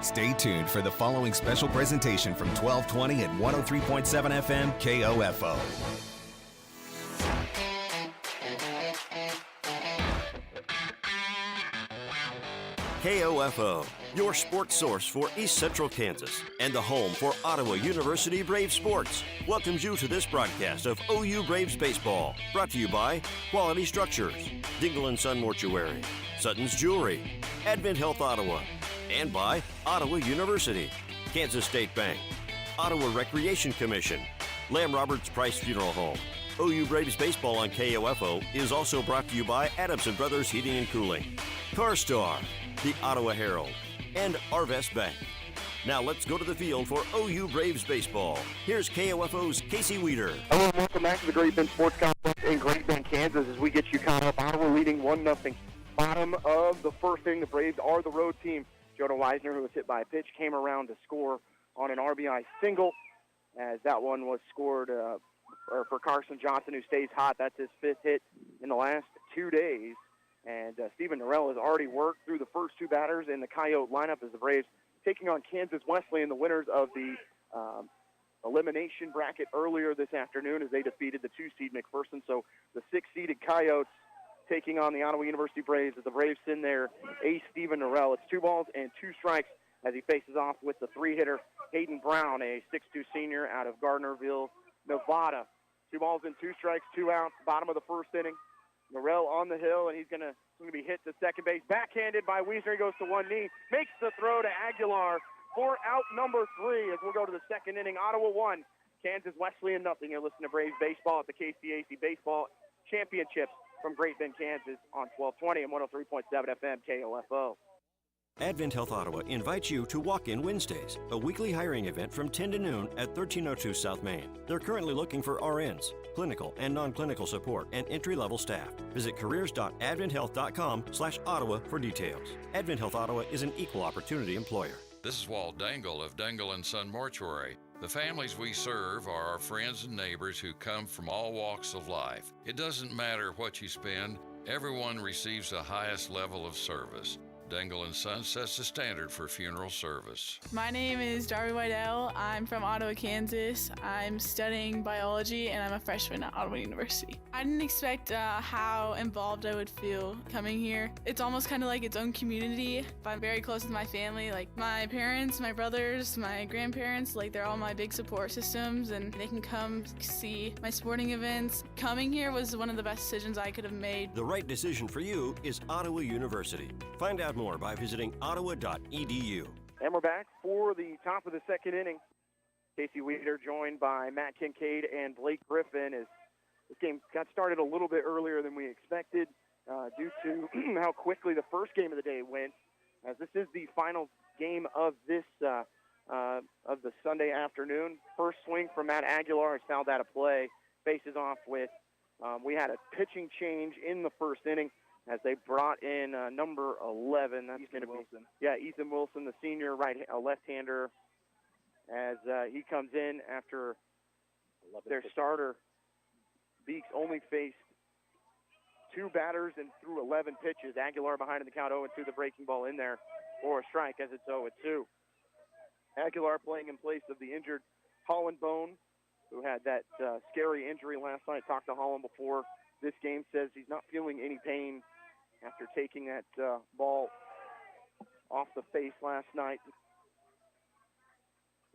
Stay tuned for the following special presentation from 1220 and 103.7 FM KOFO. KOFO, your sports source for East Central Kansas and the home for Ottawa University Brave Sports, welcomes you to this broadcast of OU Braves Baseball, brought to you by Quality Structures, Dingle & Son Mortuary, Sutton's Jewelry, Advent Health Ottawa, and by Ottawa University, Kansas State Bank, Ottawa Recreation Commission, Lamb Roberts Price Funeral Home. OU Braves Baseball on KOFO is also brought to you by Adamson Brothers Heating and Cooling, CarStar, the Ottawa Herald, and Arvest Bank. Now let's go to the field for OU Braves Baseball. Here's KOFO's Casey Weeder. Hello and welcome back to the Great Bend Sports Complex in Great Bend, Kansas, as we get you caught up. Ottawa leading 1-0. Bottom of the first inning, the Braves are the road team. Jonah Weisner, who was hit by a pitch, came around to score on an RBI single, as that one was scored for Carson Johnson, who stays hot. That's his fifth hit in the last 2 days. And Stephen Norrell has already worked through the first two batters in the Coyote lineup as the Braves taking on Kansas Wesleyan, the winners of the elimination bracket earlier this afternoon, as they defeated the 2-seed McPherson. So the 6-seeded Coyotes taking on the Ottawa University Braves as the Braves send their ace, Stephen Norrell. It's 2 balls and 2 strikes as he faces off with the 3-hitter, Hayden Brown, a 6'2 senior out of Gardnerville, Nevada. 2 balls and 2 strikes, 2 outs, bottom of the first inning. Norrell on the hill, and he's going to be hit to second base. Backhanded by Weisner. He goes to one knee, makes the throw to Aguilar for out number 3 as we'll go to the second inning. Ottawa 1, Kansas Wesleyan 0. You're listening to Braves Baseball at the KCAC Baseball Championships from Great Bend, Kansas on 1220 and 103.7 FM KOFO. Advent Health Ottawa invites you to Walk-In Wednesdays, a weekly hiring event from 10 to noon at 1302 South Main. They're currently looking for RNs, clinical and non-clinical support, and entry-level staff. Visit careers.adventhealth.com/Ottawa for details. Advent Health Ottawa is an equal opportunity employer. This is Walt Dangle of Dangle & Son Mortuary. The families we serve are our friends and neighbors who come from all walks of life. It doesn't matter what you spend, everyone receives the highest level of service. Dangle & Son sets the standard for funeral service. My name is Darby Whitell. I'm from Ottawa, Kansas. I'm studying biology, and I'm a freshman at Ottawa University. I didn't expect how involved I would feel coming here. It's almost kind of like its own community. I'm very close with my family, like my parents, my brothers, my grandparents. Like, they're all my big support systems, and they can come see my sporting events. Coming here was one of the best decisions I could have made. The right decision for you is Ottawa University. Find out more by visiting ottawa.edu. And we're back for the top of the second inning. Casey Weeder joined by Matt Kincaid and Blake Griffin as this game got started a little bit earlier than we expected due to how quickly the first game of the day went, as this is the final game of this of the Sunday afternoon. First swing from Matt Aguilar is fouled out of play. Faces off with, we had a pitching change in the first inning, as they brought in number 11. That's going to be Wilson. Yeah, Ethan Wilson, the senior left-hander, as he comes in after their starter, Beeks, only faced 2 batters and threw 11 pitches. Aguilar behind in the count 0-2, the breaking ball in there for a strike as it's 0-2. Aguilar playing in place of the injured Holland Bone, who had that scary injury last night. Talked to Holland before this game, says he's not feeling any pain after taking that ball off the face last night,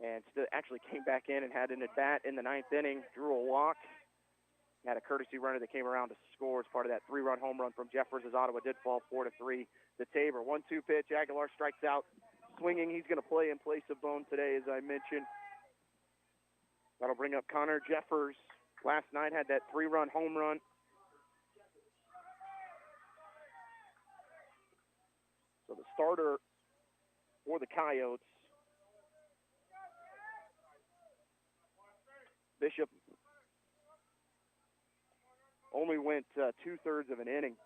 and actually came back in and had an at-bat in the 9th inning, drew a walk, had a courtesy runner that came around to score as part of that 3-run home run from Jeffers, as Ottawa did fall 4-3 to Tabor. 1-2 pitch, Aguilar strikes out, swinging. He's going to play in place of Bone today, as I mentioned. That'll bring up Connor Jeffers. Last night had that 3-run home run. So the starter for the Coyotes, Bishop, only went 2/3 of an inning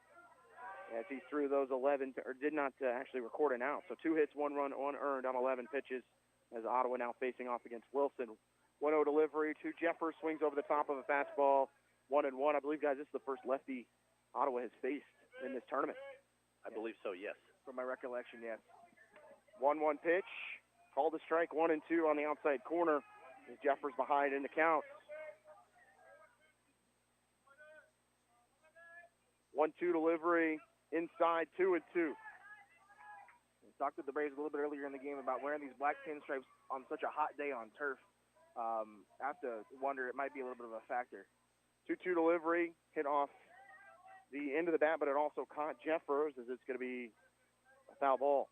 as he threw those 11, or did not actually record an out. So 2 hits, 1 run, unearned on 11 pitches, as Ottawa now facing off against Wilson. 1-0 delivery to Jeffers, swings over the top of a fastball, 1-1. I believe, guys, this is the first lefty Ottawa has faced in this tournament. I believe so, yes. From my recollection, yes. 1-1 pitch. Called a strike 1-2 on the outside corner. As Jeffers behind in the count. 1-2 delivery inside 2-2. We talked with the Braves a little bit earlier in the game about wearing these black pinstripes on such a hot day on turf. I have to wonder, it might be a little bit of a factor. 2-2 delivery, hit off the end of the bat, but it also caught Jeffers as it's going to be a foul ball.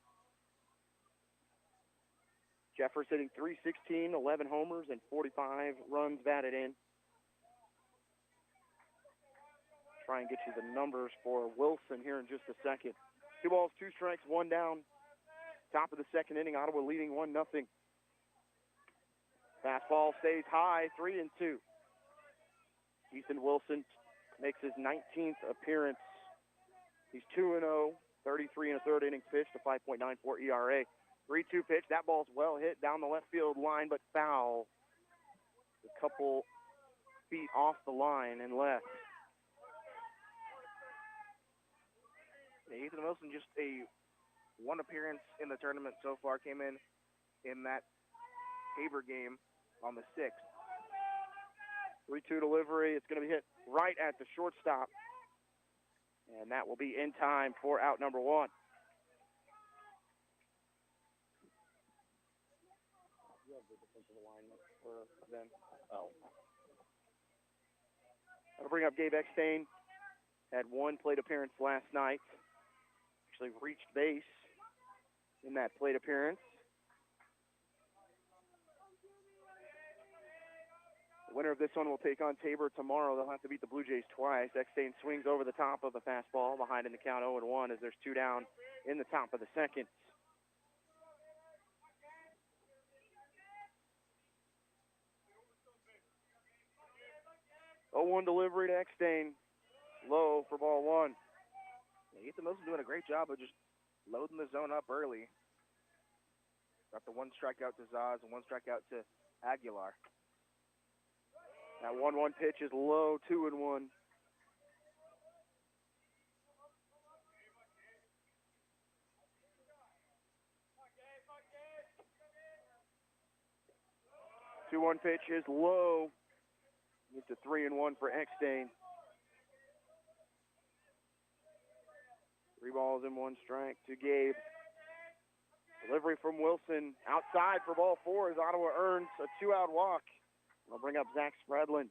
Jeffers hitting .316, 11 homers, and 45 runs batted in. Try and get you the numbers for Wilson here in just a second. 2 balls, 2 strikes, 1 down. Top of the second inning, Ottawa leading 1-0. Fastball stays high, 3-2. Ethan Wilson makes his 19th appearance. He's 2-0, 33 1/3 innings pitched, a 5.94 ERA. 3-2 pitch. That ball's well hit down the left field line, but foul. A couple feet off the line and left. Yeah, Ethan Wilson, just a 1 appearance in the tournament so far, came in that Tabor game on the 6th. 3-2 delivery. It's going to be hit right at the shortstop. And that will be in time for out number 1. That'll bring up Gabe Eckstein. Had 1 plate appearance last night. Actually reached base in that plate appearance. The winner of this one will take on Tabor tomorrow. They'll have to beat the Blue Jays twice. Eckstein swings over the top of the fastball, behind in the count 0-1 as there's 2 down in the top of the second. .0-1 delivery to Eckstein. Low for ball 1. Yeah, Ethan Wilson doing a great job of just loading the zone up early. Got the 1 strikeout to Zaz and 1 strikeout to Aguilar. That 1-1 pitch is low, 2-1. Two-one pitch is low. It's a 3-1 for Eckstein. 3 balls and 1 strike to Gabe. Delivery from Wilson outside for ball 4 as Ottawa earns a 2-out walk. We'll bring up Zach Spradlin.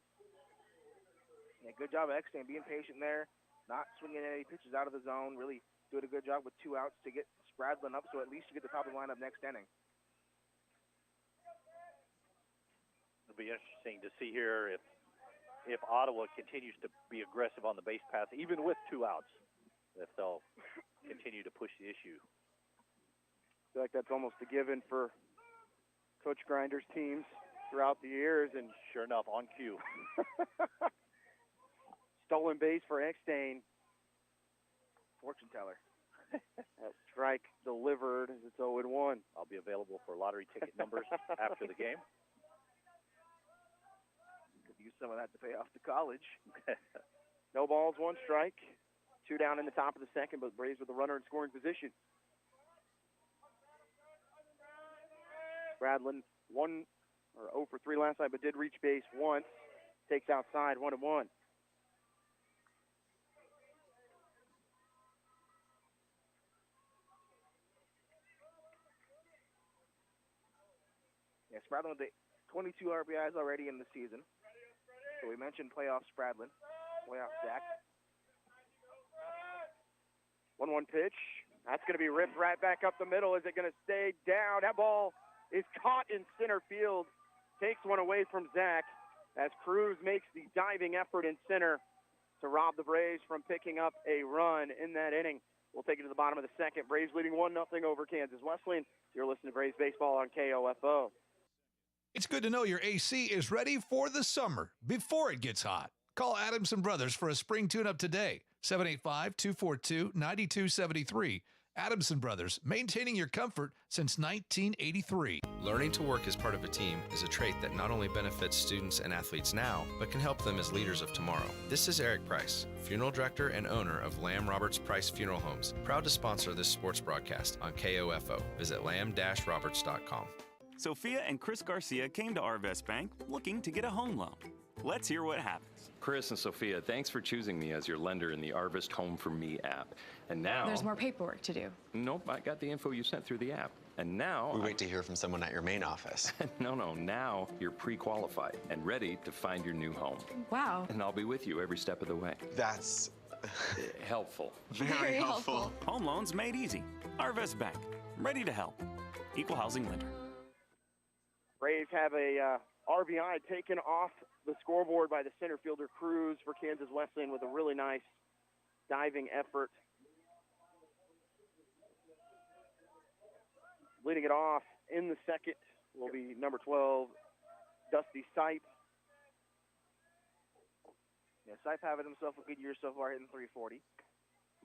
Yeah, good job of Eckstein being patient there, not swinging any pitches out of the zone. Really doing a good job with 2 outs to get Spradlin up, so at least you get the top of the lineup next inning. It'll be interesting to see here if Ottawa continues to be aggressive on the base path, even with 2 outs, if they'll continue to push the issue. I feel like that's almost a given for Coach Grinder's teams throughout the years, and sure enough, on cue. Stolen base for Eckstein. Fortune teller. That strike delivered as it's 0-1. I'll be available for lottery ticket numbers after the game. Could use some of that to pay off to college. No balls, 1 strike. 2 down in the top of the second, but Braves with a runner in scoring position. Spradlin 0 for 3 last night, but did reach base once. Takes outside, 1-1. Yeah, Spradlin with the 22 RBIs already in the season. So we mentioned playoff Spradlin, playoff Zach. 1-1 pitch. That's going to be ripped right back up the middle. Is it going to stay down? That ball is caught in center field. Takes one away from Zach as Cruz makes the diving effort in center to rob the Braves from picking up a run in that inning. We'll take it to the bottom of the second. Braves leading 1-0 over Kansas Wesleyan. You're listening to Braves Baseball on KOFO. It's good to know your AC is ready for the summer before it gets hot. Call Adamson Brothers for a spring tune-up today, 785-242-9273. Adamson Brothers, maintaining your comfort since 1983. Learning to work as part of a team is a trait that not only benefits students and athletes now, but can help them as leaders of tomorrow. This is Eric Price, funeral director and owner of Lamb Roberts Price Funeral Homes, proud to sponsor this sports broadcast on KOFO. Visit lamb-roberts.com. Sophia and Chris Garcia came to Arvest Bank looking to get a home loan. Let's hear what happens. Chris and Sophia, thanks for choosing me as your lender in the Arvest Home for Me app. And now... There's more paperwork to do. Nope, I got the info you sent through the app. And now... We wait to hear from someone at your main office. No, now you're pre-qualified and ready to find your new home. Wow. And I'll be with you every step of the way. That's... helpful. Very helpful. Home loans made easy. Arvest Bank, ready to help. Equal housing lender. Braves have a RBI taken off the scoreboard by the center fielder Cruz for Kansas Wesleyan with a really nice diving effort. Leading it off in the second will be number 12, Dusty Sipe. Yeah, Sipe having himself a good year so far, hitting 340.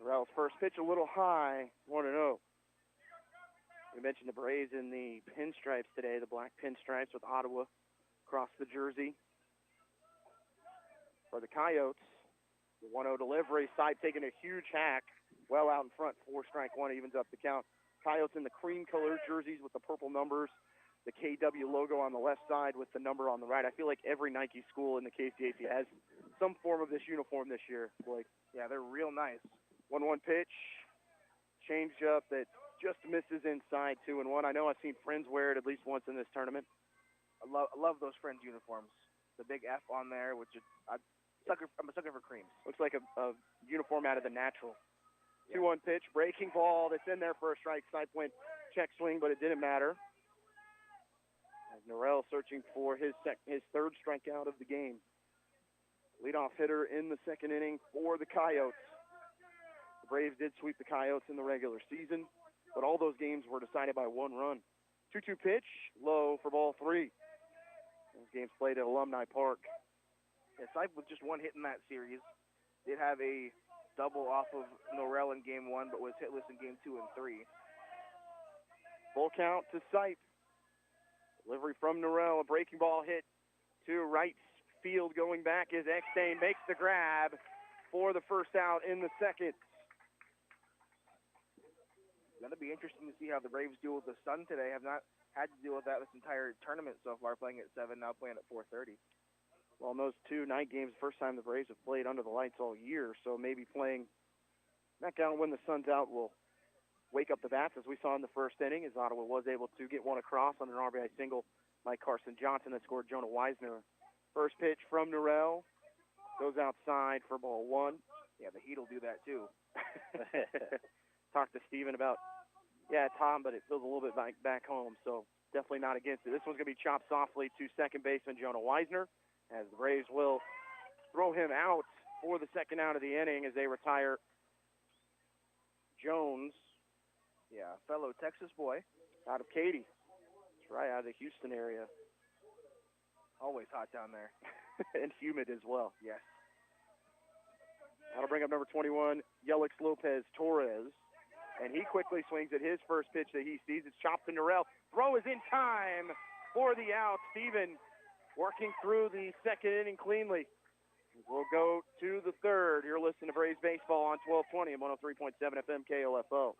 Morrell's first pitch a little high, 1-0. We mentioned the Braves in the pinstripes today, the black pinstripes with Ottawa across the jersey. For the Coyotes, the 1-0 delivery. Sipe taking a huge hack, well out in front. 4-1 evens up the count. Coyotes in the cream-colored jerseys with the purple numbers. The KW logo on the left side with the number on the right. I feel like every Nike school in the KCAC has some form of this uniform this year, Blake. Yeah, they're real nice. 1-1 pitch. Change up that just misses inside, 2-1. I know I've seen Friends wear it at least once in this tournament. I love those Friends uniforms. The big F on there, which is I'm a sucker for creams. Looks like a uniform out of the Natural. 2-1 pitch, breaking ball that's in there for a strike. Sipe went check swing, but it didn't matter. As Norrell searching for his third strikeout of the game. Leadoff hitter in the second inning for the Coyotes. The Braves did sweep the Coyotes in the regular season, but all those games were decided by one run. 2-2 pitch, low for ball 3. Those games played at Alumni Park. Yeah, Sipe with just one hit in that series. Did have a double off of Norrell in game 1, but was hitless in game 2 and 3. Full count to Sipe. Delivery from Norrell, a breaking ball hit to right field. Going back is Eckstein, makes the grab for the first out in the second. Going to be interesting to see how the Braves deal with the sun today. Have not had to deal with that this entire tournament so far, playing at 7, now playing at 4:30. Well, in those 2 night games, first time the Braves have played under the lights all year, so maybe playing back out when the sun's out will wake up the bats, as we saw in the first inning, as Ottawa was able to get one across on an RBI single by Carson Johnson that scored Jonah Weisner. First pitch from Norrell goes outside for ball 1. Yeah, the heat will do that too. Talked to Steven about, Tom, but it feels a little bit back home, so definitely not against it. This one's going to be chopped softly to second baseman Jonah Weisner, as the Braves will throw him out for the second out of the inning as they retire Jones. Yeah, fellow Texas boy. Out of Katy. That's right, out of the Houston area. Always hot down there. And humid as well. Yes. That'll bring up number 21, Yelix Lopez Torres. And he quickly swings at his first pitch that he sees. It's chopped to Norrell. Throw is in time for the out. Steven working through the second inning cleanly. We'll go to the third. You're listening to Braves Baseball on 1220 and 103.7 FM KOFO.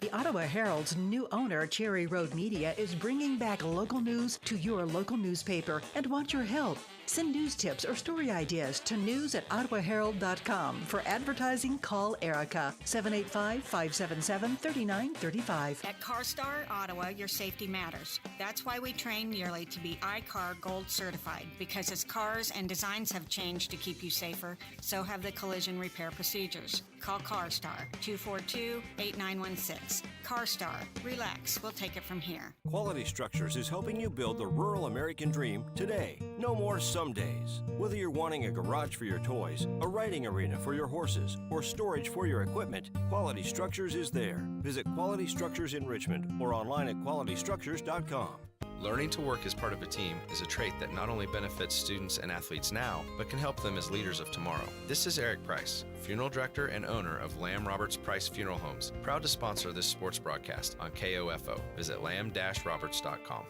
The Ottawa Herald's new owner, Cherry Road Media, is bringing back local news to your local newspaper and want your help. Send news tips or story ideas to news@ottawaherald.com. For advertising, call Erica, 785-577-3935. At CarStar Ottawa, your safety matters. That's why we train yearly to be iCar Gold certified, because as cars and designs have changed to keep you safer, so have the collision repair procedures. Call CarStar, 242-8916. CarStar, relax, we'll take it from here. Quality Structures is helping you build the rural American dream today. No more some days. Whether you're wanting a garage for your toys, a riding arena for your horses, or storage for your equipment, Quality Structures is there. Visit Quality Structures in Richmond or online at qualitystructures.com. Learning to work as part of a team is a trait that not only benefits students and athletes now, but can help them as leaders of tomorrow. This is Eric Price, Funeral Director and owner of Lamb Roberts Price Funeral Homes, proud to sponsor this sports broadcast on KOFO. Visit lamb-roberts.com.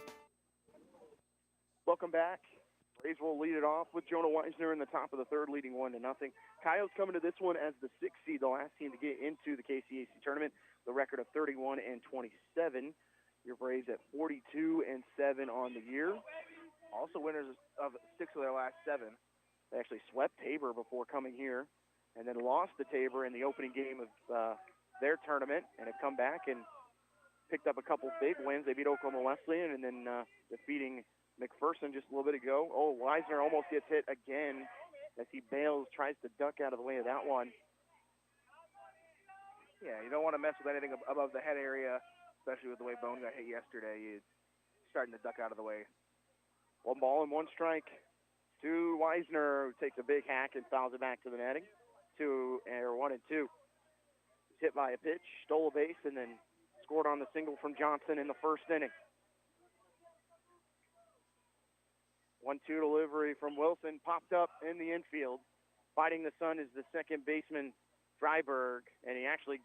Welcome back. Braves will lead it off with Jonah Weisner in the top of the third, leading 1-0. Coyotes coming to this one as the 6th seed, the last team to get into the KCAC tournament. The record of 31-27. Your Braves at 42-7 on the year. Also winners of 6 of their last 7. They actually swept Tabor before coming here, and then lost to Tabor in the opening game of their tournament, and have come back and picked up a couple big wins. They beat Oklahoma Wesleyan, and then defeating McPherson just a little bit ago. Oh, Weisner almost gets hit again as he bails, tries to duck out of the way of that one. Yeah, you don't want to mess with anything above the head area, especially with the way Bone got hit yesterday. He's starting to duck out of the way. 1 ball and 1 strike to Weisner, who takes a big hack and fouls it back to the netting. 1-2. He's hit by a pitch, stole a base, and then scored on the single from Johnson in the first inning. 1-2 delivery from Wilson, popped up in the infield. Fighting the sun is the second baseman, Dryberg, and he actually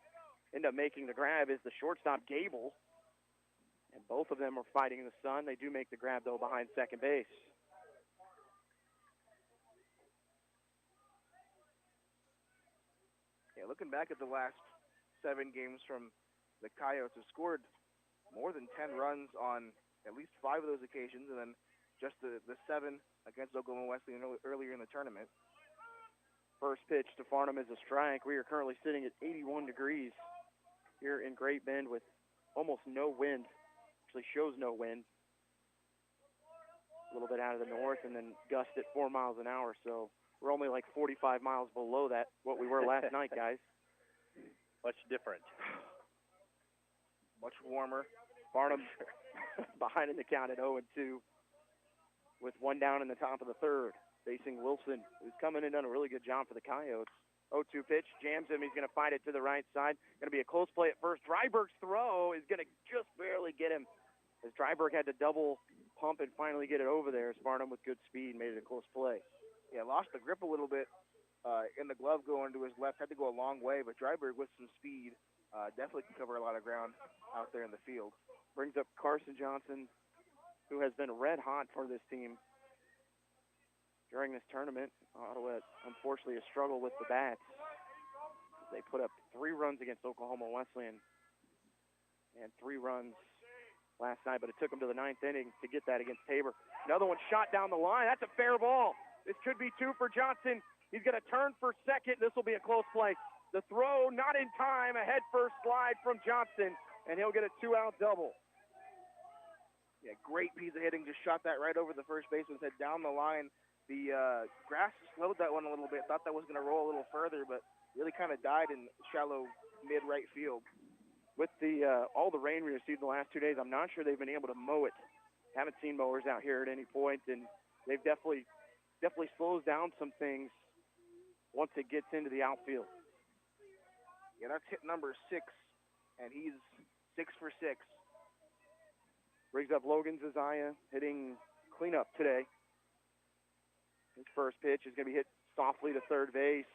ended up making the grab is the shortstop, Gable. And both of them are fighting the sun. They do make the grab, though, behind second base. Yeah, looking back at the last 7 games from the Coyotes, have scored more than 10 runs on at least 5 of those occasions, and then just the 7 against Oklahoma Wesleyan earlier in the tournament. First pitch to Farnham is a strike. We are currently sitting at 81 degrees here in Great Bend with almost no wind. Actually shows no wind. A little bit out of the north and then gust at 4 miles an hour. So we're only like 45 miles below that, what we were last night, guys. Much different. Much warmer. Farnham behind in the count at 0-2 with 1 down in the top of the third. Facing Wilson, who's coming in and done a really good job for the Coyotes. 0-2 pitch, jams him. He's going to fight it to the right side. Going to be a close play at first. Dryberg's throw is going to just barely get him, as Dryberg had to double pump and finally get it over there. As Farnham with good speed made it a close play. Yeah, lost the grip a little bit in the glove going to his left. Had to go a long way, but Dryberg with some speed definitely can cover a lot of ground out there in the field. Brings up Carson Johnson, who has been red hot for this team during this tournament. Ottawa, unfortunately, has struggled with the bats. They put up 3 runs against Oklahoma Wesleyan and 3 runs last night, but it took them to the 9th inning to get that against Tabor. Another one shot down the line. That's a fair ball. This could be 2 for Johnson. He's going to turn for second. This will be a close play. The throw not in time. A head-first slide from Johnson, and he'll get a 2-out double. Yeah, great piece of hitting. Just shot that right over the first baseman's head down the line. The grass slowed that one a little bit. Thought that was going to roll a little further, but really kind of died in shallow mid-right field. With the all the rain we received the last 2 days, I'm not sure they've been able to mow it. Haven't seen mowers out here at any point, and they've definitely slows down some things once it gets into the outfield. Yeah, that's hit number 6, and he's 6 for 6. Brings up Logan Zazaya, hitting cleanup today. His first pitch is going to be hit softly to third base.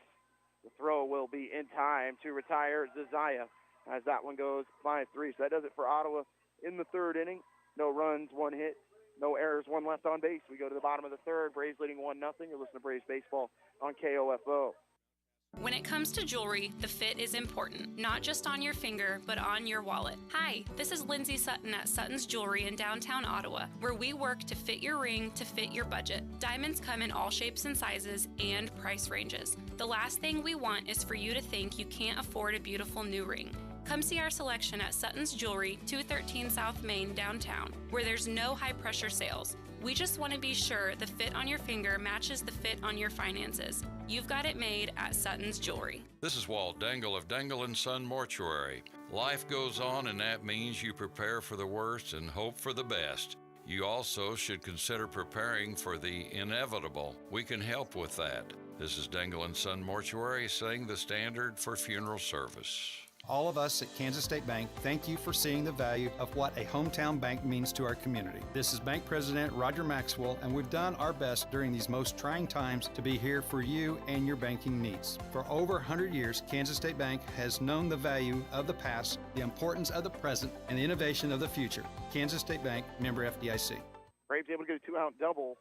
The throw will be in time to retire Zazaya as that one goes 5-3. So that does it for Ottawa in the third inning. No runs, 1 hit, no errors, 1 left on base. We go to the bottom of the third. Braves leading 1-0. You're listening to Braves Baseball on KOFO. When it comes to jewelry, the fit is important, not just on your finger, but on your wallet. Hi, this is Lindsay Sutton at Sutton's Jewelry in downtown Ottawa, where we work to fit your ring to fit your budget. Diamonds come in all shapes and sizes and price ranges. The last thing we want is for you to think you can't afford a beautiful new ring. Come see our selection at Sutton's Jewelry, 213 South Main, downtown, where there's no high-pressure sales. We just want to be sure the fit on your finger matches the fit on your finances. You've got it made at Sutton's Jewelry. This is Walt Dangle of Dangle & Son Mortuary. Life goes on, and that means you prepare for the worst and hope for the best. You also should consider preparing for the inevitable. We can help with that. This is Dangle & Son Mortuary, setting the standard for funeral service. All of us at Kansas State Bank thank you for seeing the value of what a hometown bank means to our community. This is Bank President Roger Maxwell, and we've done our best during these most trying times to be here for you and your banking needs. For over 100 years, Kansas State Bank has known the value of the past, the importance of the present, and the innovation of the future. Kansas State Bank, member FDIC. Braves able to get a two-out double,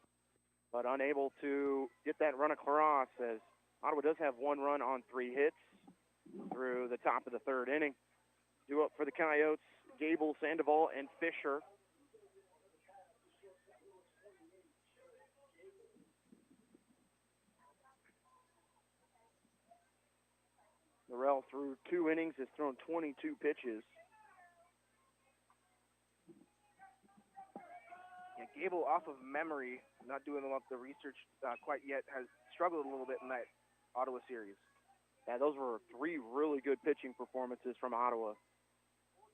but unable to get that run across, as Ottawa does have one run on 3 hits through the top of the 3rd inning. Due up for the Coyotes, Gable, Sandoval, and Fisher. Norrell through 2 innings has thrown 22 pitches. Yeah, Gable, off of memory, not doing the research quite yet, has struggled a little bit in that Ottawa series. Yeah, those were 3 really good pitching performances from Ottawa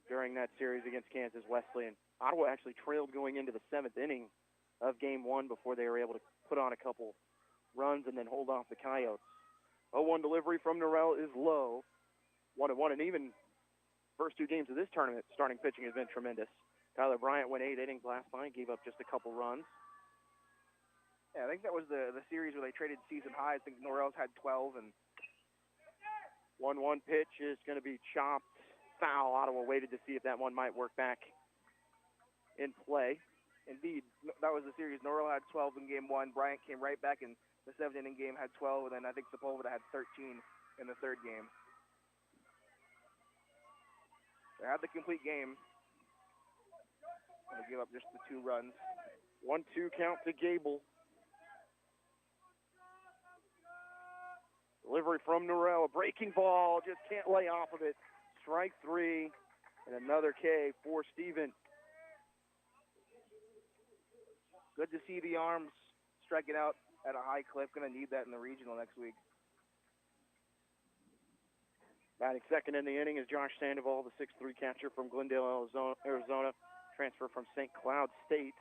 during that series against Kansas Wesleyan. Ottawa actually trailed going into the 7th inning of Game 1 before they were able to put on a couple runs and then hold off the Coyotes. 0-1 delivery from Norrell is low. 1-1, and even first 2 games of this tournament, starting pitching has been tremendous. Tyler Bryant went 8 innings last night, gave up just a couple runs. Yeah, I think that was the series where they traded season highs. I think Norrell's had 12, and 1-1 pitch is going to be chopped foul. Ottawa waited to see if that one might work back in play. Indeed, that was the series. Norrell had 12 in Game 1. Bryant came right back in the 7th inning game, had 12, and then I think Sepulveda had 13 in the 3rd game. They had the complete game. They gave up just the 2 runs. 1-2 count to Gable. Delivery from Norrell, a breaking ball, just can't lay off of it. Strike 3, and another K for Steven. Good to see the arms striking out at a high clip. Going to need that in the regional next week. Batting second in the inning is Josh Sandoval, the 6'3" catcher from Glendale, Arizona, transfer from St. Cloud State.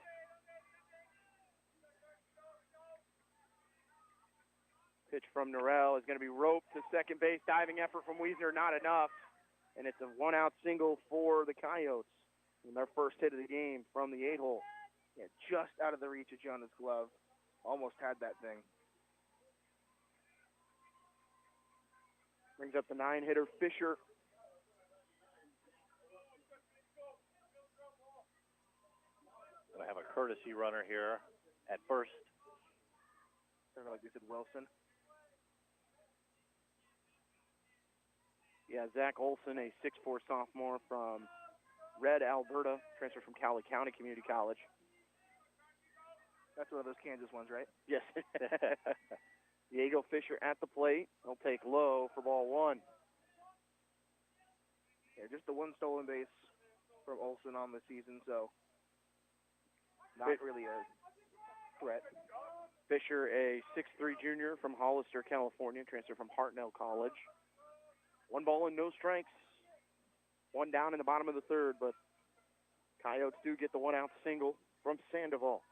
Pitch from Norrell is going to be roped to second base. Diving effort from Wiesner, not enough. And it's a 1-out single for the Coyotes in their first hit of the game from the 8-hole. Yeah, just out of the reach of Jonah's glove. Almost had that thing. Brings up the 9-hitter Fisher. Going to have a courtesy runner here at first. Like they said, Wilson. Yeah, Zach Olson, a 6'4" sophomore from Red, Alberta, transferred from Cowley County Community College. That's one of those Kansas ones, right? Yes. Diego Fisher at the plate. He'll take low for ball 1. Yeah, just the 1 stolen base from Olson on the season, so not really a threat. Fisher, a 6'3" junior from Hollister, California, transferred from Hartnell College. 1 ball and no strikes. 1 down in the bottom of the 3rd, but Coyotes do get the 1-out single from Sandoval.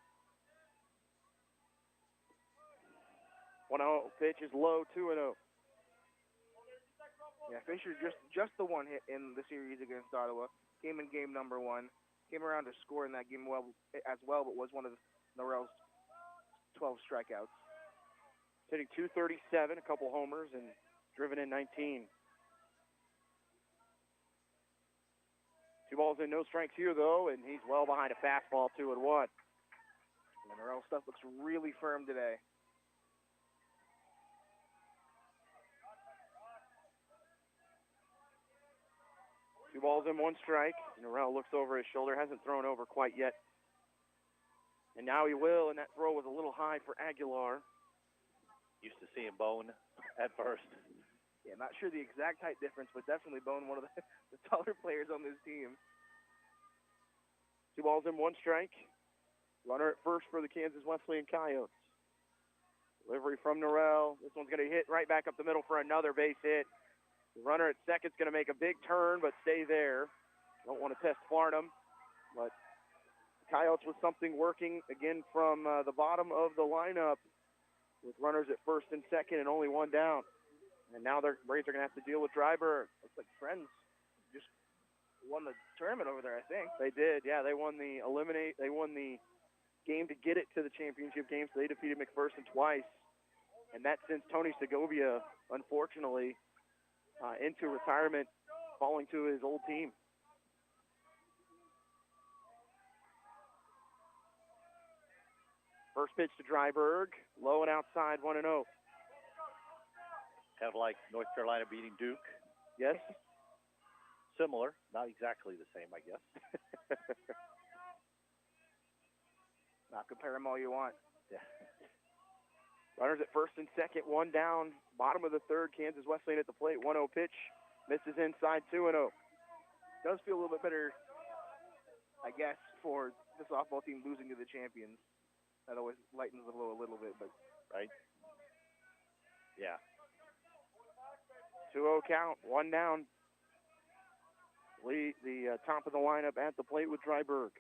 1-0 pitch is low, 2-0. Yeah, Fisher just the 1 hit in the series against Ottawa. Came in game number 1. Came around to score in that game as well, but was one of Norrell's 12 strikeouts. Hitting .237, a couple homers, and driven in 19. 2 balls and no strikes here, though, and he's well behind a fastball, 2-1. And Norrell stuff looks really firm today. Two balls and 1 strike. Norrell looks over his shoulder, hasn't thrown over quite yet. And now he will, and that throw was a little high for Aguilar. Used to seeing Bone at first. Yeah, not sure the exact height difference, but definitely Bone, one of the taller players on this team. 2 balls and 1 strike. Runner at first for the Kansas Wesleyan Coyotes. Delivery from Norrell. This one's going to hit right back up the middle for another base hit. The runner at second's going to make a big turn, but stay there. Don't want to test Farnham, but Coyotes with something working again from the bottom of the lineup with runners at first and second and only 1 down. And now the Braves are going to have to deal with Dryburgh. Looks like Friends just won the tournament over there, I think. They did, yeah. They won the game to get it to the championship game, so they defeated McPherson twice. And that sends Tony Segovia, unfortunately, into retirement, falling to his old team. First pitch to Dryburgh, low and outside, 1-0. Kind of like North Carolina beating Duke. Yes. Similar, not exactly the same, I guess. Now compare them all you want. Yeah. Runners at first and second, one down. Bottom of the third, Kansas Wesleyan at the plate. 1-0 pitch, misses inside, 2-0. Does feel a little bit better, I guess, for the softball team losing to the champions. That always lightens the blow a little bit, but right. Yeah. 2-0 count, one down. Lead the top of the lineup at the plate with Dryburgh.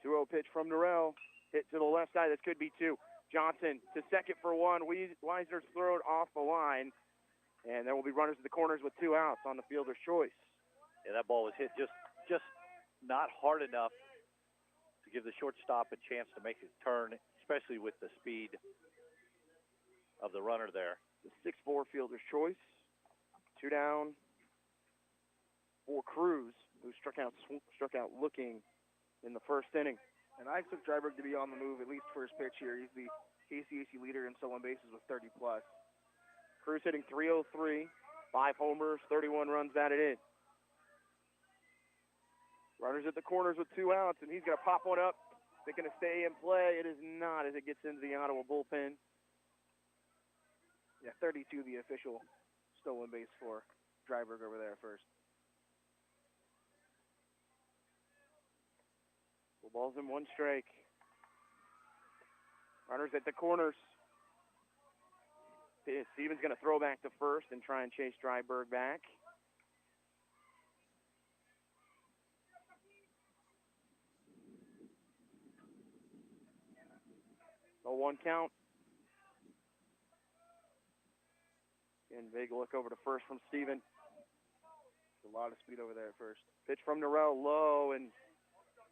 2-0 pitch from Norrell. Hit to the left side. This could be two. Johnson to second for one. Weisner's thrown off the line. And there will be runners at the corners with 2 outs on the fielder's choice. Yeah, that ball was hit just not hard enough to give the shortstop a chance to make his turn, especially with the speed of the runner there. The 6'4 fielder's choice. 2 down for Cruz, who struck out looking in the first inning. And I expect Dryburgh to be on the move, at least first pitch here. He's the KCAC leader in stolen bases with 30+. Cruz hitting .303, 5 homers, 31 runs batted in. Runners at the corners with 2 outs, and he's going to pop one up. Is it going to stay in play? It is not as it gets into the Ottawa bullpen. Yeah, 32 the official stolen base for Dryburgh over there first. Full balls in 1 strike. Runners at the corners. Stevens going to throw back to first and try and chase Dryburgh back. A 1 count. And big look over to first from Steven. A lot of speed over there at first. Pitch from Norrell, low, and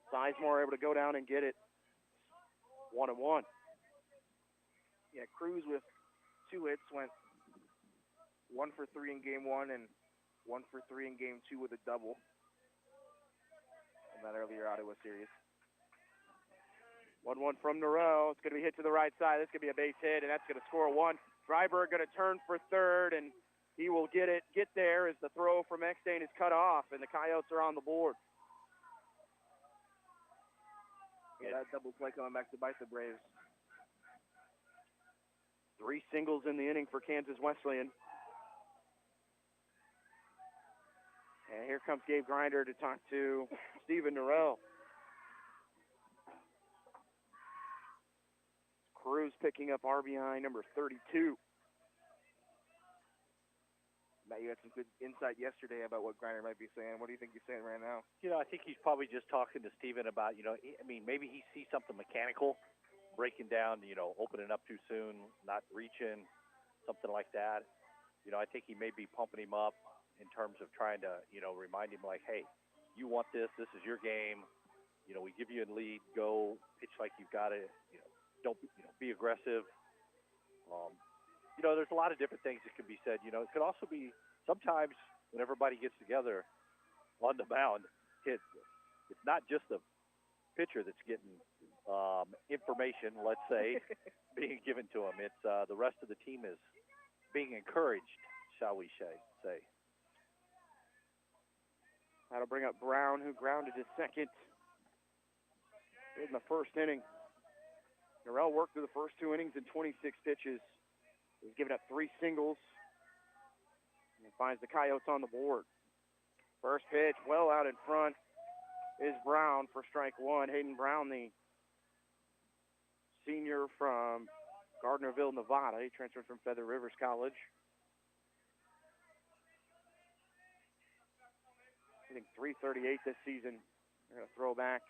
Sizemore able to go down and get it. 1-1. Yeah, Cruz with 2 hits went 1 for 3 in game 1 and 1 for 3 in game 2 with a double in that earlier Ottawa series. 1-1 from Norrell. It's going to be hit to the right side. This could be a base hit, and that's going to score 1. Dryburgh going to turn for third, and he will get there as the throw from Eckstein is cut off, and the Coyotes are on the board. Yeah, that double play coming back to bite the Braves. 3 singles in the inning for Kansas Wesleyan. And here comes Gabe Grinder to talk to Stephen Norrell. Cruz picking up RBI number 32. Matt, you had some good insight yesterday about what Grinder might be saying. What do you think he's saying right now? You know, I think he's probably just talking to Steven about, maybe he sees something mechanical, breaking down, opening up too soon, not reaching, something like that. I think he may be pumping him up in terms of trying to, remind him like, hey, you want this. This is your game. We give you a lead. Go pitch like you've got it. Don't be aggressive. There's a lot of different things that could be said. It could also be sometimes when everybody gets together on the mound, it's not just the pitcher that's getting information, let's say, being given to him. It's the rest of the team is being encouraged, shall we say. That'll bring up Brown, who grounded to second in the first inning. Norrell worked through the first 2 innings in 26 pitches. He's given up 3 singles and finds the Coyotes on the board. First pitch, well out in front, is Brown for strike 1. Hayden Brownlee, senior from Gardnerville, Nevada. He transferred from Feather Rivers College. Hitting .338 this season. They're going to throw back.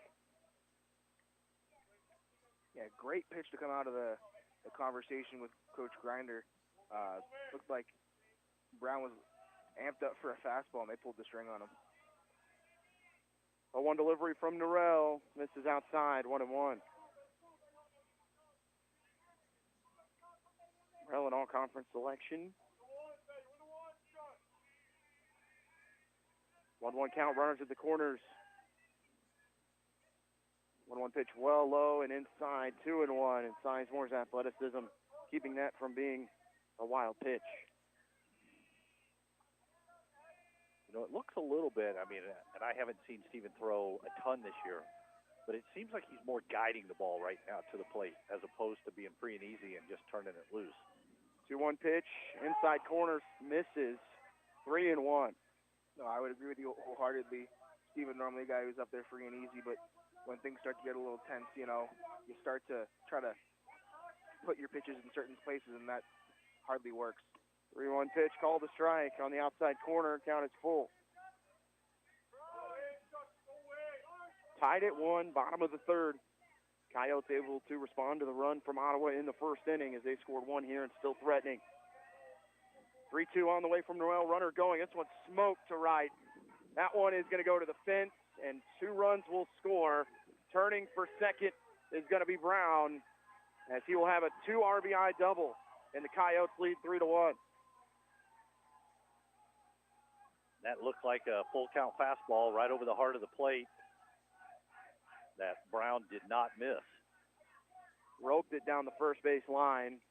Yeah, great pitch to come out of the conversation with Coach Grinder. Looked like Brown was amped up for a fastball, and they pulled the string on him. A 1 delivery from Norrell. Misses outside, 1-1. Norrell in all-conference selection. 1-1 count, runners at the corners. 1-1 pitch well low and inside, 2-1. And Sizemore's athleticism keeping that from being a wild pitch. You know, it looks a little bit, I mean, and I haven't seen Steven throw a ton this year, but it seems like he's more guiding the ball right now to the plate as opposed to being free and easy and just turning it loose. 2-1 pitch, inside corners, misses, 3-1. No, I would agree with you wholeheartedly. Steven normally a guy who's up there free and easy, but when things start to get a little tense, you know, you start to try to put your pitches in certain places, and that hardly works. 3-1 pitch, called a strike on the outside corner. Count is full. Tied at 1, bottom of the third. Coyotes able to respond to the run from Ottawa in the first inning as they scored 1 here and still threatening. 3-2 on the way from Noel. Runner going. This one's smoked to right. That one is going to go to the fence, and 2 runs will score. Turning for second is going to be Brown, as he will have a 2 RBI double, and the Coyotes lead 3-1. That looked like a full count fastball right over the heart of the plate that Brown did not miss. Roped it down the first base line.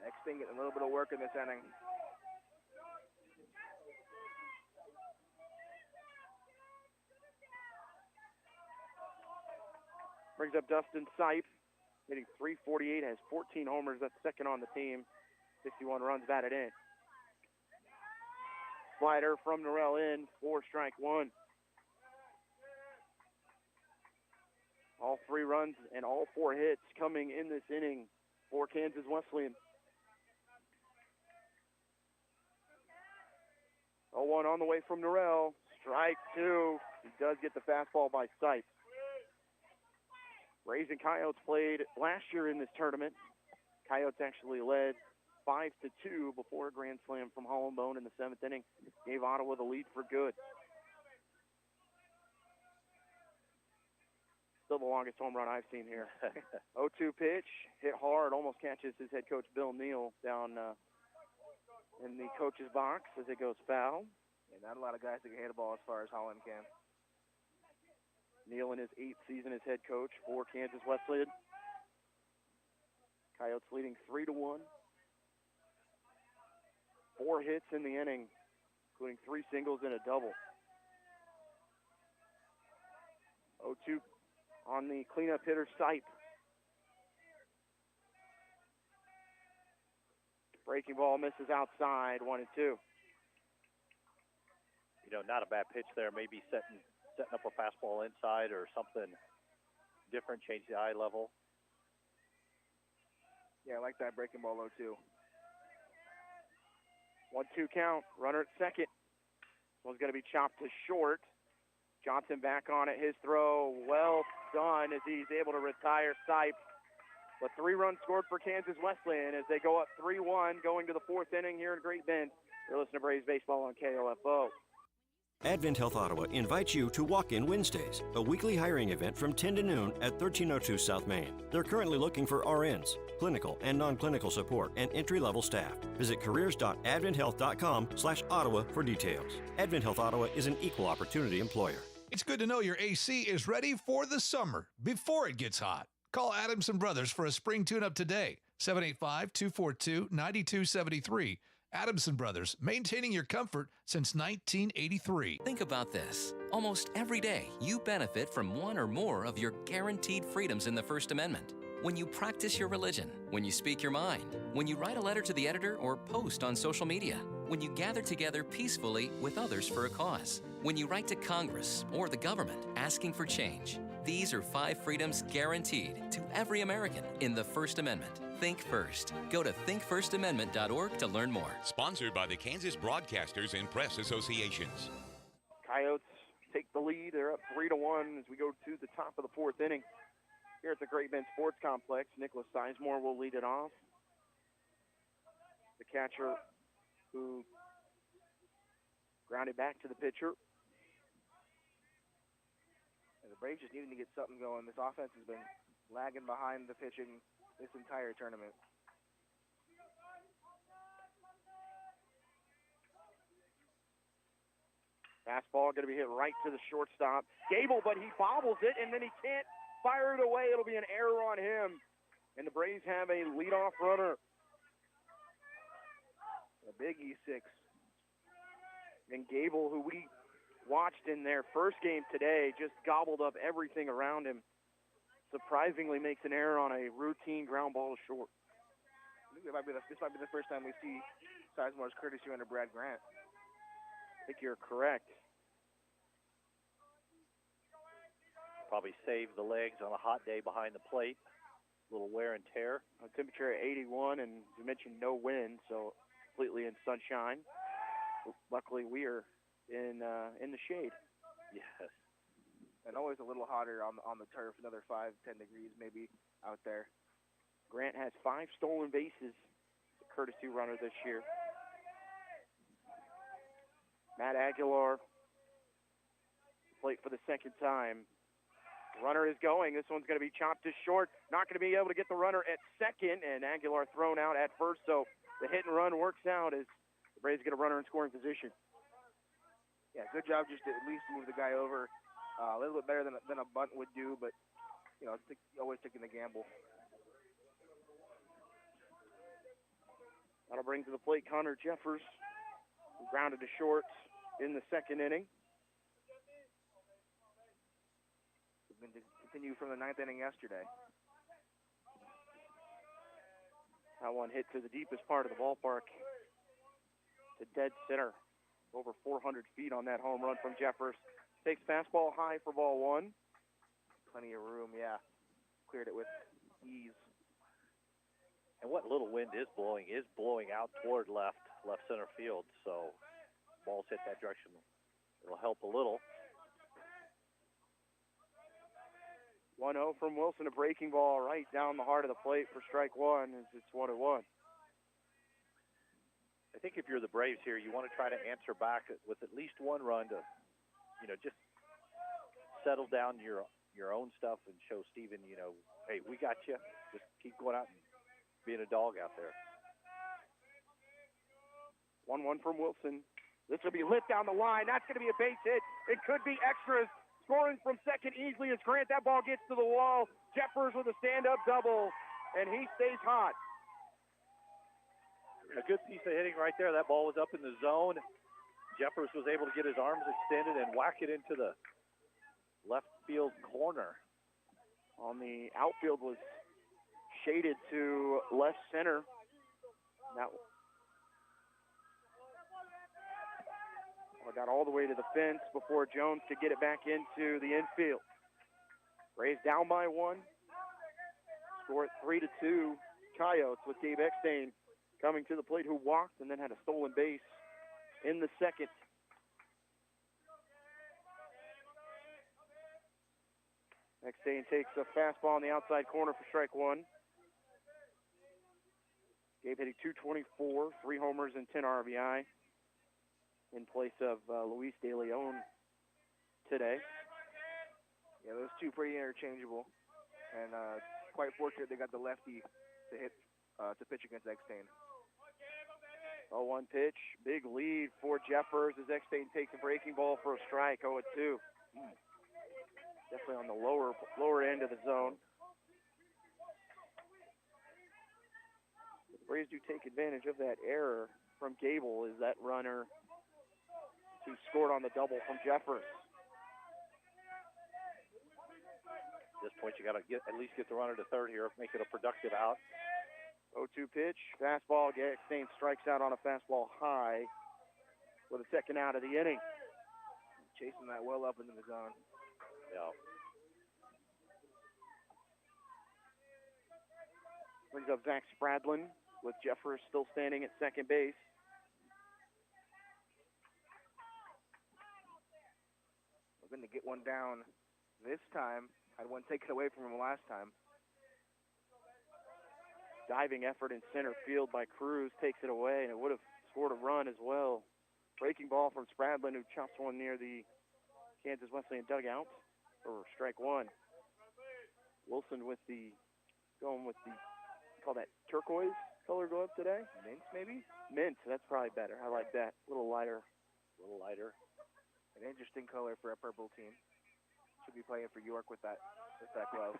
Next thing, getting a little bit of work in this inning. Brings up Dustin Sipe, hitting .348, has 14 homers. That's second on the team. 61 runs batted in. Slider from Norrell in, 4 strike 1. All 3 runs and all 4 hits coming in this inning for Kansas Wesleyan. 0-1 on the way from Norrell. Strike 2. He does get the fastball by Sipe. Rays and Coyotes played last year in this tournament. Coyotes actually led 5-2 before a grand slam from Hollenbone in the 7th inning. Gave Ottawa the lead for good. Still the longest home run I've seen here. 0-2 pitch, hit hard, almost catches his head coach Bill Neal down in the coach's box as it goes foul. Yeah, not a lot of guys that can hit a ball as far as Holland can. Neal in his 8th season as head coach for Kansas Wesleyan. Coyotes leading 3-1. 4 hits in the inning, including 3 singles and a double. 0-2 on the cleanup hitter, Sipe. Breaking ball misses outside, 1-2. You know, not a bad pitch there. Maybe setting up a fastball inside or something different, change the eye level. Yeah, I like that breaking ball low too. 1-2 count, runner at second. This one's going to be chopped to short. Johnson back on it, his throw well done as he's able to retire Sipe. But 3 runs scored for Kansas Wesleyan as they go up 3-1 going to the 4th inning here in Great Bend. You're listening to Braves Baseball on KOFO. Advent Health Ottawa invites you to Walk-In Wednesdays, a weekly hiring event from 10 to noon at 1302 South Main. They're currently looking for RNs, clinical and non-clinical support, and entry-level staff. Visit careers.adventhealth.com/Ottawa for details. Advent Health Ottawa is an equal opportunity employer. It's good to know your AC is ready for the summer before it gets hot. Call Adamson Brothers for a spring tune-up today, 785-242-9273. Adamson Brothers, maintaining your comfort since 1983. Think about this. Almost every day, you benefit from one or more of your guaranteed freedoms in the First Amendment. When you practice your religion, when you speak your mind, when you write a letter to the editor or post on social media, when you gather together peacefully with others for a cause, when you write to Congress or the government asking for change. These are 5 freedoms guaranteed to every American in the First Amendment. Think first. Go to thinkfirstamendment.org to learn more. Sponsored by the Kansas Broadcasters and Press Associations. Coyotes take the lead. They're up 3-1 as we go to the top of the 4th inning. Here at the Great Bend Sports Complex, Nicholas Sizemore will lead it off. The catcher who grounded back to the pitcher. And the Braves just needing to get something going. This offense has been lagging behind the pitching this entire tournament. Fastball going to be hit right to the shortstop. Gable, but he bobbles it, and then he can't fire it away. It'll be an error on him. And the Braves have a leadoff runner. A big E6. And Gable, who we watched in their first game today, just gobbled up everything around him. Surprisingly makes an error on a routine ground ball to short. I think this might be the first time we see Sizemore's courtesy under Brad Grant. I think you're correct. Probably save the legs on a hot day behind the plate. A little wear and tear. Temperature at 81, and you mentioned no wind, so completely in sunshine. Luckily, we are in the shade. Yes. And always a little hotter on the turf, another 5-10 degrees maybe out there. Grant has 5 stolen bases, the courtesy runner this year. Matt Aguilar, plate for the second time. Runner is going. This one's going to be chopped to short. Not going to be able to get the runner at second, and Aguilar thrown out at first. So the hit and run works out as the Braves get a runner in scoring position. Yeah, good job just to at least move the guy over a little bit better than a bunt would do, but, you know, always taking the gamble. That'll bring to the plate Connor Jeffers, who grounded to short in the second inning. We're going to continue from the 9th inning yesterday. That one hit to the deepest part of the ballpark, to dead center. Over 400 feet on that home run from Jeffers. Takes fastball high for ball 1. Plenty of room, yeah. Cleared it with ease. And what little wind is blowing out toward left center field. So balls hit that direction. It'll help a little. 1-0 from Wilson, a breaking ball right down the heart of the plate for strike 1 as it's 1-1. I think if you're the Braves here, you want to try to answer back with at least one run to, you know, just settle down your own stuff and show Steven, you know, hey, we got you. Just keep going out and being a dog out there. 1-1 from Wilson. This will be lit down the line. That's going to be a base hit. It could be extras. Scoring from second easily as Grant. That ball gets to the wall. Jeffers with a stand-up double, and he stays hot. A good piece of hitting right there. That ball was up in the zone. Jeffers was able to get his arms extended and whack it into the left field corner. On the outfield was shaded to left center. That got all the way to the fence before Jones could get it back into the infield. Braves down by 1. Score at 3-2. Coyotes with Gabe Eckstein coming to the plate, who walked and then had a stolen base in the second. Eckstein takes a fastball on the outside corner for strike 1. Gabe hitting .224, 3 homers and 10 RBI in place of Luis De Leon today. Yeah, those two pretty interchangeable, and quite fortunate they got the lefty to hit to pitch against Eckstein. 0-1 pitch, big lead for Jeffers as Eckstein takes a breaking ball for a strike. 0-2. Definitely on the lower end of the zone. The Braves do take advantage of that error from Gable as that runner who scored on the double from Jeffers. At this point, you got to at least get the runner to third here, make it a productive out. 0-2 pitch, fastball. Eckstein strikes out on a fastball high for the second out of the inning. Chasing that well up into the zone. Yeah. Brings up Zach Spradlin with Jeffers still standing at second base. We're going to get one down this time. Had one taken away from him last time. Diving effort in center field by Cruz takes it away, and it would have scored a run as well. Breaking ball from Spradlin, who chops one near the Kansas Wesleyan dugout for strike one. Wilson going with the, call that turquoise color glove today? Mint, maybe? Mint, that's probably better. I like that. A little lighter. An interesting color for a purple team. Should be playing for York with that glove.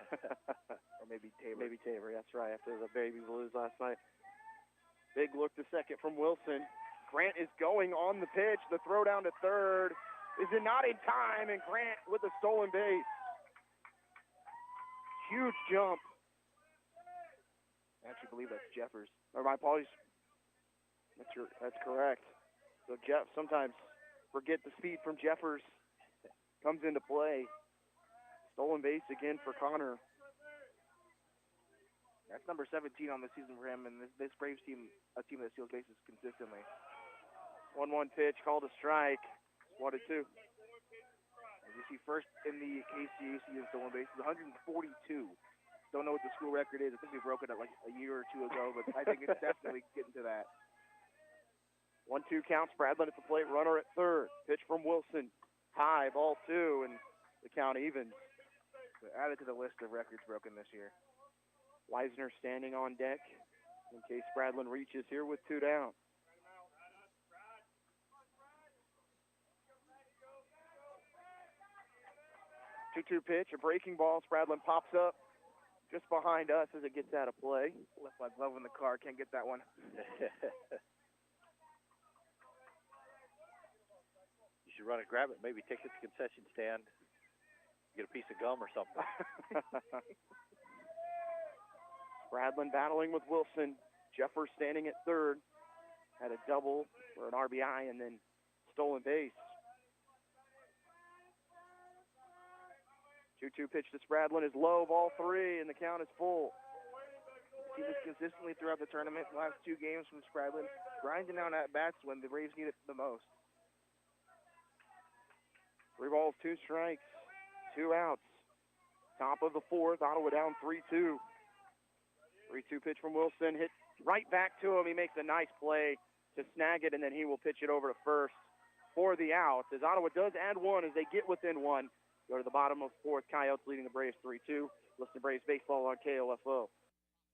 Or maybe Tabor. Maybe Tabor, that's right, after the baby blues last night. Big look to second from Wilson. Grant is going on the pitch. The throw down to third. Is it not in time? And Grant with a stolen base. Huge jump. I actually believe that's Jeffers. Or my apologies. That's correct. So Jeff sometimes forget the speed from Jeffers. Comes into play. Stolen base again for Connor. That's number 17 on the season for him, and this Braves team, a team that steals bases consistently. 1-1 pitch, called a strike. 1-2. As you see, first in the KCAC in stolen bases, 142. Don't know what the school record is. I think we broke it like a year or two ago, but I think it's definitely getting to that. 1-2 count. Spradlin at the plate. Runner at third. Pitch from Wilson. High, ball two, and the count evens. So added to the list of records broken this year. Weisner standing on deck in case Spradlin reaches here with two down. Two-two pitch, a breaking ball. Spradlin pops up just behind us as it gets out of play. Left my glove in the car. Can't get that one. You should run and grab it. Maybe take it to the concession stand. Get a piece of gum or something. Spradlin battling with Wilson. Jeffers standing at third. Had a double or an RBI and then stolen base. 2-2 pitch to Spradlin is low, ball three, and the count is full. See this consistently throughout the tournament. The last two games from Spradlin, grinding down at bats when the Braves need it the most. 3 balls, 2 strikes, 2 outs. Top of the fourth, Ottawa down 3-2. 3-2 pitch from Wilson, hit right back to him. He makes a nice play to snag it, and then he will pitch it over to first for the out. As Ottawa does add one as they get within one. Go to the bottom of fourth. Coyotes leading the Braves 3-2. Listen to Braves baseball on KOFO.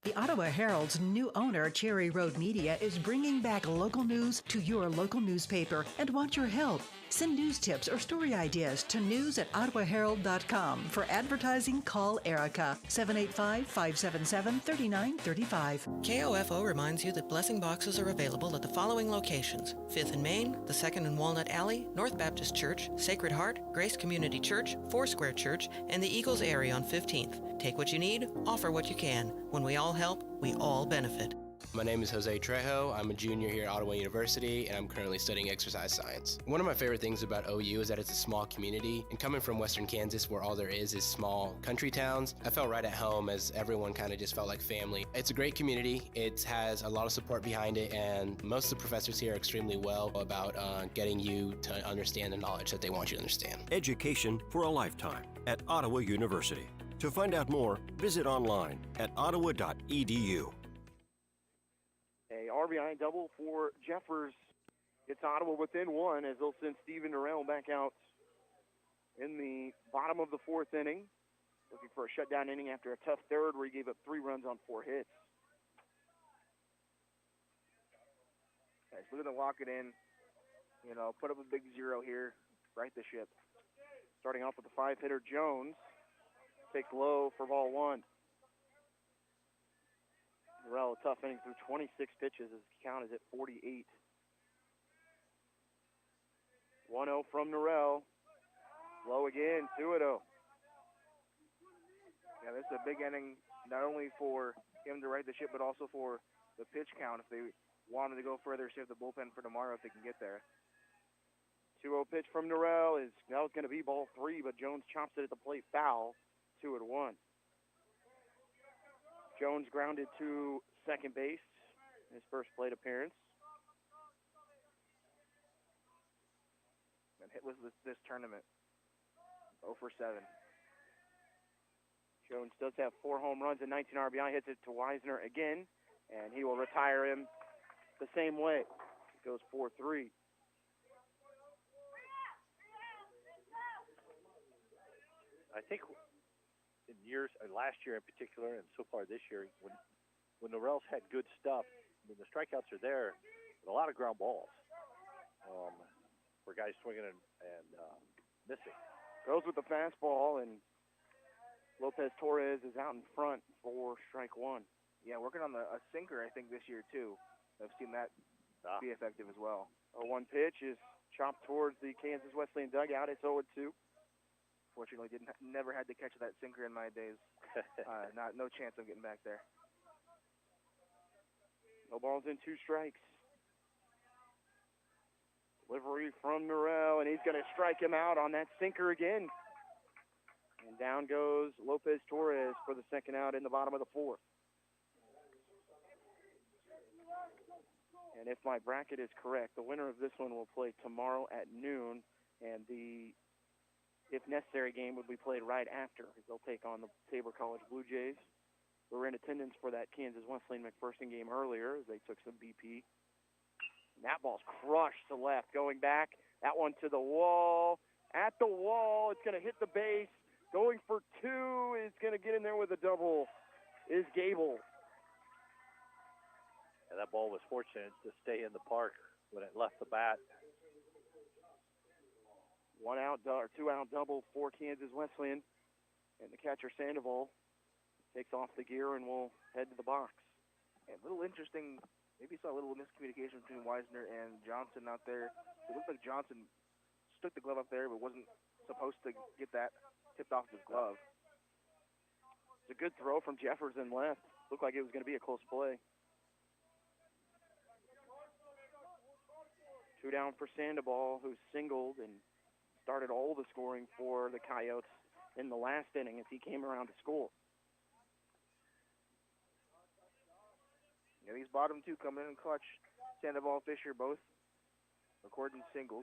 The Ottawa Herald's new owner, Cherry Road Media, is bringing back local news to your local newspaper and want your help. Send news tips or story ideas to news@ottawaherald.com. For advertising, call Erica, 785-577-3935. KOFO reminds you that blessing boxes are available at the following locations: 5th and Main, the 2nd and Walnut Alley, North Baptist Church, Sacred Heart, Grace Community Church, Foursquare Church, and the Eagles area on 15th. Take what you need, offer what you can. When we all help, we all benefit. My name is Jose Trejo. I'm a junior here at Ottawa University, and I'm currently studying exercise science. One of my favorite things about OU is that it's a small community, and coming from Western Kansas, where all there is small country towns, I felt right at home as everyone kind of just felt like family. It's a great community. It has a lot of support behind it, and most of the professors here are extremely well about getting you to understand the knowledge that they want you to understand. Education for a lifetime at Ottawa University. To find out more, visit online at ottawa.edu. A RBI double for Jeffers. Gets Ottawa within one as they'll send Steven Norrell back out in the bottom of the fourth inning. Looking for a shutdown inning after a tough third where he gave up 3 runs on 4 hits. Okay, so we're going to lock it in. You know, put up a big 0 here. Right the ship. Starting off with the 5-hitter Jones. Takes low for ball 1. Norrell, a tough inning through 26 pitches. His count is at 48. 1-0 from Norrell. Low again, 2-0. Yeah, this is a big inning, not only for him to right the ship, but also for the pitch count. If they wanted to go further, save the bullpen for tomorrow if they can get there. 2-0 pitch from Norrell is now going to be ball 3, but Jones chops it at the plate foul. 2-1. Jones grounded to second base in his first plate appearance. And hitless this tournament. 0 for 7. Jones does have 4 home runs and 19 RBI. Hits it to Weisner again, and he will retire him the same way. goes 4-3. I think in years, last year in particular, and so far this year, when Norrell's had good stuff, when the strikeouts are there, with a lot of ground balls for guys swinging and missing. Goes with the fastball, and Lopez Torres is out in front for strike one. Yeah, working on a sinker, I think, this year, too. I've seen that be effective as well. A 1 pitch is chopped towards the Kansas Wesleyan dugout. It's 0-2. Fortunately, never had to catch that sinker in my days. No chance of getting back there. No balls in, 2 strikes. Delivery from Norrell, and he's going to strike him out on that sinker again. And down goes Lopez Torres for the second out in the bottom of the 4th. And if my bracket is correct, the winner of this one will play tomorrow at noon, and the, if necessary, game would be played right after. They'll take on the Tabor College Blue Jays, who were in attendance for that Kansas Wesleyan McPherson game earlier as they took some BP. And that ball's crushed to left, going back. That one to the wall. At the wall, it's going to hit the base. Going for 2, is going to get in there with a double, is Gable. And that ball was fortunate to stay in the park when it left the bat. 1 out or 2 out double for Kansas Wesleyan. And the catcher Sandoval takes off the gear and will head to the box. And a little interesting, maybe saw a little miscommunication between Weisner and Johnson out there. It looked like Johnson stuck the glove up there but wasn't supposed to get that tipped off his glove. It's a good throw from Jefferson left. Looked like it was going to be a close play. 2 down for Sandoval, who singled and started all the scoring for the Coyotes in the last inning as he came around to score. Yeah, these bottom 2 coming in clutch. Sandoval, Fisher, both recording singles.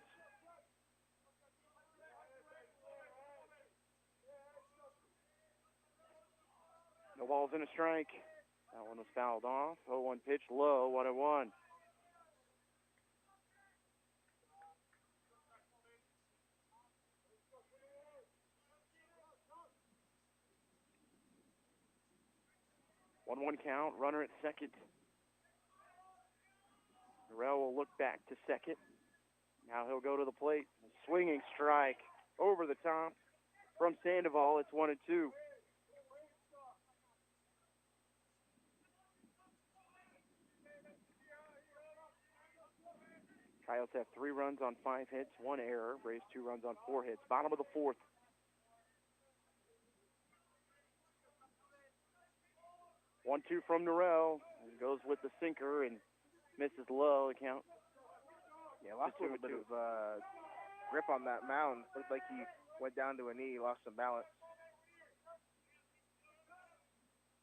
No balls and a strike. That one was fouled off. 0-1 pitch low, 1-1. One count, runner at second. Norrell will look back to second. Now he'll go to the plate. A swinging strike over the top from Sandoval. It's 1-2. Coyotes have 3 runs on 5 hits, 1 error. Braves 2 runs on 4 hits. Bottom of the 4th. One-two from Norrell. Goes with the sinker and misses low. The count. Yeah, lost a little bit of grip on that mound. Looked like he went down to a knee, lost some balance.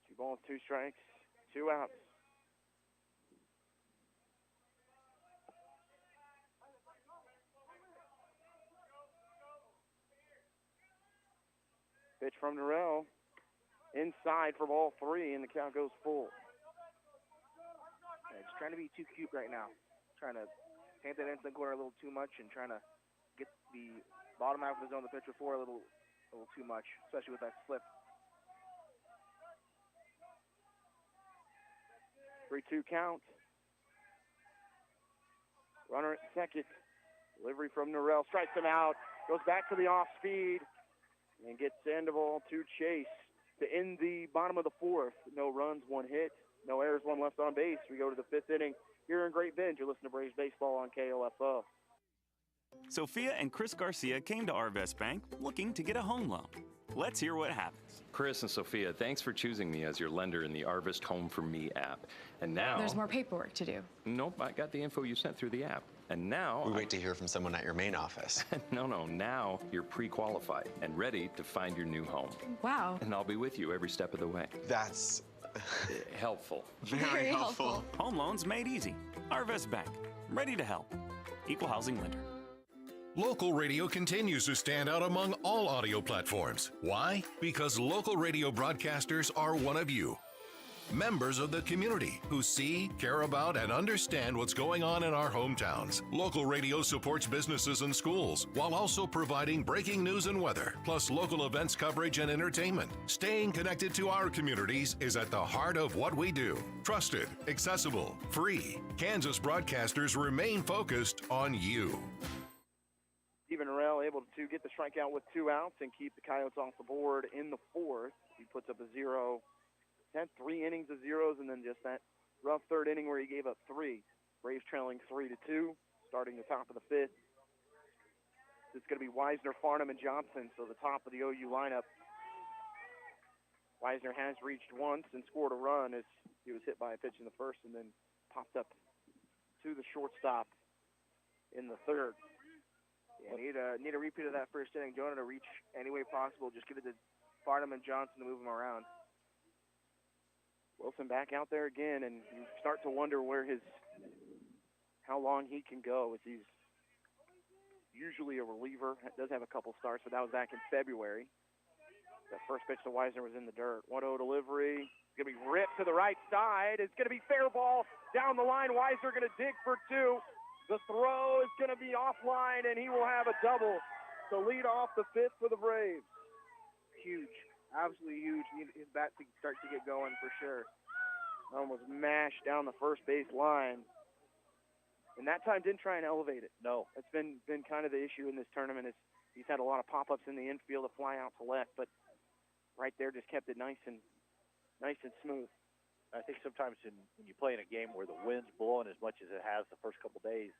2 balls, 2 strikes, 2 outs. Pitch from Norrell. Inside for ball 3, and the count goes full. Yeah, just trying to be too cute right now. Trying to paint that inside corner a little too much and trying to get the bottom half of the zone the pitch before a little too much, especially with that slip. 3-2 count. Runner at second. Delivery from Norrell. Strikes him out. Goes back to the off speed and gets Sandoval to chase to end the bottom of the 4th. No runs, 1 hit. No errors, 1 left on base. We go to the 5th inning here in Great Bend. You're listening to Braves Baseball on KOFO. Sophia and Chris Garcia came to Arvest Bank looking to get a home loan. Let's hear what happens. Chris and Sophia, thanks for choosing me as your lender in the Arvest Home for Me app. And now... There's more paperwork to do. Nope, I got the info you sent through the app. And now... We wait to hear from someone at your main office. No, now you're pre-qualified and ready to find your new home. Wow. And I'll be with you every step of the way. That's... helpful. Very helpful. Home loans made easy. Arvest Bank, ready to help. Equal housing lender. Local radio continues to stand out among all audio platforms. Why? Because local radio broadcasters are one of you. Members of the community who see, care about, and understand what's going on in our hometowns. Local radio supports businesses and schools while also providing breaking news and weather, plus local events coverage and entertainment. Staying connected to our communities is at the heart of what we do. Trusted, accessible, free. Kansas broadcasters remain focused on you. Steven Norrell able to get the strikeout with 2 outs and keep the Coyotes off the board in the 4th. He puts up a 0. Had 3 innings of zeros, and then just that rough 3rd inning where he gave up 3. Braves trailing 3-2, starting the top of the 5th. It's going to be Weisner, Farnham, and Johnson, so the top of the OU lineup. Weisner has reached once and scored a run as he was hit by a pitch in the 1st and then popped up to the shortstop in the 3rd. Yeah, need a repeat of that 1st inning. Jonah to reach any way possible. Just give it to Farnham and Johnson to move them around. Wilson back out there again, and you start to wonder how long he can go, as he's usually a reliever. Does have a couple starts, but that was back in February. That first pitch to Weisner was in the dirt. 1-0 delivery. It's going to be ripped to the right side. It's going to be fair ball down the line. Weisner going to dig for 2. The throw is going to be offline, and he will have a double to lead off the 5th for the Braves. Huge. Absolutely huge. Need his bat to start to get going for sure. Almost mashed down the first base line. And that time didn't try and elevate it. No. That's been kind of the issue in this tournament. Is he's had a lot of pop-ups in the infield, a fly out to left, but right there just kept it nice and smooth. I think sometimes when you play in a game where the wind's blowing as much as it has the first couple days,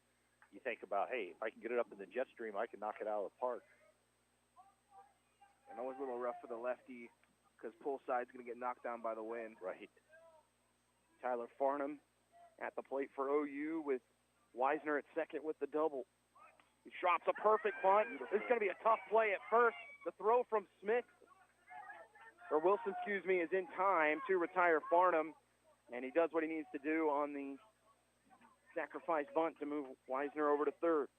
you think about, hey, if I can get it up in the jet stream, I can knock it out of the park. And always a little rough for the lefty because pull side's going to get knocked down by the wind. Right. Tyler Farnham at the plate for OU with Weisner at second with the double. He drops a perfect bunt. This is going to be a tough play at first. The throw from Wilson, is in time to retire Farnham, and he does what he needs to do on the sacrifice bunt to move Weisner over to 3rd.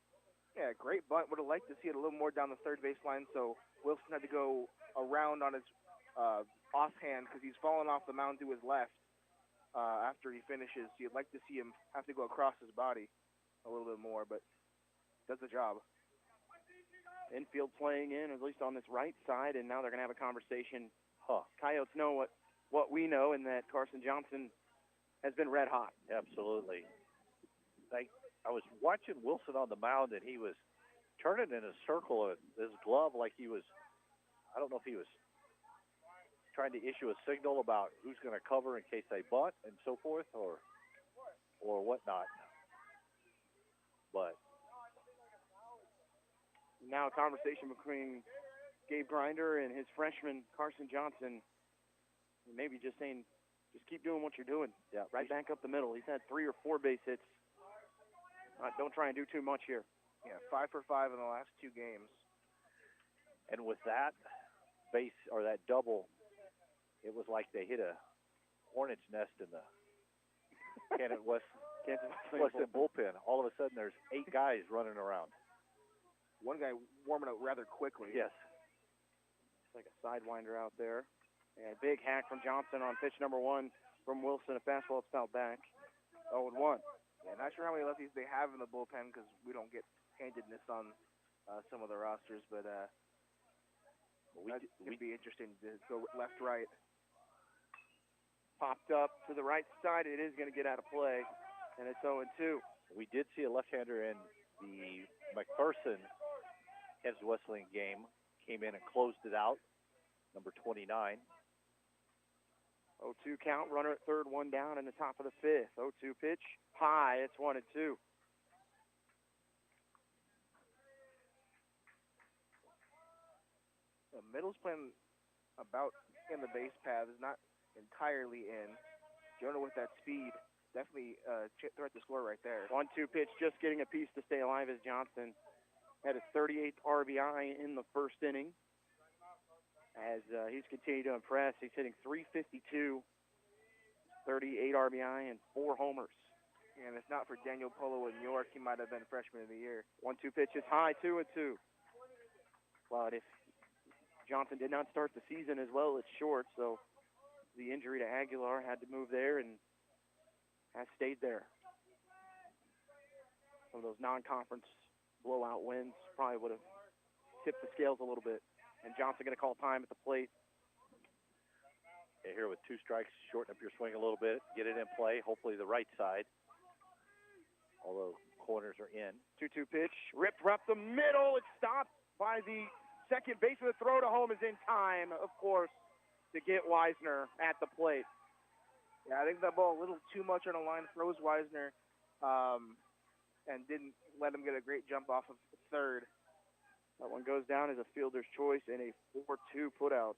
Yeah, great bunt. Would have liked to see it a little more down the 3rd baseline, so Wilson had to go around on his offhand because he's fallen off the mound to his left after he finishes. You'd like to see him have to go across his body a little bit more, but does the job. Infield playing in, at least on this right side, and now they're going to have a conversation. Coyotes know what we know, and that Carson Johnson has been red hot. Absolutely. I was watching Wilson on the mound, and he was turning in a circle of his glove like he was, I don't know if he was trying to issue a signal about who's going to cover in case they bunt and so forth, or whatnot. But now a conversation between Gabe Grinder and his freshman Carson Johnson. Maybe just saying, just keep doing what you're doing. Yeah, right back up the middle. He's had 3 or 4 base hits. Don't try and do too much here. Yeah, 5 for 5 in the last 2 games. And with that base or that double, it was like they hit a hornet's nest in the Kansas Wesleyan bullpen. All of a sudden, there's 8 guys running around. One guy warming up rather quickly. Yes. It's like a sidewinder out there. And big hack from Johnson on pitch number 1 from Wilson. A fastball fouled back. 0-1. Yeah, not sure how many lefties they have in the bullpen because we don't get handedness on some of the rosters, but it's going to be interesting to go left-right. Popped up to the right side. It is going to get out of play, and it's 0-2. We did see a left-hander in the McPherson Kansas Wesleyan game. Came in and closed it out, number 29. 0-2 count, runner at 3rd, 1 down in the top of the 5th. 0-2 pitch, high, it's 1-2. The middle's playing about in the base path, is not entirely in. Jonah with that speed, definitely threat to score right there. 1-2 pitch, just getting a piece to stay alive as Johnson had his 38th RBI in the 1st inning. As he's continued to impress, he's hitting .352, 38 RBI, and 4 homers. And if not for Daniel Polo in New York, he might have been freshman of the year. 1-2 pitch is high, 2-2. But if Johnson did not start the season as well, it's short, so the injury to Aguilar, had to move there and has stayed there. Some of those non-conference blowout wins probably would have tipped the scales a little bit. And Johnson going to call time at the plate. Okay, here with 2 strikes, shorten up your swing a little bit, get it in play, hopefully the right side. Although corners are in. 2-2 pitch, ripped up the middle. It's stopped by the second baseman. The throw to home is in time, of course, to get Weisner at the plate. Yeah, I think that ball a little too much on a line, froze Weisner, and didn't let him get a great jump off of third. That one goes down as a fielder's choice in a 4-2 putout.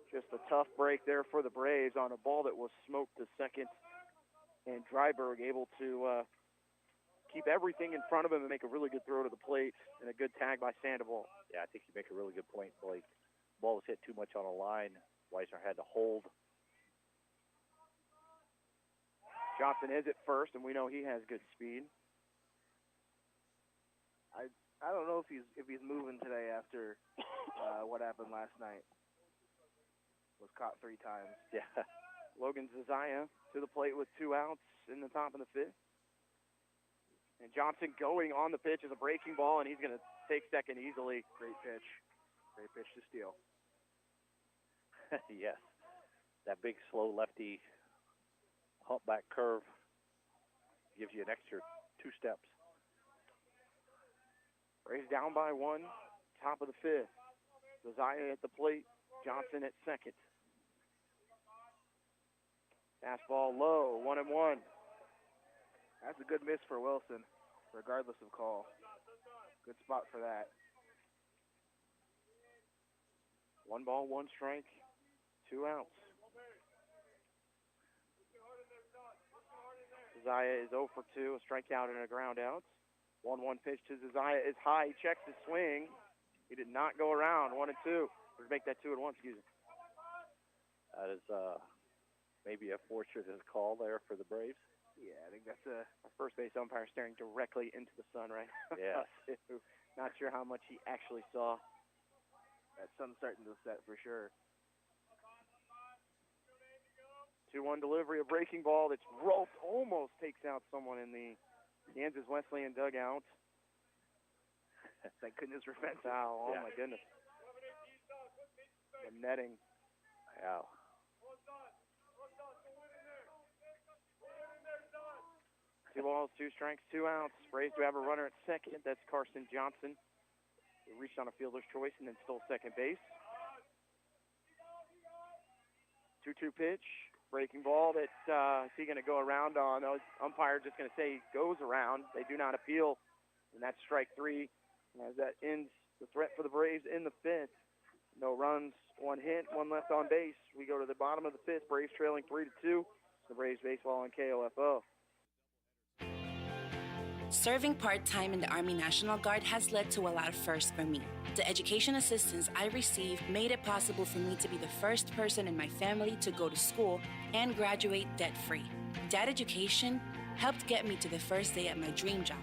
Just a tough break there for the Braves on a ball that was smoked to second. And Dryberg able to keep everything in front of him and make a really good throw to the plate and a good tag by Sandoval. Yeah, I think you make a really good point, Blake. Ball was hit too much on a line. Weisner had to hold. Johnson is at first, and we know he has good speed. I don't know if he's moving today after what happened last night. Was caught 3 times. Yeah. Logan Zazaya to the plate with 2 outs in the top of the 5th. And Johnson going on the pitch is a breaking ball, and he's going to take second easily. Great pitch. Great pitch to steal. Yes. That big, slow lefty humpback curve gives you an extra 2 steps. Braves down by 1, top of the 5th. Zazaya at the plate, Johnson at second. Fastball low, 1-1. That's a good miss for Wilson, regardless of call. Good spot for that. 1 ball, 1 strike, 2 outs. Zazaya is 0 for 2, a strikeout and a ground out. 1-1 pitch to Zazaya is high. He checks his swing. He did not go around. 1-2. Or make that 2-1, excuse me. That is maybe a fortuitous call there for the Braves. Yeah, I think that's a first base umpire staring directly into the sun right now. Yeah. Not sure how much he actually saw. That sun's starting to set for sure. 2-1 delivery, a breaking ball that's roped, almost takes out someone in the Kansas Wesleyan dugout. Thank goodness for fence. Foul. Oh, Yeah. my goodness. The netting. Wow. 2 balls, 2 strikes, 2 outs. Braves do have a runner at second. That's Carson Johnson. He reached on a fielder's choice and then stole second base. 2-2 pitch. Breaking ball that is he going to go around on? The umpire just going to say he goes around. They do not appeal, and that's strike 3. As that ends the threat for the Braves in the 5th. No runs, 1 hit, 1 left on base. We go to the bottom of the 5th. Braves trailing 3-2. The Braves baseball on KOFO. Serving part-time in the Army National Guard has led to a lot of firsts for me. The education assistance I received made it possible for me to be the first person in my family to go to school and graduate debt-free. That education helped get me to the first day at my dream job,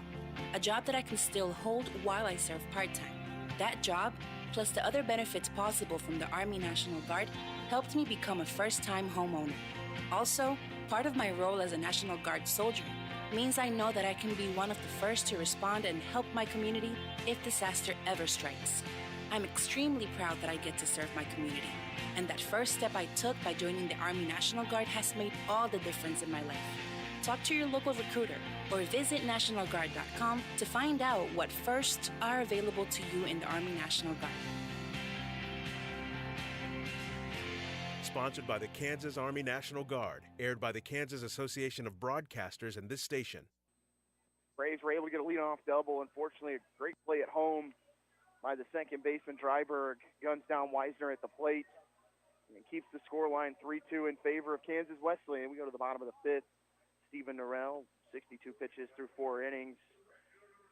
a job that I can still hold while I serve part-time. That job, plus the other benefits possible from the Army National Guard, helped me become a first-time homeowner. Also, part of my role as a National Guard soldier means I know that I can be one of the first to respond and help my community if disaster ever strikes. I'm extremely proud that I get to serve my community, and that first step I took by joining the Army National Guard has made all the difference in my life. Talk to your local recruiter or visit NationalGuard.com to find out what firsts are available to you in the Army National Guard. Sponsored by the Kansas Army National Guard, aired by the Kansas Association of Broadcasters and this station. Braves were able to get a leadoff double. Unfortunately, a great play at home by the second baseman, Dryberg. Guns down Weisner at the plate and keeps the scoreline 3-2 in favor of Kansas Wesleyan. We go to the bottom of the 5th. Stephen Norrell, 62 pitches through 4 innings.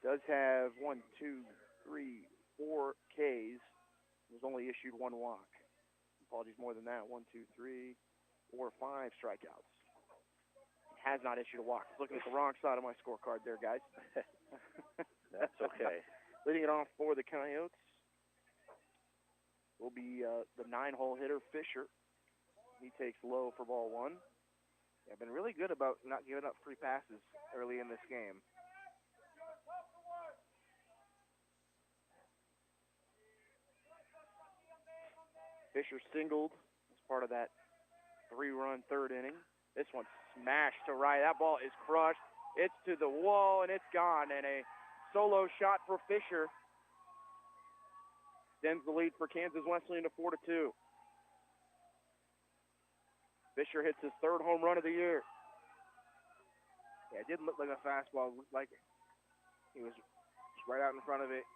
Does have 4 Ks. Was only issued 1 walk. Apologies, more than that. 1, 2, 3, 4, 5 strikeouts. Has not issued a walk. Looking at the wrong side of my scorecard there, guys. That's okay. Leading it off for the Coyotes will be the 9-hole hitter, Fisher. He takes low for ball one. Yeah, been really good about not giving up free passes early in this game. Fisher singled as part of that 3-run third inning. This one smashed to right. That ball is crushed. It's to the wall, and it's gone. And a solo shot for Fisher extends the lead for Kansas Wesleyan to 4-2. Fisher hits his third home run of the year. Yeah, it didn't look like a fastball. It looked like he was just right out in front of it,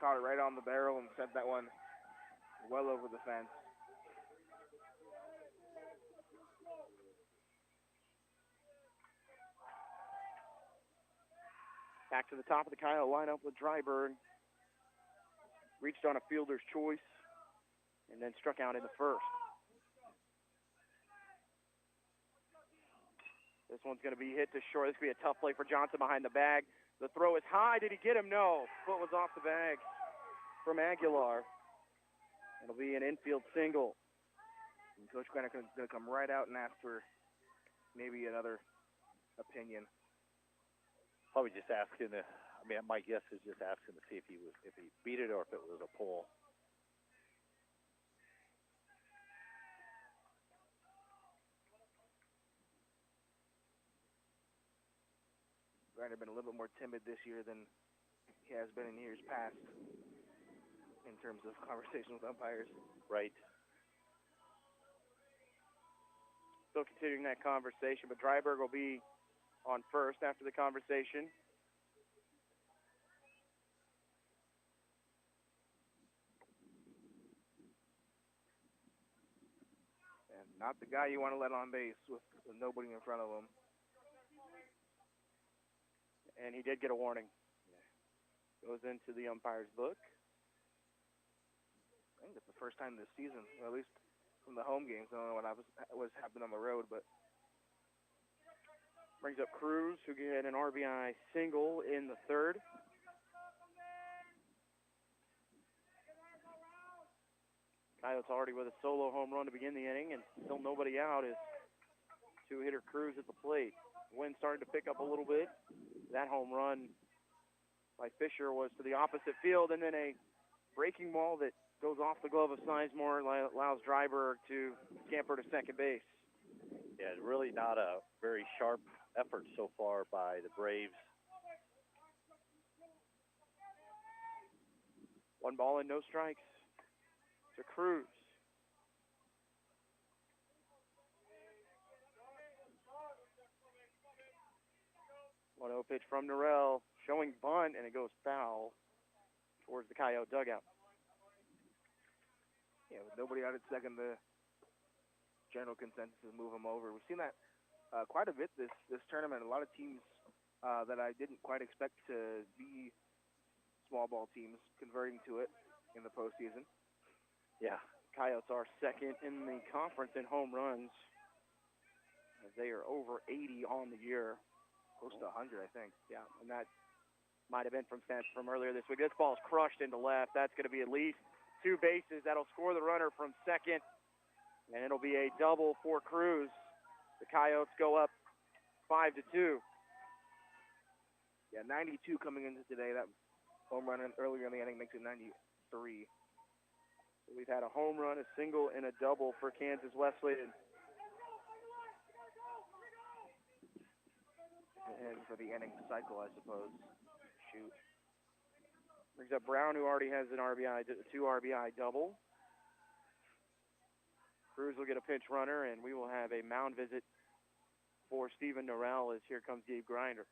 caught it right on the barrel, and sent that one well over the fence. Back to the top of the Kyle lineup with Dryburn. Reached on a fielder's choice and then struck out in the first. This one's going to be hit to short. This could be a tough play for Johnson behind the bag. The throw is high. Did he get him? No. Foot was off the bag from Aguilar. It'll be an infield single. And Coach Granite is going to come right out and ask for maybe another opinion. Probably just asking. My guess is just asking to see if he beat it or if it was a pull. Granted, been a little bit more timid this year than he has been in years past in terms of conversation with umpires. Right. Still continuing that conversation, but Dryburg will be on first after the conversation. And not the guy you want to let on base with nobody in front of him. And he did get a warning. Goes into the umpire's book. I think it's the first time this season, or at least from the home games. I don't know what happened on the road, but brings up Cruz, who get an RBI single in the third. Coyotes already with a solo home run to begin the inning, and still nobody out as two-hitter Cruz at the plate. Wind started to pick up a little bit. That home run by Fisher was to the opposite field, and then a breaking ball that goes off the glove of Sizemore allows Dryburg to scamper to second base. Yeah, it's really not a very sharp effort so far by the Braves. 1 ball and no strikes to Cruz. One 0 pitch from Norrell, showing bunt, and it goes foul towards the Coyote dugout. Yeah, with nobody out at second, the general consensus is move him over. We've seen that quite a bit this tournament. A lot of teams that I didn't quite expect to be small ball teams converting to it in the postseason. Yeah. Coyotes are second in the conference in home runs, as they are over 80 on the year. Close to 100, I think. Yeah, and that might have been from earlier this week. This ball's crushed into left. That's going to be at least 2 bases. That'll score the runner from second, and it'll be a double for Cruz. The Coyotes go up 5-2. Yeah, 92 coming into today. That home run earlier in the inning makes it 93. So we've had a home run, a single, and a double for Kansas Wesleyan. And for the inning cycle, I suppose. Shoot. Brings up Brown, who already has an RBI, 2 RBI double. Cruz will get a pinch runner, and we will have a mound visit for Stephen Norrell as here comes Gabe Grinder.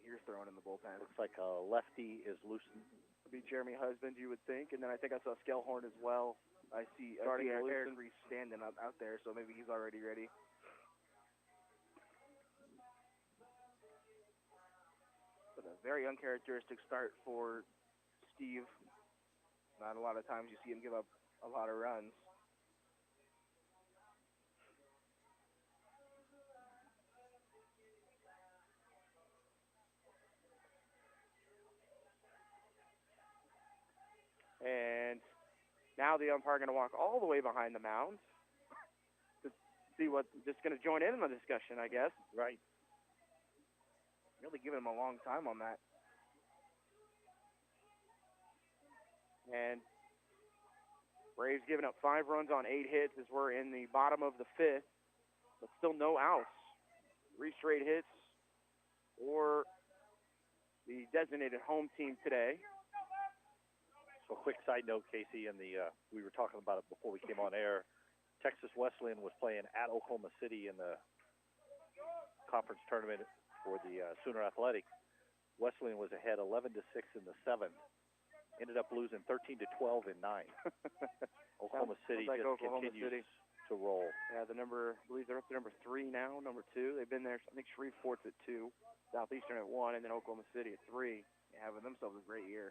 Here's throwing in the bullpen. Looks like a lefty is loosened. It'll be Jeremy Husband, you would think, and then I think I saw Skellhorn as well. I see Eric Reese standing out there, so maybe he's already ready. But a very uncharacteristic start for Steve. Not a lot of times you see him give up a lot of runs. And Now the umpire going to walk all the way behind the mound to see what, just going to join in the discussion, I guess. Right. Really giving him a long time on that. And Braves giving up 5 runs on 8 hits as we're in the bottom of the 5th, but still no outs. 3 straight hits for the designated home team today. So a quick side note, Casey, and we were talking about it before we came on air. Texas Wesleyan was playing at Oklahoma City in the conference tournament for the Sooner Athletic. Wesleyan was ahead 11-6 in the 7th. Ended up losing 13-12 in 9. Oklahoma City just continues to roll. Yeah, I believe they're up to number 3 now, number 2. They've been there, I think Shreveport's at 2, Southeastern at 1, and then Oklahoma City at 3. Having themselves a great year.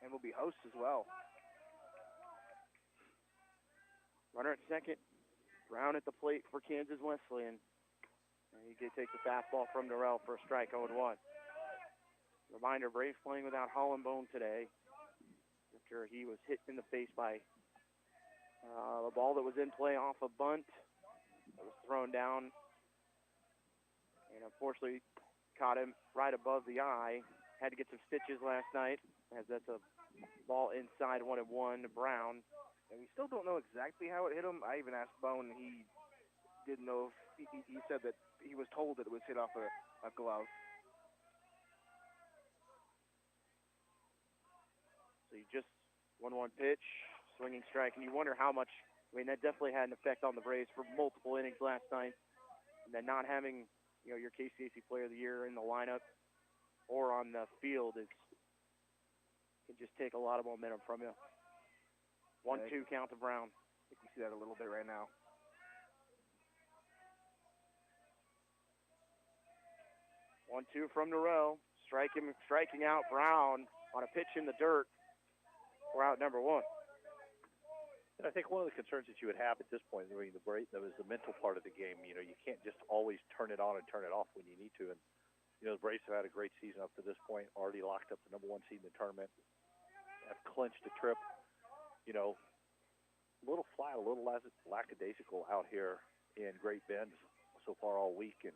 And will be hosts as well. Runner at second. Brown at the plate for Kansas Wesleyan. And he takes the fastball from Norrell for a strike, 0-1. Reminder, Braves playing without Hollenbone today after he was hit in the face by a ball that was in play off a bunt that was thrown down. And unfortunately caught him right above the eye. Had to get some stitches last night, as that's a ball inside 1-1 to Brown. And we still don't know exactly how it hit him. I even asked Bone, and he didn't know if he said that he was told that it was hit off a glove. So you just 1-1 pitch, swinging strike, and you wonder how much. I mean, that definitely had an effect on the Braves for multiple innings last night. And then not having, your KCAC Player of the Year in the lineup or on the field can just take a lot of momentum from you. 1-2 count to Brown. I think we see that a little bit right now. 1-2 from Norrell. Striking out Brown on a pitch in the dirt. We're out number 1. And I think one of the concerns that you would have at this point during the break, that was the mental part of the game. You can't just always turn it on and turn it off when you need to. And, the Braves have had a great season up to this point, already locked up the number 1 seed in the tournament, have clinched a trip. A little flat, a little lackadaisical out here in Great Bend so far all week. And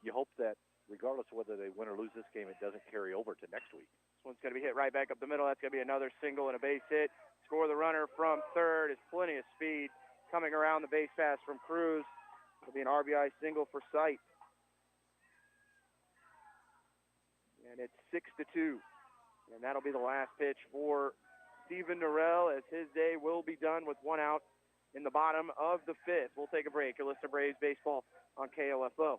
you hope that regardless of whether they win or lose this game, it doesn't carry over to next week. This one's going to be hit right back up the middle. That's going to be another single and a base hit. Score the runner from third. Is plenty of speed coming around the base pass from Cruz. It'll be an RBI single for Sight. And it's 6-2. And that'll be the last pitch for Stephen Norrell, as his day will be done with 1 out in the bottom of the 5th. We'll take a break. You're listening to Braves Baseball on KOFO.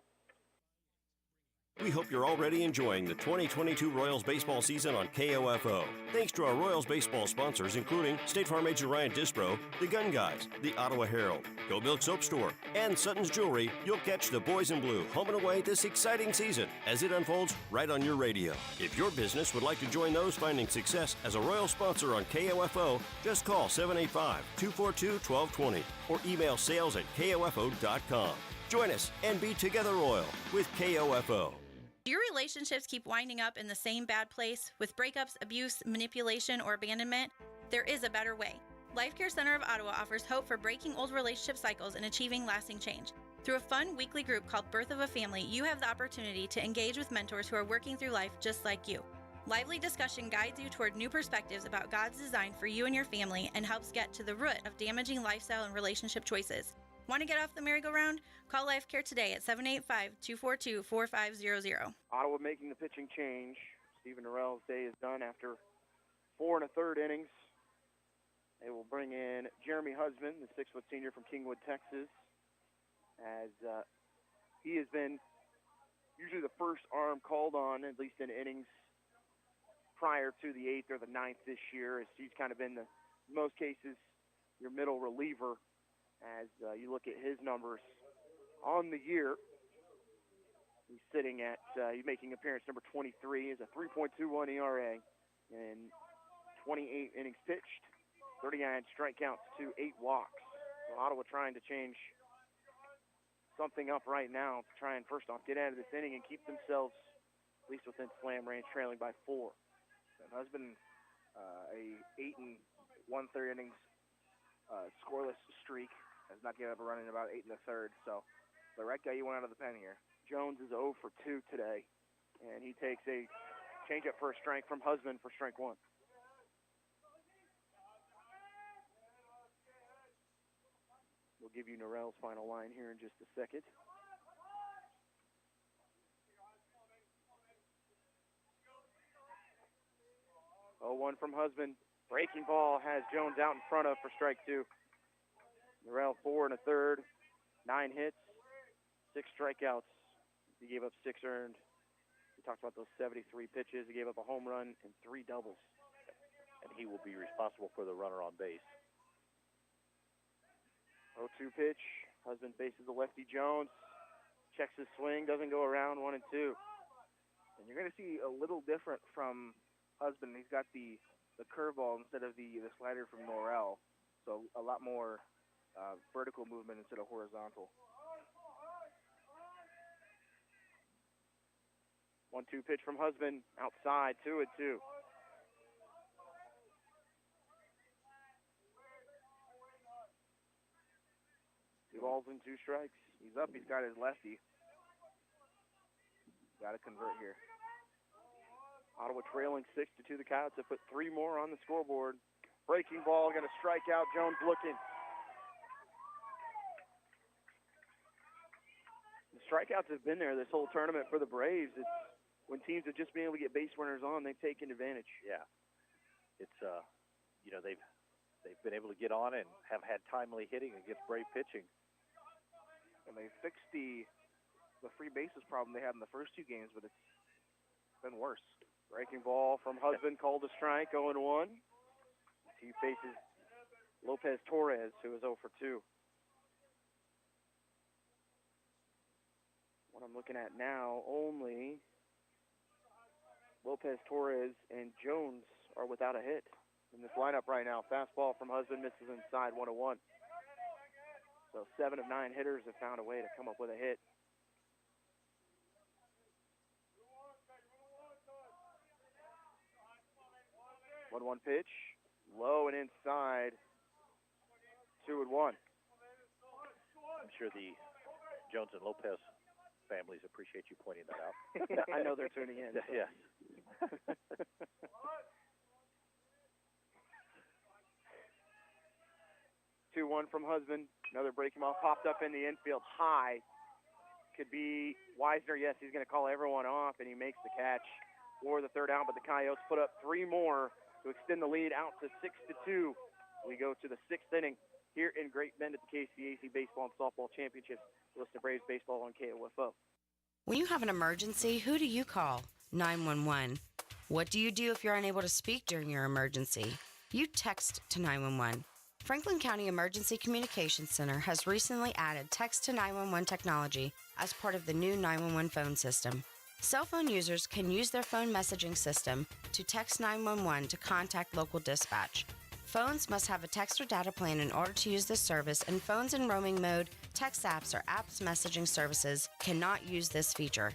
We hope you're already enjoying the 2022 Royals baseball season on KOFO. Thanks to our Royals baseball sponsors, including State Farm agent Ryan Disbro, the Gun Guys, the Ottawa Herald, Go Milk Soap Store, and Sutton's Jewelry. You'll catch the boys in blue home and away this exciting season as it unfolds right on your radio. If your business would like to join those finding success as a Royal sponsor on KOFO, just call 785-242-1220 or email sales@kofo.com. Join us and be together Royal with KOFO. Do your relationships keep winding up in the same bad place with breakups, abuse, manipulation, or abandonment? There is a better way. Life Care Center of Ottawa offers hope for breaking old relationship cycles and achieving lasting change. Through a fun weekly group called Birth of a Family, you have the opportunity to engage with mentors who are working through life just like you. Lively discussion guides you toward new perspectives about God's design for you and your family and helps get to the root of damaging lifestyle and relationship choices. Want to get off the merry-go-round? Call Life Care today at 785-242-4500. Ottawa making the pitching change. Stephen Norrell's day is done after 4 1/3 innings. They will bring in Jeremy Hussman, the 6-foot senior from Kingwood, Texas, as he has been usually the first arm called on, at least in innings prior to the 8th or the 9th this year, as he's kind of been, in most cases, your middle reliever. As you look at his numbers on the year, he's sitting at, he's making appearance number 23, is a 3.21 ERA in 28 innings pitched, 39 strikeouts to 8 walks. So Ottawa trying to change something up right now to try and first off get out of this inning and keep themselves at least within slam range, trailing by 4. And Husband, a 1/3 innings scoreless streak. Has not given up a run in about 8 1/3. So the right guy you want out of the pen here. Jones is 0 for 2 today, and he takes a changeup for a strike from Hussman for strike one. We'll give you Norell's final line here in just a second. 0-1 from Hussman. Breaking ball has Jones out in front of for strike two. Norell 4 1/3, 9 hits, 6 strikeouts. He gave up 6 earned. We talked about those 73 pitches. He gave up a home run and 3 doubles. And he will be responsible for the runner on base. 0-2 pitch. Hussman faces the lefty Jones. Checks his swing, doesn't go around, 1-2. And you're going to see a little different from Hussman. He's got the curveball instead of the slider from Norell. So a lot more vertical movement instead of horizontal. 1-2 pitch from Hussman. Outside, 2-2. Two balls and 2 strikes. He's up. He's got his lefty. Got to convert here. Ottawa trailing 6-2. The Coyotes have put 3 more on the scoreboard. Breaking ball, going to strike out. Jones looking. The strikeouts have been there this whole tournament for the Braves. It's when teams have just been able to get base runners on, they've taken advantage. Yeah, it's they've been able to get on and have had timely hitting against Brave pitching. And they fixed the free bases problem they had in the first 2 games, but it's been worse. Breaking ball from Hussman, called a strike, 0-1. He faces Lopez Torres, who is 0 for 2. What I'm looking at now, only Lopez Torres and Jones are without a hit in this lineup right now. Fastball from Hussman misses inside, 1-1. So 7 of 9 hitters have found a way to come up with a hit. One pitch, low and inside, 2-1. I'm sure the Jones and Lopez families appreciate you pointing that out. I know they're tuning in. So. Yes. 2-1 from Hussman. Another breaking ball popped up in the infield high. Could be Wisner. Yes, he's going to call everyone off, and he makes the catch for the 3rd out. But the Coyotes put up 3 more to extend the lead out to 6-2. We go to the 6th inning here in Great Bend at the KCAC Baseball and Softball Championships. Listen to Braves Baseball on KOFO. When you have an emergency, who do you call? 911. What do you do if you're unable to speak during your emergency? You text to 911. Franklin County Emergency Communications Center has recently added text to 911 technology as part of the new 911 phone system. Cell phone users can use their phone messaging system to text 911 to contact local dispatch. Phones must have a text or data plan in order to use this service, and phones in roaming mode, text apps, or apps messaging services cannot use this feature.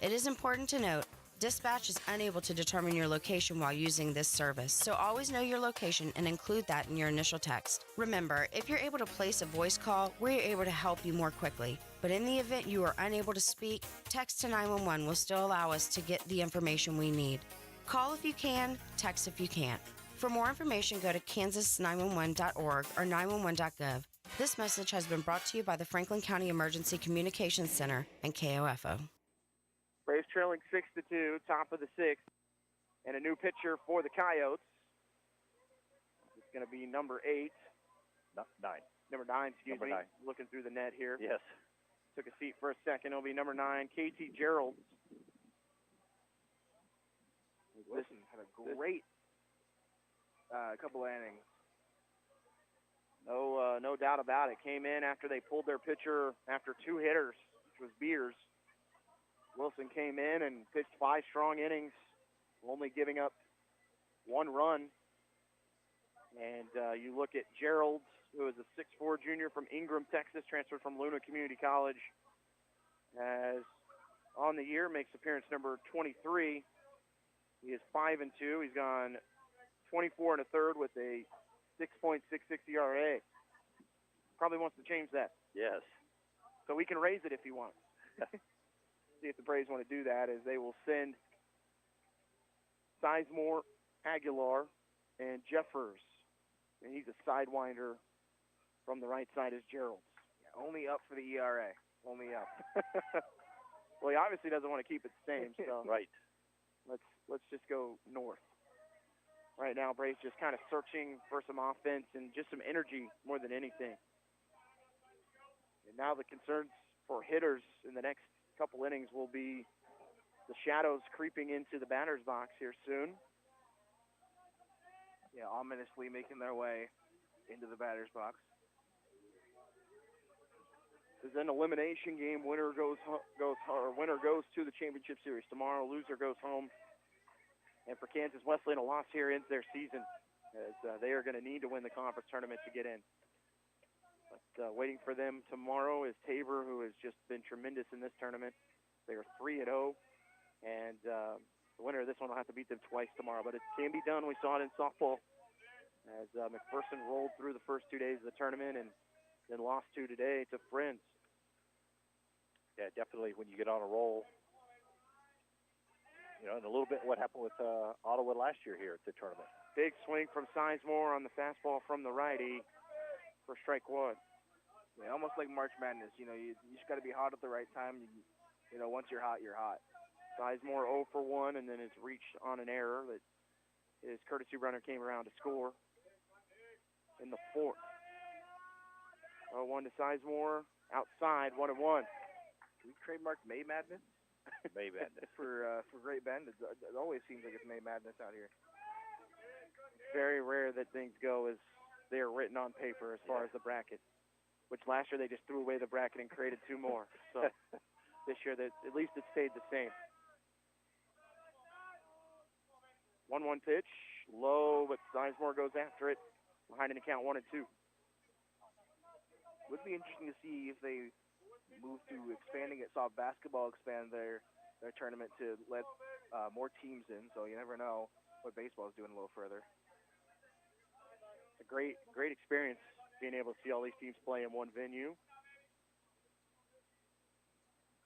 It is important to note, dispatch is unable to determine your location while using this service, so always know your location and include that in your initial text. Remember, if you're able to place a voice call, we're able to help you more quickly. But in the event you are unable to speak, text to 911 will still allow us to get the information we need. Call if you can, text if you can't. For more information, go to kansas911.org or 911.gov. This message has been brought to you by the Franklin County Emergency Communications Center and KOFO. Braves trailing 6-2, top of the 6th. And a new pitcher for the Coyotes. It's going to be number 8. 9. Number 9, excuse number me. 9. Looking through the net here. Yes. Took a seat for a second. It'll be number 9, KT Gerald. Wilson had a great couple of innings. No doubt about it. Came in after they pulled their pitcher after 2 hitters, which was Beers. Wilson came in and pitched 5 strong innings, only giving up 1 run. And you look at Gerald, who is a 6'4" junior from Ingram, Texas, transferred from Luna Community College. As on the year, makes appearance number 23. He is 5-2. He's gone 24 1/3 with a 6.66 ERA. Probably wants to change that. Yes. So we can raise it if he wants. See if the Braves want to do that, as they will send Sizemore, Aguilar, and Jeffers. And he's a sidewinder from the right side is Gerald. Yeah, only up for the ERA. Only up. Well, he obviously doesn't want to keep it the same, so Right. let's just go north. Right now, Braves just kind of searching for some offense and just some energy more than anything. And now the concerns for hitters in the next couple innings will be the shadows creeping into the batter's box here soon. Yeah, ominously making their way into the batter's box. This is an elimination game. Winner goes to the championship series tomorrow. Loser goes home. And for Kansas Wesleyan, a loss here ends their season, as they are going to need to win the conference tournament to get in. But waiting for them tomorrow is Tabor, who has just been tremendous in this tournament. They are 3-0, and the winner of this one will have to beat them twice tomorrow. But it can be done. We saw it in softball, as McPherson rolled through the first 2 days of the tournament and then lost 2 today to Friends. Yeah, definitely when you get on a roll. You know, and a little bit what happened with Ottawa last year here at the tournament. Big swing from Sizemore on the fastball from the righty for strike one. Yeah, almost like March Madness. You know, you just got to be hot at the right time. You know, once you're hot, you're hot. Sizemore 0 for 1, and then is reached on an error that his courtesy runner came around to score in the fourth. 0-1 to Sizemore, outside, 1-1. We trademarked May Madness. May Madness for Great Bend. It always seems like it's May Madness out here. It's very rare that things go as they are written on paper as far as the bracket, which last year they just threw away the bracket and created 2 more. So this year, at least it stayed the same. 1-1 pitch, low, but Sizemore goes after it, behind in the count 1-2. Would be interesting to see if they move to expanding it. Saw basketball expand their tournament to let more teams in, so you never know what baseball is doing a little further. It's a great experience being able to see all these teams play in one venue.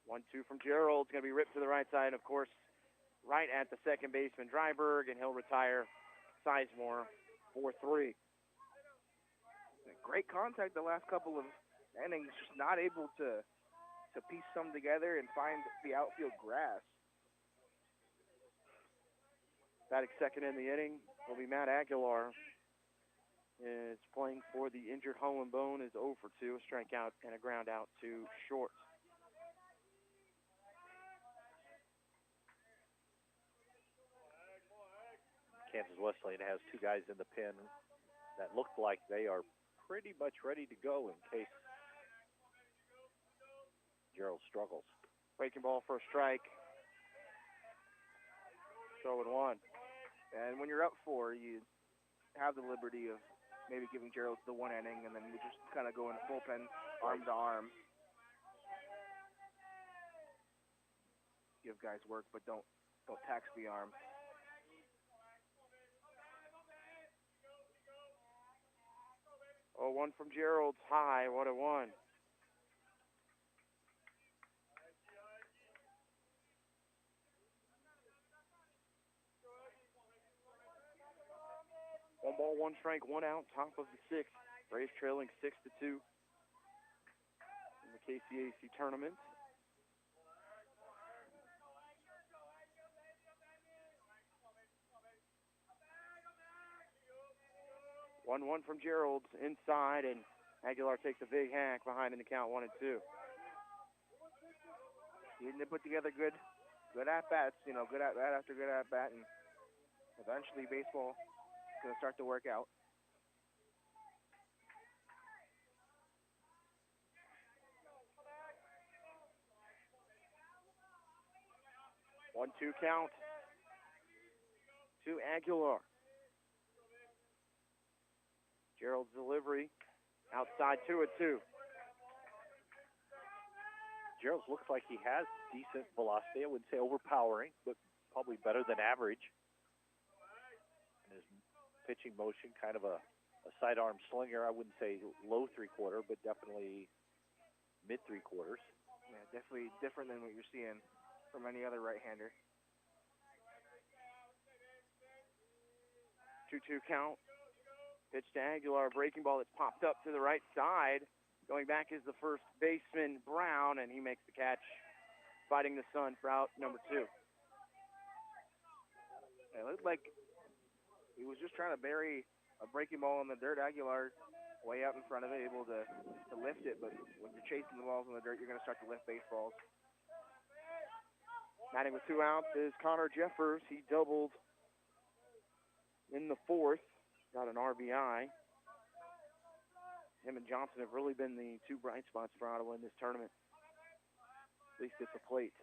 1-2 from Gerald. It's going to be ripped to the right side, of course, right at the second baseman, Dryberg, and he'll retire Sizemore 4-3. Great contact the last couple of innings, just not able to piece some together and find the outfield grass. Batting second in the inning will be Matt Aguilar. Is playing for the injured Holland Bone, is 0 for 2, a strikeout and a ground out to short. Kansas Wesleyan has 2 guys in the pen that look like they are pretty much ready to go in case Gerald struggles. Breaking ball for a strike. 0-1. And when you're up 4, you have the liberty of maybe giving Gerald the 1 inning, and then you just kind of go in bullpen, arm to arm. Give guys work, but don't tax the arm. Oh, 1 from Gerald, high, 1-1. One ball, 1 strike, 1 out, top of the 6th. Braves trailing 6-2 in the KCAC tournament. One from Gerald inside, and Aguilar takes a big hack behind in the count 1-2. Needing to put together good at-bats, you know, good at-bat after good at-bat, and eventually baseball is going to start to work out. One-two count to Aguilar. Gerald's delivery outside 2-2. Gerald looks like he has decent velocity. I wouldn't say overpowering, but probably better than average. And his pitching motion, kind of a a sidearm slinger. I wouldn't say low three-quarter, but definitely mid three-quarters. Yeah, definitely different than what you're seeing from any other right-hander. 2-2 count. Pitch to Aguilar, breaking ball that's popped up to the right side. Going back is the first baseman, Brown, and he makes the catch, fighting the sun for out number 2. It looked like he was just trying to bury a breaking ball in the dirt. Aguilar way out in front of it, able to lift it, but when you're chasing the balls in the dirt, you're going to start to lift baseballs. Batting with 2 outs is Connor Jeffers. He doubled in the 4th, got an RBI. Him and Johnson have really been the 2 bright spots for Ottawa in this tournament, at least at the plate.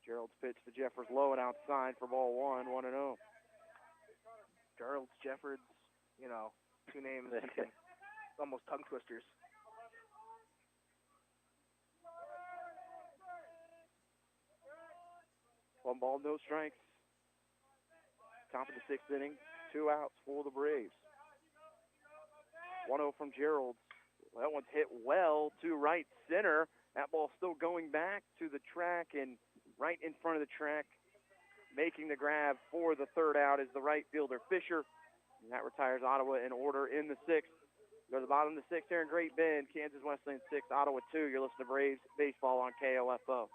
Gerald's pitch to Jeffers low and outside for ball 1, 1-0. Gerald's, Jeffords, 2 names, almost tongue twisters. One ball, no strikes. Top of the 6th inning, 2 outs for the Braves. 1-0 from Gerald. That one's hit well to right center. That ball still going back to the track and right in front of the track. Making the grab for the 3rd out is the right fielder, Fisher. And that retires Ottawa in order in the 6th. Go to the bottom of the 6th here in Great Bend. Kansas Wesleyan 6, Ottawa 2. You're listening to Braves Baseball on KOFO.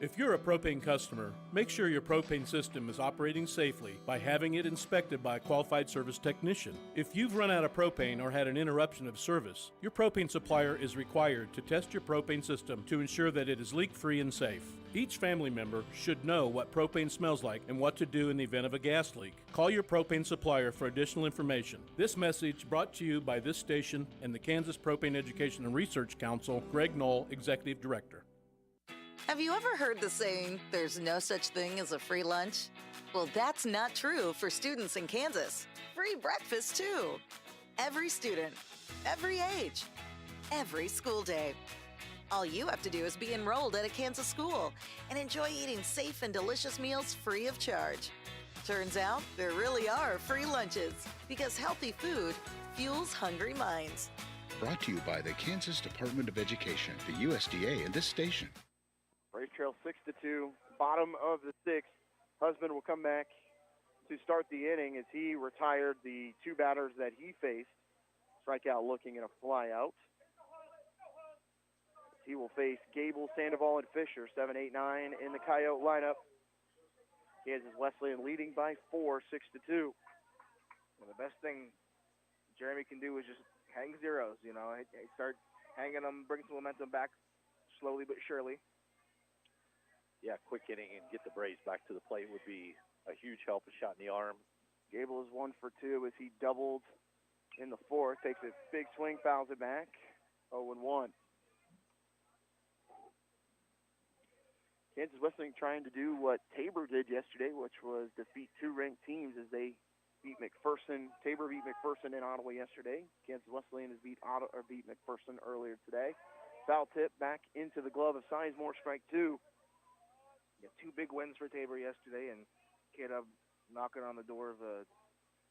If you're a propane customer, make sure your propane system is operating safely by having it inspected by a qualified service technician. If you've run out of propane or had an interruption of service, your propane supplier is required to test your propane system to ensure that it is leak-free and safe. Each family member should know what propane smells like and what to do in the event of a gas leak. Call your propane supplier for additional information. This message brought to you by this station and the Kansas Propane Education and Research Council, Greg Knoll, Executive Director. Have you ever heard the saying, there's no such thing as a free lunch? Well, that's not true for students in Kansas. Free breakfast, too. Every student, every age, every school day. All you have to do is be enrolled at a Kansas school and enjoy eating safe and delicious meals free of charge. Turns out there really are free lunches because healthy food fuels hungry minds. Brought to you by the Kansas Department of Education, the USDA, and this station. Braves trail 6-2, bottom of the 6th. Hussman will come back to start the inning as he retired the 2 batters that he faced. Strikeout looking at a flyout. He will face Gable, Sandoval, and Fisher, 7, 8, 9 in the Coyote lineup. Kansas Wesleyan leading by 4, 6-2. Well, the best thing Jeremy can do is just hang zeros, start hanging them, bring some momentum back slowly but surely. Yeah, quick inning and get the Braves back to the plate would be a huge help, a shot in the arm. Gable is 1 for 2 as he doubled in the 4th. Takes a big swing, fouls it back. 0-1. Kansas Wesleyan trying to do what Tabor did yesterday, which was defeat 2 ranked teams as they beat McPherson. Tabor beat McPherson in Ottawa yesterday. Kansas Wesleyan has beat McPherson earlier today. Foul tip back into the glove of Sizemore, strike 2. Yeah, 2 big wins for Tabor yesterday, and K-Dub knocking on the door of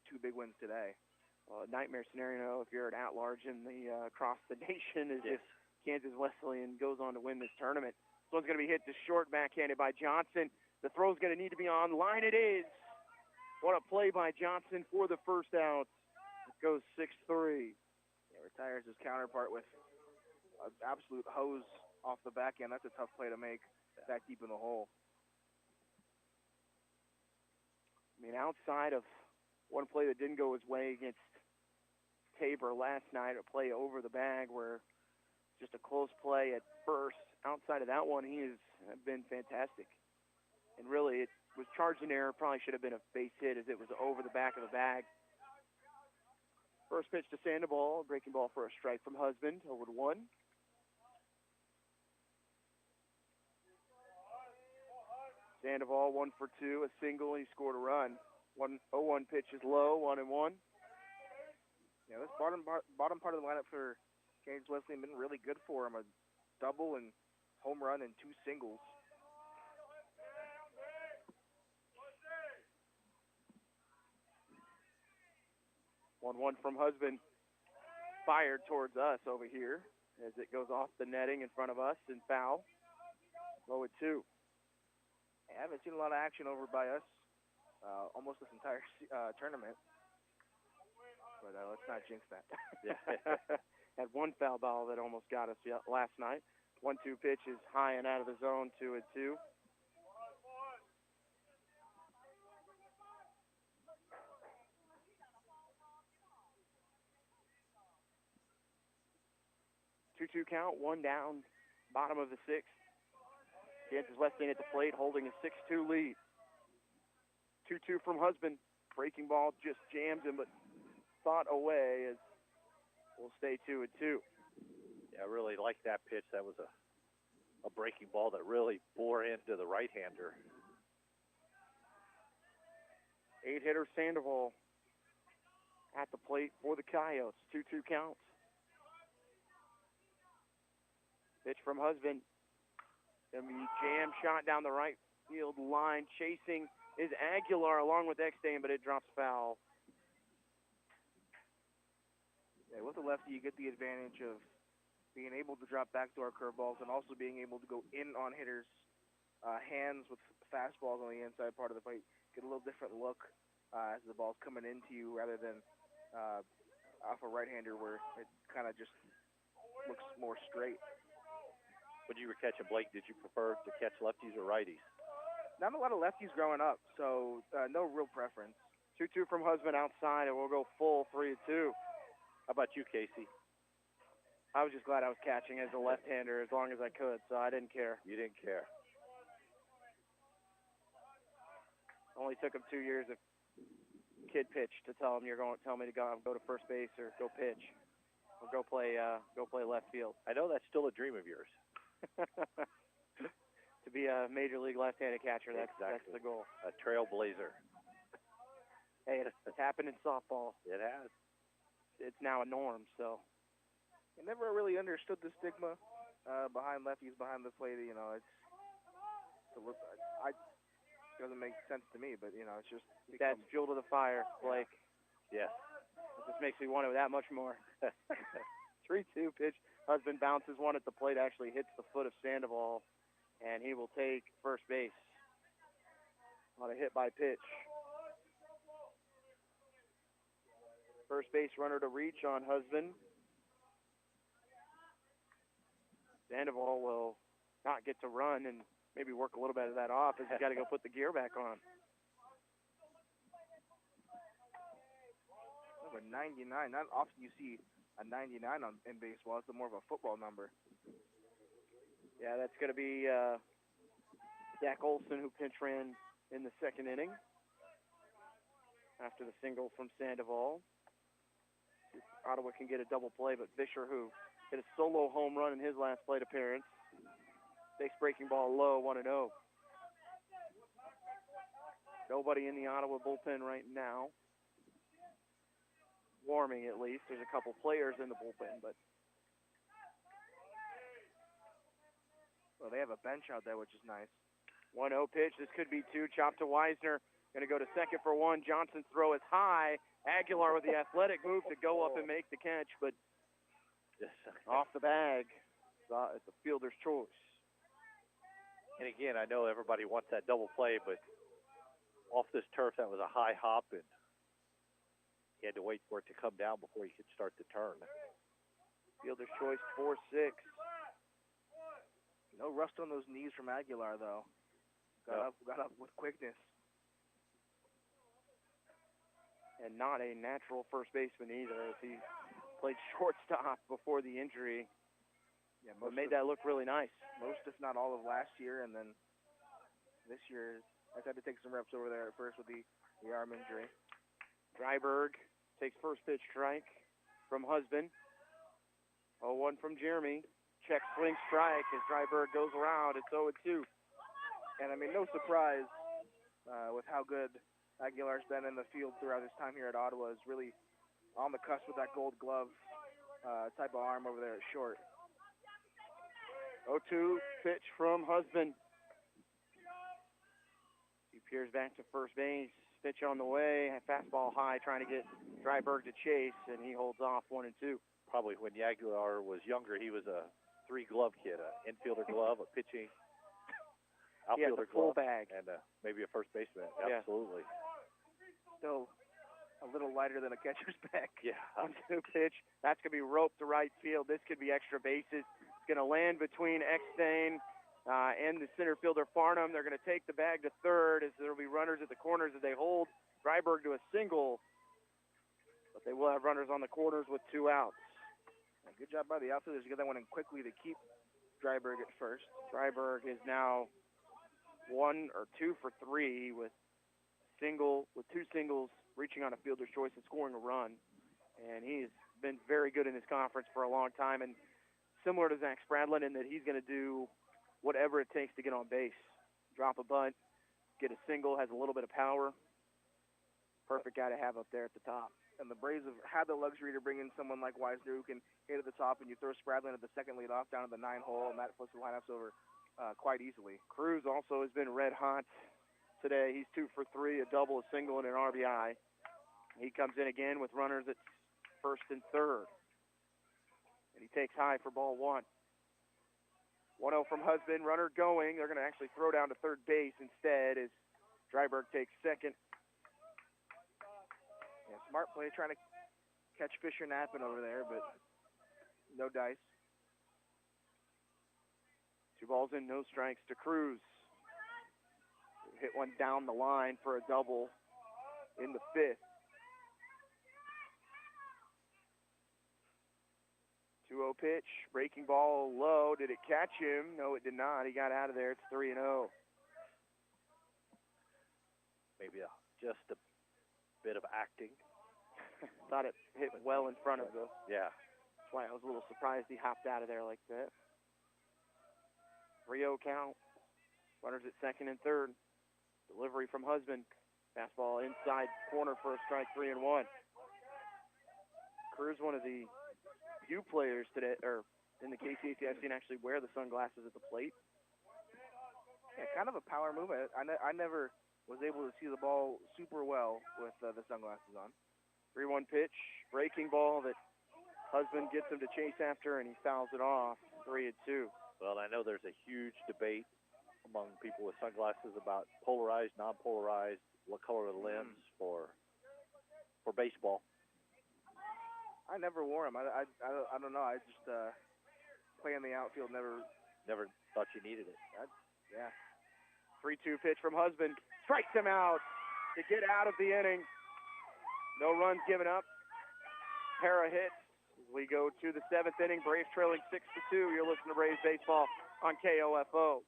2 big wins today. Well, a nightmare scenario if you're an at-large in the across the nation is if Kansas Wesleyan goes on to win this tournament. This one's going to be hit to short, backhanded by Johnson. The throw's going to need to be on line. It is. What a play by Johnson for the first out. It goes 6-3. Yeah, retires his counterpart with an absolute hose off the back end. That's a tough play to make that deep in the hole. I mean, outside of one play that didn't go his way against Tabor last night, a play over the bag where just a close play at first. Outside of that one, he has been fantastic. And really, it was charged in error. Probably should have been a base hit as it was over the back of the bag. First pitch to Sandoval, breaking ball for a strike from Hussman, 0-1. Sandoval 1 for 2, a single, and he scored a run. 1-0-1 pitch is low, 1-1. Yeah, this bottom part of the lineup for Kansas Wesleyan been really good for him. A double and home run and 2 singles. 1-1 from Hussman. Fired towards us over here as it goes off the netting in front of us and foul. 0-2. I haven't seen a lot of action over by us almost this entire tournament. But let's not jinx that. Yeah. Had one foul ball that almost got us last night. 1-2 pitch is high and out of the zone, 2-2. Two count, one down, bottom of the sixth. Kansas Wesleyan at the plate, holding a 6-2 lead. 2-2 from Hussman. Breaking ball just jams him, but thought away as we'll stay 2-2. Yeah, I really like that pitch. That was a breaking ball that really bore into the right-hander. 8-hitter Sandoval at the plate for the Coyotes. 2-2 counts. Pitch from Hussman. Gonna be jam shot down the right field line. Chasing is Aguilar along with Eckstein, but it drops foul. Yeah, with the lefty, you get the advantage of being able to drop backdoor curveballs and also being able to go in on hitters' hands with fastballs on the inside part of the plate. Get a little different look as the ball's coming into you rather than off a right-hander where it kind of just looks more straight. When you were catching Blake, did you prefer to catch lefties or righties? Not a lot of lefties growing up, so no real preference. 2-2 from Hussman outside, and we'll go full 3-2. How about you, Casey? I was just glad I was catching as a left-hander as long as I could, so I didn't care. You didn't care. Only took him 2 years of kid pitch to tell me to go to first base or go pitch or go play left field. I know that's still a dream of yours. To be a major league left-handed catcher, that's the goal. A trailblazer. Hey, it's happened in softball. It has. It's now a norm, so. I never really understood the stigma behind lefties behind the plate. You know, it doesn't make sense to me, but, you know, it's just. That's fuel to the fire, Blake. Yes. It just makes me want it that much more. 3-2 pitch. Hussman bounces one at the plate, actually hits the foot of Sandoval, and he will take first base on a hit by pitch. First base runner to reach on Hussman. Sandoval will not get to run and maybe work a little bit of that off as he's got to go put the gear back on. Number 99, not often you see a 99 in baseball. It's more of a football number. Yeah, that's going to be Zach Olson, who pinch ran in the second inning after the single from Sandoval. Ottawa can get a double play, but Fisher, who hit a solo home run in his last plate appearance, takes breaking ball low, 1-0. Nobody in the Ottawa bullpen right now. Warming, at least. There's a couple players in the bullpen, but well, they have a bench out there, which is nice. 1-0 pitch. This could be two. Chop to Wisner. Going to go to second for one. Johnson's throw is high. Aguilar with the athletic move to go up and make the catch, but off the bag. It's a fielder's choice. And again, I know everybody wants that double play, but off this turf, that was a high hop, and he had to wait for it to come down before he could start the turn. Fielder's choice, 4-6. No rust on those knees from Aguilar, though. Got up with quickness. And not a natural first baseman either, as he played shortstop before the injury. Yeah, but made that look really nice. Most, if not all, of last year, and then this year, I had to take some reps over there at first with the arm injury. Dryberg takes first pitch strike from Hussman. 0-1 from Jeremy. Check swing strike as Dryberg goes around. It's 0-2. And I mean, no surprise with how good Aguilar's been in the field throughout his time here at Ottawa. Is really on the cusp with that gold glove type of arm over there at short. 0-2 pitch from Hussman. He peers back to first base. Pitch on the way, fastball high, trying to get Dryberg to chase, and he holds off 1-2. Probably when Aguilar was younger, he was a three-glove kid, an infielder glove, a pitching, outfielder glove, bag, and maybe a first baseman. Yeah. Absolutely. Still a little lighter than a catcher's bag. Yeah. 1-2 pitch. That's going to be roped to right field. This could be extra bases. It's going to land between Eckstein and the center fielder Farnham. They're going to take the bag to third as there will be runners at the corners as they hold Dryberg to a single. But they will have runners on the corners with 2 outs. Good job by the outfielders to get that one in quickly to keep Dryberg at first. Dryberg is now 1 or 2 for 3 with 2 singles, reaching on a fielder's choice and scoring a run. And he's been very good in this conference for a long time, and similar to Zach Spradlin in that he's going to do whatever it takes to get on base. Drop a bunt, get a single, has a little bit of power. Perfect guy to have up there at the top. And the Braves have had the luxury to bring in someone like Weisner who can hit at the top, and you throw Spradlin at the second leadoff down to the 9-hole, and that flips the lineups over quite easily. Cruz also has been red hot today. He's 2 for 3, a double, a single, and an RBI. He comes in again with runners at first and third. And he takes high for ball 1. 1-0 from Hussman, runner going. They're going to actually throw down to third base instead as Dryberg takes second. Yeah, smart play trying to catch Fisher napping over there, but no dice. 2 balls in, no strikes to Cruz. Hit one down the line for a double in the 5th. 2-0 pitch, breaking ball low. Did it catch him? No, it did not. He got out of there. It's 3-0. Maybe just a bit of acting. Thought it hit well in front of him. Yeah. That's why I was a little surprised he hopped out of there like that. 3-0 count. Runners at second and third. Delivery from Hussman. Fastball inside corner for a strike, 3-1. Cruz, one of the few players today, or in the KCAC I've seen actually wear the sunglasses at the plate. Yeah, kind of a power move. I never was able to see the ball super well with the sunglasses on. 3-1 pitch, breaking ball that Hussman gets him to chase after, and he fouls it off, 3-2. Well, I know there's a huge debate among people with sunglasses about polarized, non-polarized, what color are the lens for baseball. I never wore them. I don't know. I just play in the outfield. Never thought you needed it. Yeah. 3-2 pitch from Hussman. Strikes him out to get out of the inning. No runs given up. Para hits. We go to the 7th inning. Braves trailing 6-2. You're listening to Braves Baseball on KOFO.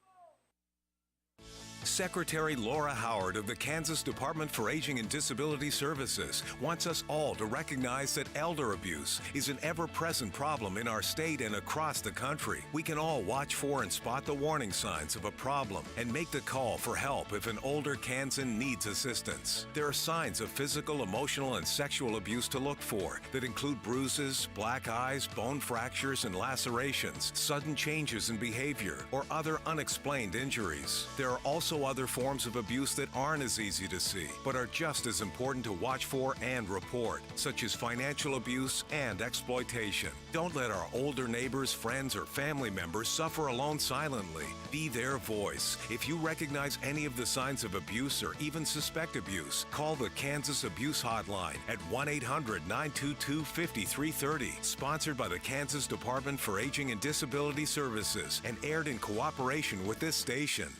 Secretary Laura Howard of the Kansas Department for Aging and Disability Services wants us all to recognize that elder abuse is an ever-present problem in our state and across the country. We can all watch for and spot the warning signs of a problem and make the call for help if an older Kansan needs assistance. There are signs of physical, emotional, and sexual abuse to look for that include bruises, black eyes, bone fractures and lacerations, sudden changes in behavior, or other unexplained injuries. There are also other forms of abuse that aren't as easy to see, but are just as important to watch for and report, such as financial abuse and exploitation. Don't let our older neighbors, friends, or family members suffer alone silently. Be their voice. If you recognize any of the signs of abuse or even suspect abuse, call the Kansas Abuse Hotline at 1-800-922-5330, sponsored by the Kansas Department for Aging and Disability Services and aired in cooperation with this station.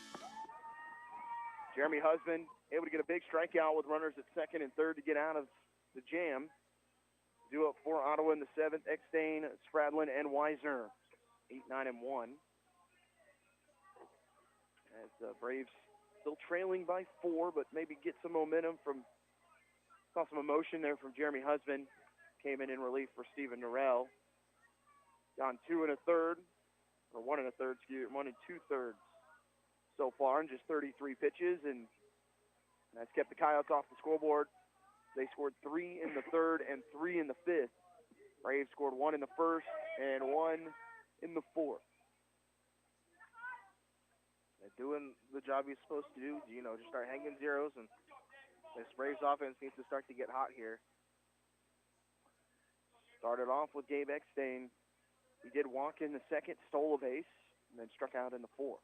Jeremy Hussman able to get a big strikeout with runners at second and third to get out of the jam. Due up for Ottawa in the 7th, Eckstein, Spradlin, and Weisner. 8, 9, and 1. As the Braves still trailing by 4, but maybe get some momentum from, saw some emotion there from Jeremy Hussman. Came in relief for Stephen Norrell. Gone 2 1/3, or 1 1/3, 1 2/3. So far in just 33 pitches, and that's kept the Coyotes off the scoreboard. They scored 3 in the 3rd and 3 in the 5th. Braves scored 1 in the 1st and 1 in the 4th. They're doing the job you're supposed to do, just start hanging zeros and This Braves offense needs to start to get hot here. Started off with Gabe Eckstein. He did walk in the second, stole a base, and then struck out in the fourth.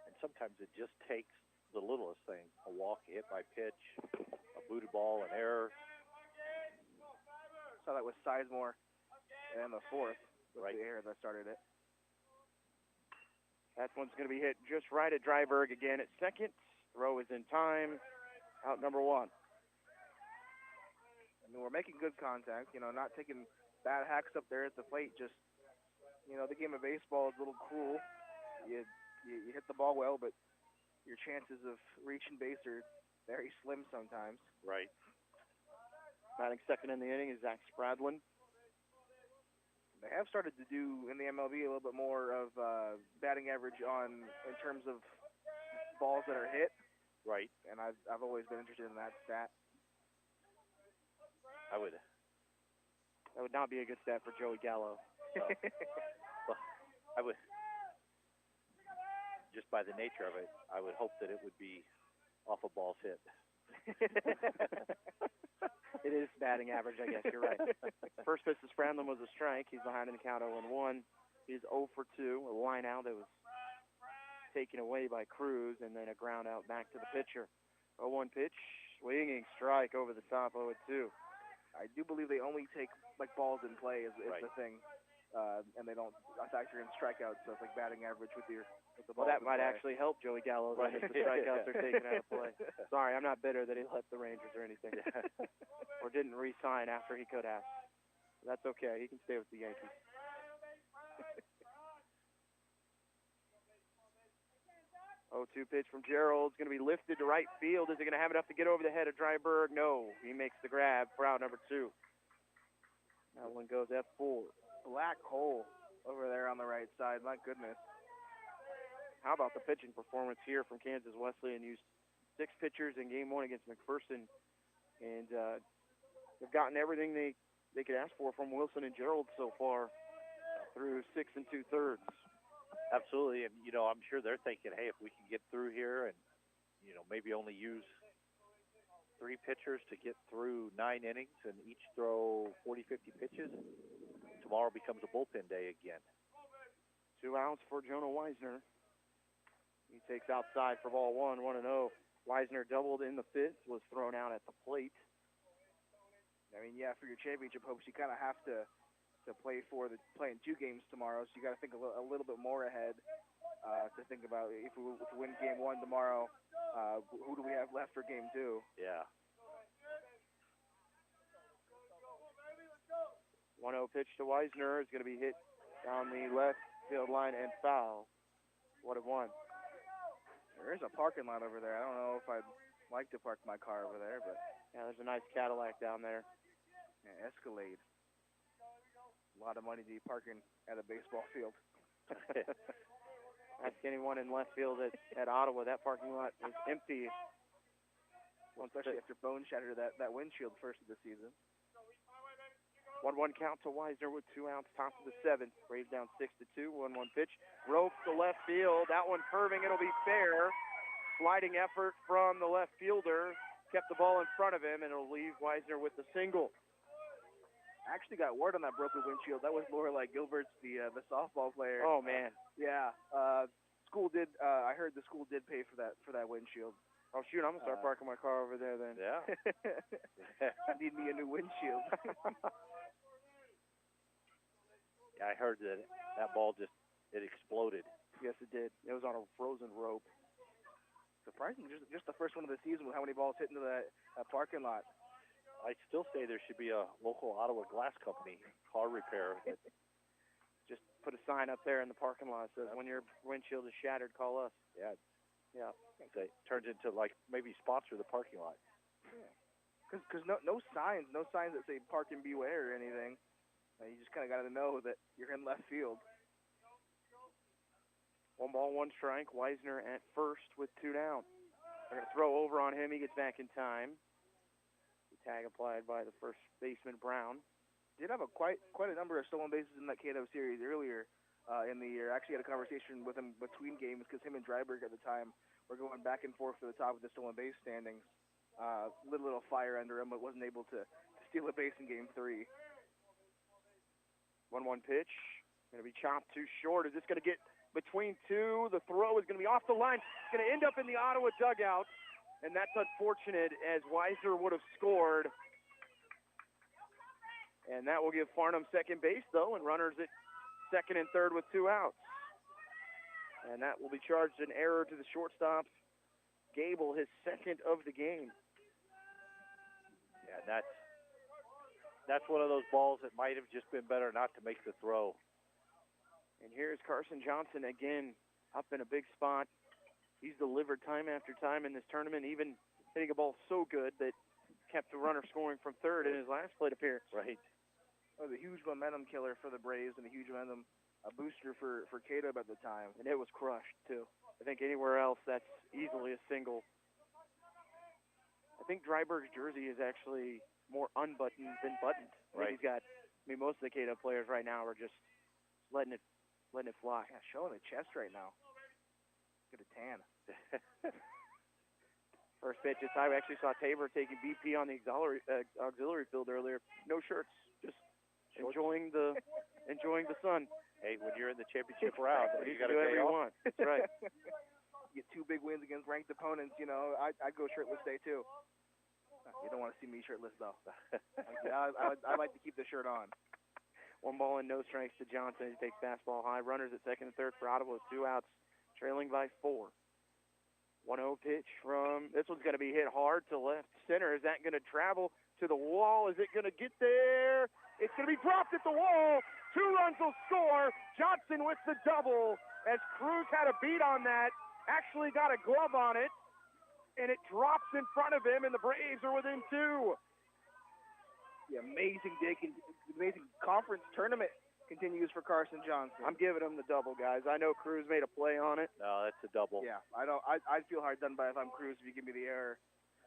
And sometimes it just takes the littlest thing, a walk, a hit by pitch, a booted ball, an error. Saw that with Sizemore in the fourth with Right. the error that started it. That one's going to be hit just right at Dryberg again at second. Throw is in time. Out number one. I mean, we're making good contact, not taking bad hacks up there at the plate. Just, the game of baseball is a little cruel. You hit the ball well, but your chances of reaching base are very slim sometimes. Right. Batting second in the inning is Zach Spradlin. They have started to do in the MLB a little bit more of batting average in terms of balls that are hit. Right. And I've always been interested in that stat. That would not be a good stat for Joey Gallo. Well, I would, just by the nature of it, I would hope that it would be off a balls hit. It is batting average, I guess. You're right. First pitch to Spradlin was a strike. He's behind in the count 0-1. He's 0 for 2. A line out that was taken away by Cruz, and then a ground out back to the pitcher. 0-1 pitch, swinging strike over the top, 0-2. I do believe they only take balls in play is Right. the thing, and they don't factor in strikeouts. So it's like batting average with the Well, balls that in might play. actually help Joey Gallo then, if the strikeouts are taken out of play. Sorry, I'm not bitter that he left the Rangers or anything, or didn't re-sign after he could have. That's okay. He can stay with the Yankees. 0-2 pitch from Gerald. It's going to be lifted to right field. Is he going to have enough to get over the head of Dryberg? No. He makes the grab for out number 2. That one goes F4. Black hole over there on the right side. My goodness. How about the pitching performance here from Kansas Wesleyan? Used 6 pitchers in game 1 against McPherson, and they've gotten everything they could ask for from Wilson and Gerald so far through 6 2/3. Absolutely, and I'm sure they're thinking, hey, if we can get through here and maybe only use 3 pitchers to get through 9 innings and each throw 40-50 pitches, tomorrow becomes a bullpen day again. 2 outs for Jonah Weisner. He takes outside for ball 1, 1-0. Weisner doubled in the 5th, was thrown out at the plate. I mean, yeah, for your championship hopes, you kind of have to play in 2 games tomorrow, so you got to think a little bit more ahead to think about if we win game 1 tomorrow, who do we have left for game 2? Yeah. 1-0 pitch to Weisner is going to be hit down the left field line and foul. 1-1. There is a parking lot over there. I don't know if I'd like to park my car over there, but yeah, there's a nice Cadillac down there. Yeah, Escalade. A lot of money to be parking at a baseball field. Ask anyone in left field at Ottawa, that parking lot is empty. Well, especially after Bone shattered that windshield first of the season. 1-1 count to Weisner with 2 outs, top of the 7th. Braves down 6-2. 1-1 pitch. Ropes to left field. That one curving. It'll be fair. Sliding effort from the left fielder. Kept the ball in front of him, and it'll leave Weisner with the single. I actually got word on that broken windshield. That was Lorelei Gilbert's, the softball player. Oh man. Yeah. School did. I heard the school did pay for that windshield. Oh shoot! I'm gonna start parking my car over there then. Yeah. I need me a new windshield. Yeah, I heard that ball it exploded. Yes, it did. It was on a frozen rope. Surprising, just the first one of the season with how many balls hit into that parking lot. I still say there should be a local Ottawa glass company, car repair. Just put a sign up there in the parking lot that says, when your windshield is shattered, call us. Yeah. Yeah. It turns into maybe sponsor the parking lot. Yeah. Because no signs that say park and beware or anything. You just kind of got to know that you're in left field. 1 ball, 1 strike. Weisner at first with 2 down. They're going to throw over on him. He gets back in time. The tag applied by the first baseman, Brown. Did have quite a number of stolen bases in that KO series earlier in the year. Actually had a conversation with him between games because him and Dryberg at the time were going back and forth to the top of the stolen base standings. Lit a little fire under him, but wasn't able to steal a base in Game 3. 1-1 pitch. Going to be chopped too short. Is this going to get between two? The throw is going to be off the line. It's going to end up in the Ottawa dugout. And that's unfortunate, as Weisner would have scored. And that will give Farnham second base, though, and runners at second and third with 2 outs. And that will be charged an error to the shortstop, Gable, his second of the game. Yeah, that's one of those balls that might have just been better not to make the throw. And here's Carson Johnson again, up in a big spot. He's delivered time after time in this tournament, even hitting a ball so good that kept the runner scoring from third in his last plate appearance. Right. It was a huge momentum killer for the Braves and a huge momentum booster for Caleb at the time. And it was crushed, too. I think anywhere else, that's easily a single. I think Dryberg's jersey is actually more unbuttoned than buttoned. Right. Most of the Caleb players right now are just letting it fly. Yeah, showing the chest right now. Get a tan. First pitch is I actually saw Tabor taking BP on the auxiliary field earlier. No shirts, just enjoying the sun. Hey, when you're in the championship round, you got to do whatever you want. That's right. Get 2 big wins against ranked opponents. I'd go shirtless day too. You don't want to see me shirtless though. I like to keep the shirt on. 1 ball and no strikes to Johnson. He takes fastball high. Runners at second and third for Ottawa with 2 outs, trailing by 4. 1-0 pitch from, this one's going to be hit hard to left center. Is that going to travel to the wall? Is it going to get there? It's going to be dropped at the wall. 2 runs will score. Johnson with the double, as Cruz had a beat on that. Actually got a glove on it, and it drops in front of him, and the Braves are within 2. The amazing conference tournament continues for Carson Johnson. I'm giving him the double, guys. I know Cruz made a play on it. No, that's a double. Yeah, I'd feel hard done by if I'm Cruz if you give me the error.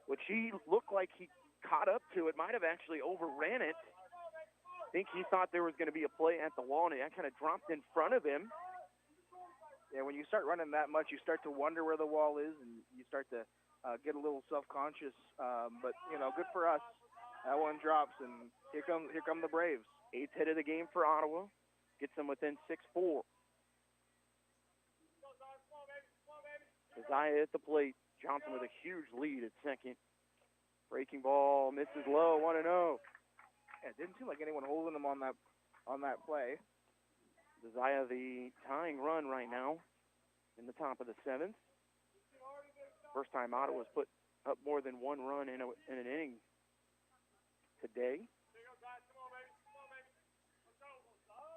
Which he looked like he caught up to. It might have actually overran it. I think he thought there was going to be a play at the wall, and it kind of dropped in front of him. Yeah, when you start running that much, you start to wonder where the wall is, and you start to get a little self-conscious. But good for us. That one drops, and here come the Braves. 8th hit of the game for Ottawa. Gets them within 6-4. Isaiah at the plate. Johnson with a huge lead at second. Breaking ball misses low. 1-0. Yeah, it didn't seem like anyone holding him on that play. Isaiah the tying run right now in the top of the 7th. First time Ottawa's put up more than 1 run in an inning today.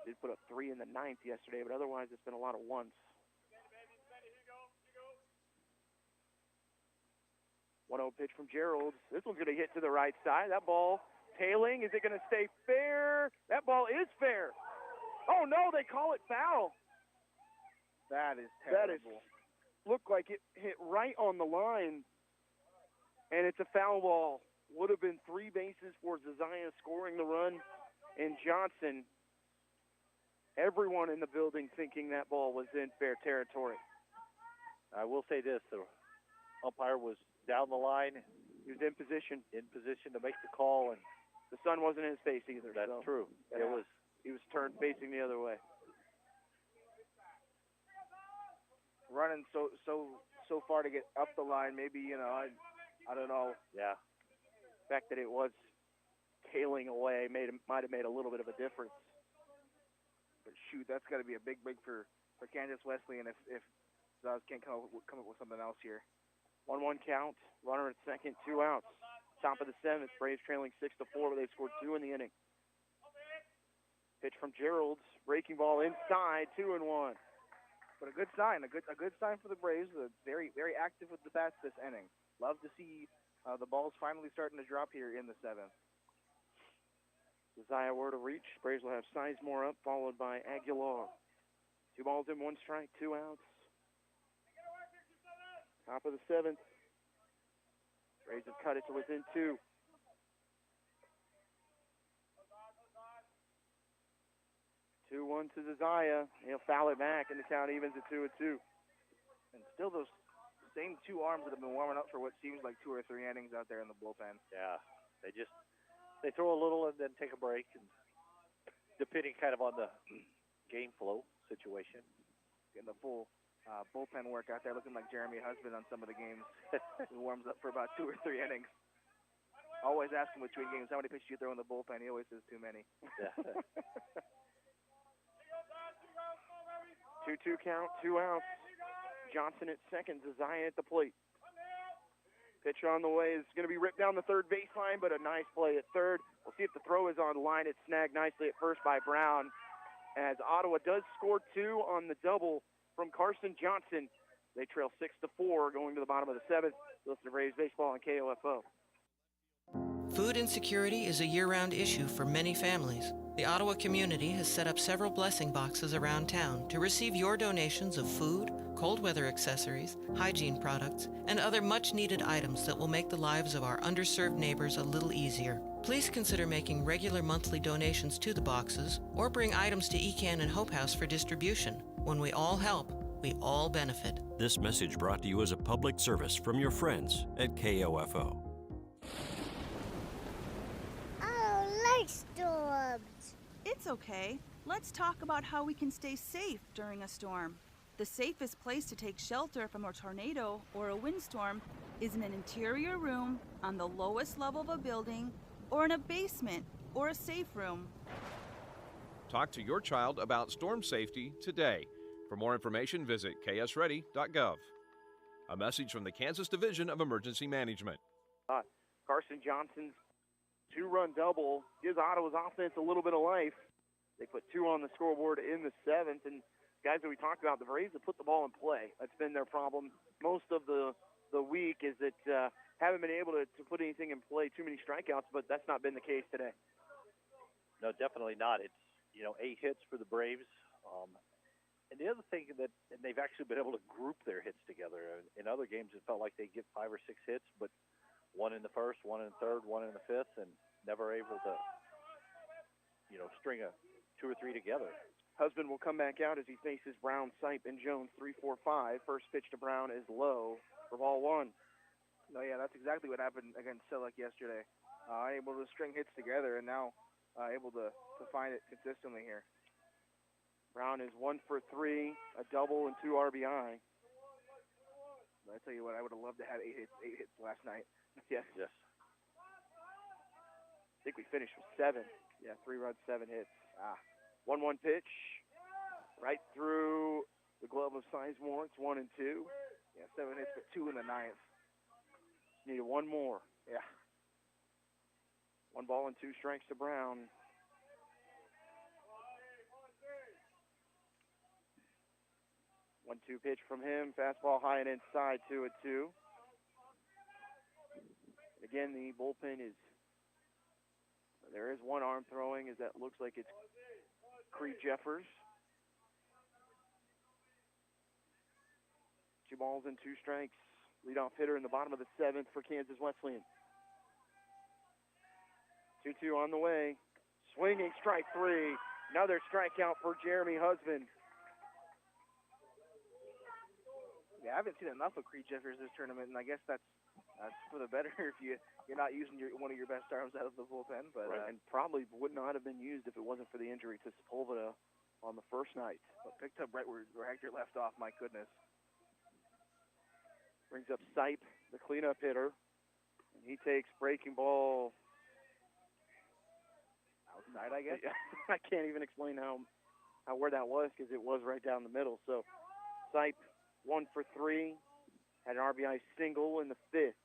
Did put up 3 in the 9th yesterday, but otherwise it's been a lot of ones. 1-0 pitch from Gerald. This one's going to hit to the right side. That ball tailing. Is it going to stay fair? That ball is fair. Oh, no, they call it foul. That is terrible. Looked like it hit right on the line, and it's a foul ball. Would have been 3 bases for Zazaya scoring the run, and Johnson, everyone in the building thinking that ball was in fair territory. I will say this, the umpire was down the line. He was in position to make the call, and the sun wasn't in his face either. That's true. Yeah. He was turned facing the other way. Running so far to get up the line, maybe I don't know. Yeah. The fact that it was tailing away might have made a little bit of a difference. But shoot, that's got to be a big for Kansas Wesleyan if Zaz can't come up with something else here. 1-1 count. Runner at second, 2 outs. Top of the 7th. Braves trailing 6-4, but they've scored 2 in the inning. Pitch from Gerald. Breaking ball inside. 2-1. But a good sign. A good sign for the Braves. Very very active with the bats this inning. Love to see the balls finally starting to drop here in the 7th. Zaya were to reach. Braves will have Sizemore up, followed by Aguilar. 2 balls and 1 strike, 2 outs. Top of the 7th. Braves have cut it to within 2. Two 2-1 to Zaya. He'll foul it back, and the count evens at 2-2. And still those same two arms that have been warming up for what seems like 2 or 3 innings out there in the bullpen. Yeah, they throw a little and then take a break, and depending kind of on the game flow situation. Getting the full bullpen work out there, looking like Jeremy Hussman on some of the games. He warms up for about 2 or 3 innings. Always ask him between games, how many pitches you throw in the bullpen? He always says too many. Yeah. 2-2 count, 2 outs. Johnson at second, Zazaya at the plate. Pitch on the way is going to be ripped down the third baseline, but a nice play at third. We'll see if the throw is on line. It's snagged nicely at first by Brown, as Ottawa does score 2 on the double from Carson Johnson. They trail 6-4 going to the bottom of the 7th. Listen to Braves Baseball on KOFO. Food insecurity is a year-round issue for many families. The Ottawa community has set up several blessing boxes around town to receive your donations of food, cold weather accessories, hygiene products, and other much-needed items that will make the lives of our underserved neighbors a little easier. Please consider making regular monthly donations to the boxes or bring items to ECAN and Hope House for distribution. When we all help, we all benefit. This message brought to you as a public service from your friends at KOFO. Storms. It's okay. Let's talk about how we can stay safe during a storm. The safest place to take shelter from a tornado or a windstorm is in an interior room, on the lowest level of a building, or in a basement or a safe room. Talk to your child about storm safety today. For more information, visit ksready.gov. A message from the Kansas Division of Emergency Management. Carson Johnson's 2-run double gives Ottawa's offense a little bit of life. They put 2 on the scoreboard in the 7th, and guys that we talked about, the Braves have put the ball in play. That's been their problem most of the week, is that haven't been able to put anything in play, too many strikeouts, but that's not been the case today. No, definitely not. It's 8 hits for the Braves. And the other thing that they've actually been able to group their hits together. In other games, it felt like they get 5 or 6 hits, but 1 in the first, 1 in the third, 1 in the 5th, and never able to, string a 2 or 3 together. Hussman will come back out as he faces Brown, Sipe, and Jones 3-4-5. First pitch to Brown is low for ball 1. No, yeah, that's exactly what happened against Selleck yesterday. Able to string hits together, and now able to find it consistently here. Brown is 1 for 3, a double and 2 RBI. I tell you what, I would have loved to have 8 hits last night. Yes. Yes. I think we finished with 7. Yeah, 3 runs, 7 hits. 1-1 pitch. Right through the glove of Sizemore. It's 1 and 2. Yeah, 7 hits, but 2 in the 9th. Needed 1 more. Yeah. 1 ball and 2 strikes to Brown. One-two pitch from him. Fastball high and inside, 2-2. Again, the bullpen is, there is 1 arm throwing, as that looks like it's Creed Jeffers. 2 balls and 2 strikes. Leadoff hitter in the bottom of the 7th for Kansas Wesleyan. 2-2 on the way. Swinging strike 3. Another strikeout for Jeremy Hussman. Yeah, I haven't seen enough of Creed Jeffers this tournament, and I guess that's for the better if you're not using one of your best arms out of the bullpen. But right, and probably would not have been used if it wasn't for the injury to Sepulveda on the first night. But picked up right where Hector left off, my goodness. Brings up Sipe, the cleanup hitter, and he takes breaking ball outside, I guess. I can't even explain how where that was, because it was right down the middle. So Sipe, 1 for 3, had an RBI single in the 5th.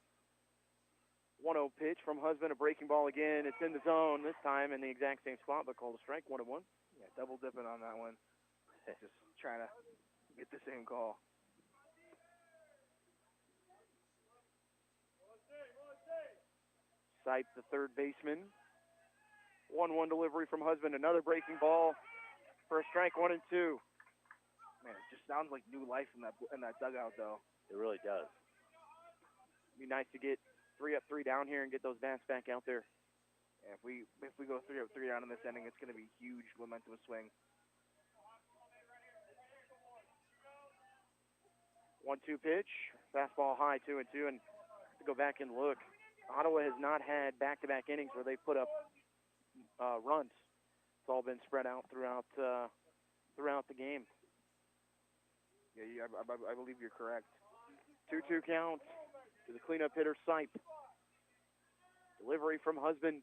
1-0 pitch from Hussman, a breaking ball again. It's in the zone this time in the exact same spot, but called a strike, 1-1. Yeah, double dipping on that one. Just trying to get the same call. Sipe, the third baseman. 1-1 delivery from Hussman, another breaking ball. First strike, 1-2. Man, it just sounds like new life in that dugout, though. It really does. It'd be nice to get 3 up, 3 down here and get those bats back out there. Yeah, if we go 3 up, 3 down in this inning, it's going to be huge momentum swing. 1-2 pitch, Fastball high, 2-2, and to go back and look, Ottawa has not had back-to-back innings where they put up runs. It's all been spread out throughout the game. Yeah, I believe you're correct. 2-2 count to the cleanup hitter, Sipe. Delivery from Hussman.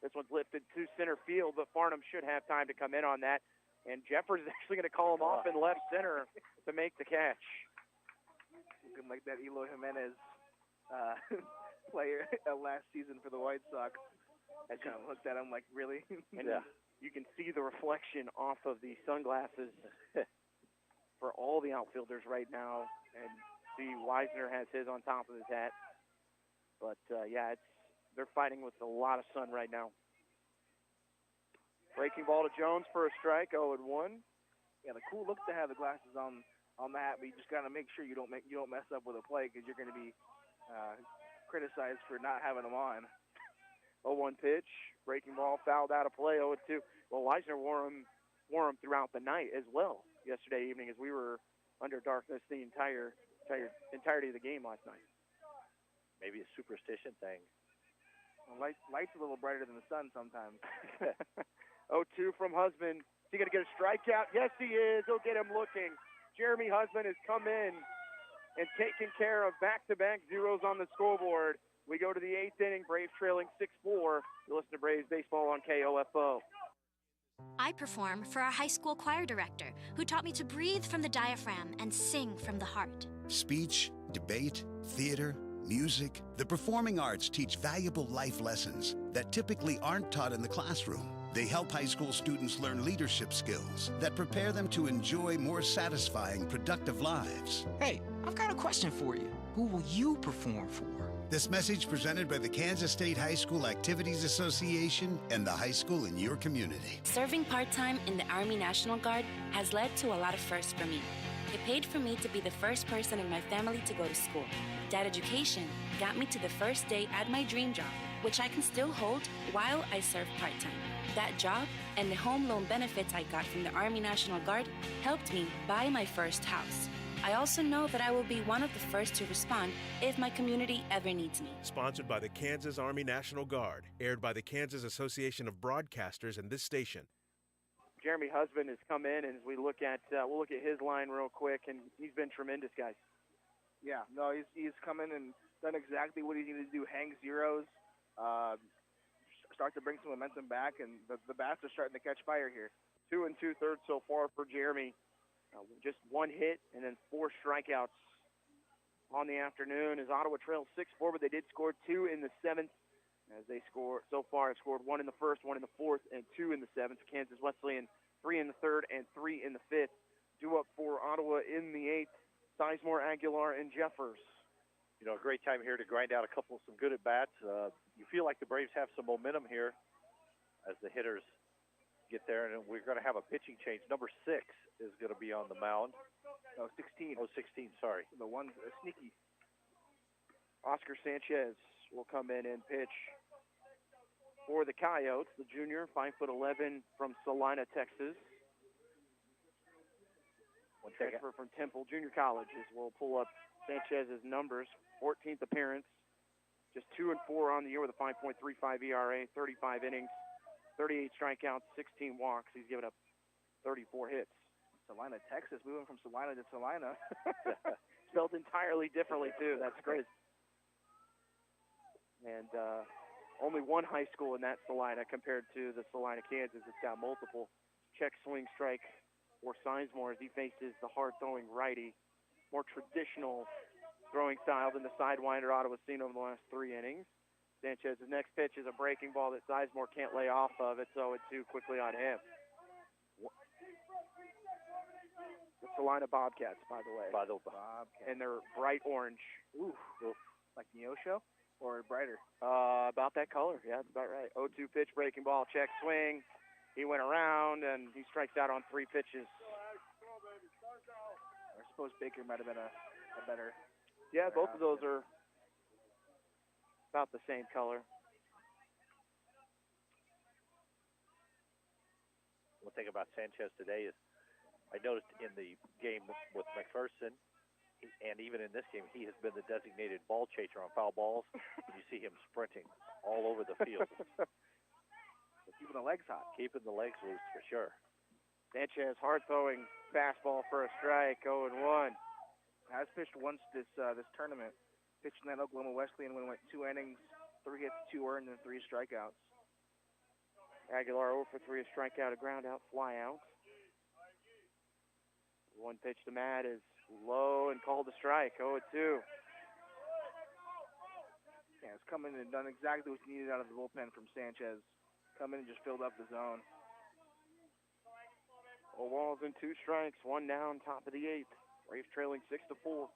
This one's lifted to center field, but Farnham should have time to come in on that. And Jeffers is actually going to call him off in left center to make the catch. Looking like that Eloy Jimenez player last season for the White Sox. I kind of looked at him like, really? And you can see the reflection off of the sunglasses for all the outfielders right now. And see Weisner has his on top of his hat. But, they're fighting with a lot of sun right now. Breaking ball to Jones for a strike, 0-1. Yeah, the cool look to have the glasses on the hat, but you just got to make sure you don't mess up with a play because you're going to be criticized for not having them on. 0-1 pitch, breaking ball fouled out of play, 0-2. Well, Weisner wore him throughout the night as well yesterday evening as we were under darkness the entirety of the game last night. Maybe a superstition thing. Well, light's a little brighter than the sun sometimes. 0-2 from Hussman. Is he going to get a strikeout? Yes, he is. He'll get him looking. Jeremy Hussman has come in and taken care of back-to-back zeros on the scoreboard. We go to the 8th inning, Braves trailing 6-4. You listen to Braves Baseball on KOFO. I perform for our high school choir director, who taught me to breathe from the diaphragm and sing from the heart. Speech, debate, theater, music. The performing arts teach valuable life lessons that typically aren't taught in the classroom. They help high school students learn leadership skills that prepare them to enjoy more satisfying, productive lives. Hey, I've got a question for you. Who will you perform for? This message presented by the Kansas State High School Activities Association and the high school in your community. Serving part-time in the Army National Guard has led to a lot of firsts for me. It paid for me to be the first person in my family to go to school. That education got me to the first day at my dream job, which I can still hold while I serve part-time. That job and the home loan benefits I got from the Army National Guard helped me buy my first house. I also know that I will be one of the first to respond if my community ever needs me. Sponsored by the Kansas Army National Guard, aired by the Kansas Association of Broadcasters and this station. Jeremy Hussman has come in, and as we look at, we'll look at his line real quick, and he's been tremendous, guys. Yeah, no, he's come in and done exactly what he needed to do, hang zeros, start to bring some momentum back, and the bats are starting to catch fire here. 2 2/3 so far for Jeremy. Just one hit and then 4 strikeouts on the afternoon as Ottawa trails 6-4, but they did score 2 in the 7th. As they score so far, have scored 1 in the 1st, 1 in the 4th, and 2 in the 7th. Kansas Wesleyan 3 in the 3rd and 3 in the 5th. Due up for Ottawa in the 8th, Sizemore, Aguilar, and Jeffers. You know, a great time here to grind out some good at-bats. You feel like the Braves have some momentum here as the hitters get there, and we're going to have a pitching change. Number 6 is going to be on the mound. Oh, 16. Oh, 16, sorry. The one's sneaky. Oscar Sanchez will come in and pitch for the Coyotes, the junior, 5'11" from Salina, Texas. Transfer from Temple Junior College, as we'll pull up Sanchez's numbers. 14th appearance, just 2-4 on the year with a 5.35 ERA, 35 innings, 38 strikeouts, 16 walks. He's given up 34 hits. Salina, Texas, moving from Salina to Salina. Spelled entirely differently, too. That's great. And only one high school in that Salina compared to the Salina, Kansas. It's got multiple. Check swing strike for Sizemore as he faces the hard-throwing righty. More traditional throwing style than the sidewinder Ottawa's seen over the last 3 innings. Sanchez's next pitch is a breaking ball that Sizemore can't lay off of. It's 0-2 quickly on him. The Salina Bobcats, by the way. Bobcats. And they're bright orange. Ooh. Like Neosho? Or brighter? About that color. Yeah, that's about right. 0-2 pitch, breaking ball, check swing. He went around, and he strikes out on 3 pitches. I suppose Baker might have been a better... Yeah, both of those are about the same color. One thing about Sanchez today is I noticed in the game with McPherson, and even in this game, he has been the designated ball chaser on foul balls. You see him sprinting all over the field. Keeping the legs hot. Keeping the legs loose for sure. Sanchez hard-throwing fastball for a strike, 0-1. Has pitched once this tournament. Pitched in that Oklahoma Wesleyan when it went 2 innings, 3 hits, 2 earned, and 3 strikeouts. Aguilar 0 for 3, a strikeout, a ground out, fly out. One pitch to Matt is low and called a strike, 0-2. Yeah, it's come in and done exactly what's needed out of the bullpen from Sanchez. Come in and just filled up the zone. 0 balls and 2 strikes, 1 down, top of the 8th. Braves trailing 6-4.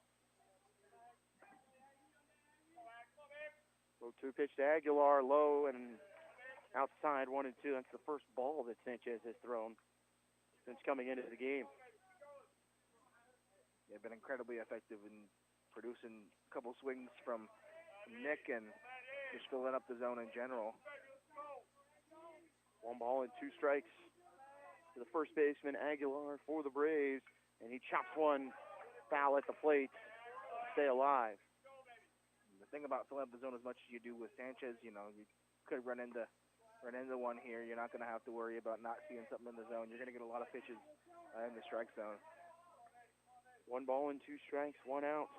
0-2 pitch to Aguilar, low and outside, 1-2. That's the first ball that Sanchez has thrown since coming into the game. They've been incredibly effective in producing a couple swings from Nick and just filling up the zone in general. 1 ball and 2 strikes to the first baseman, Aguilar, for the Braves, and he chops one foul at the plate to stay alive. The thing about filling up the zone as much as you do with Sanchez, you could run into one here. You're not going to have to worry about not seeing something in the zone. You're going to get a lot of pitches in the strike zone. 1 ball and 2 strikes, 1 out.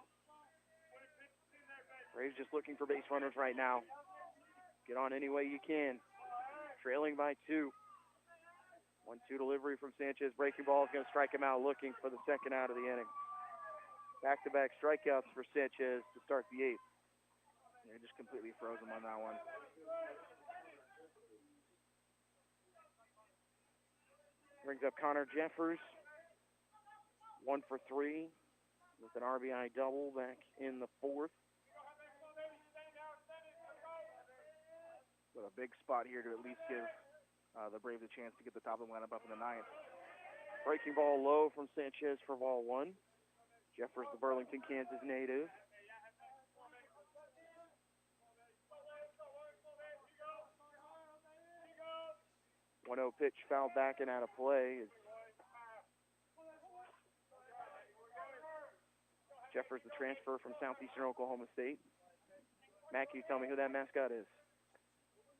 Braves just looking for base runners right now. Get on any way you can. Trailing by 2. 1-2 delivery from Sanchez. Breaking ball is going to strike him out, looking for the second out of the inning. Back-to-back strikeouts for Sanchez to start the 8th. They just completely froze him on that one. Brings up Connor Jeffers. 1 for 3 with an RBI double back in the 4th. But a big spot here to at least give the Braves a chance to get the top of the lineup up in the 9th. Breaking ball low from Sanchez for ball 1. Jeffers, the Burlington, Kansas native. One 0 pitch fouled back and out of play. Jeffers, the transfer from Southeastern Oklahoma State. Matt, can you tell me who that mascot is?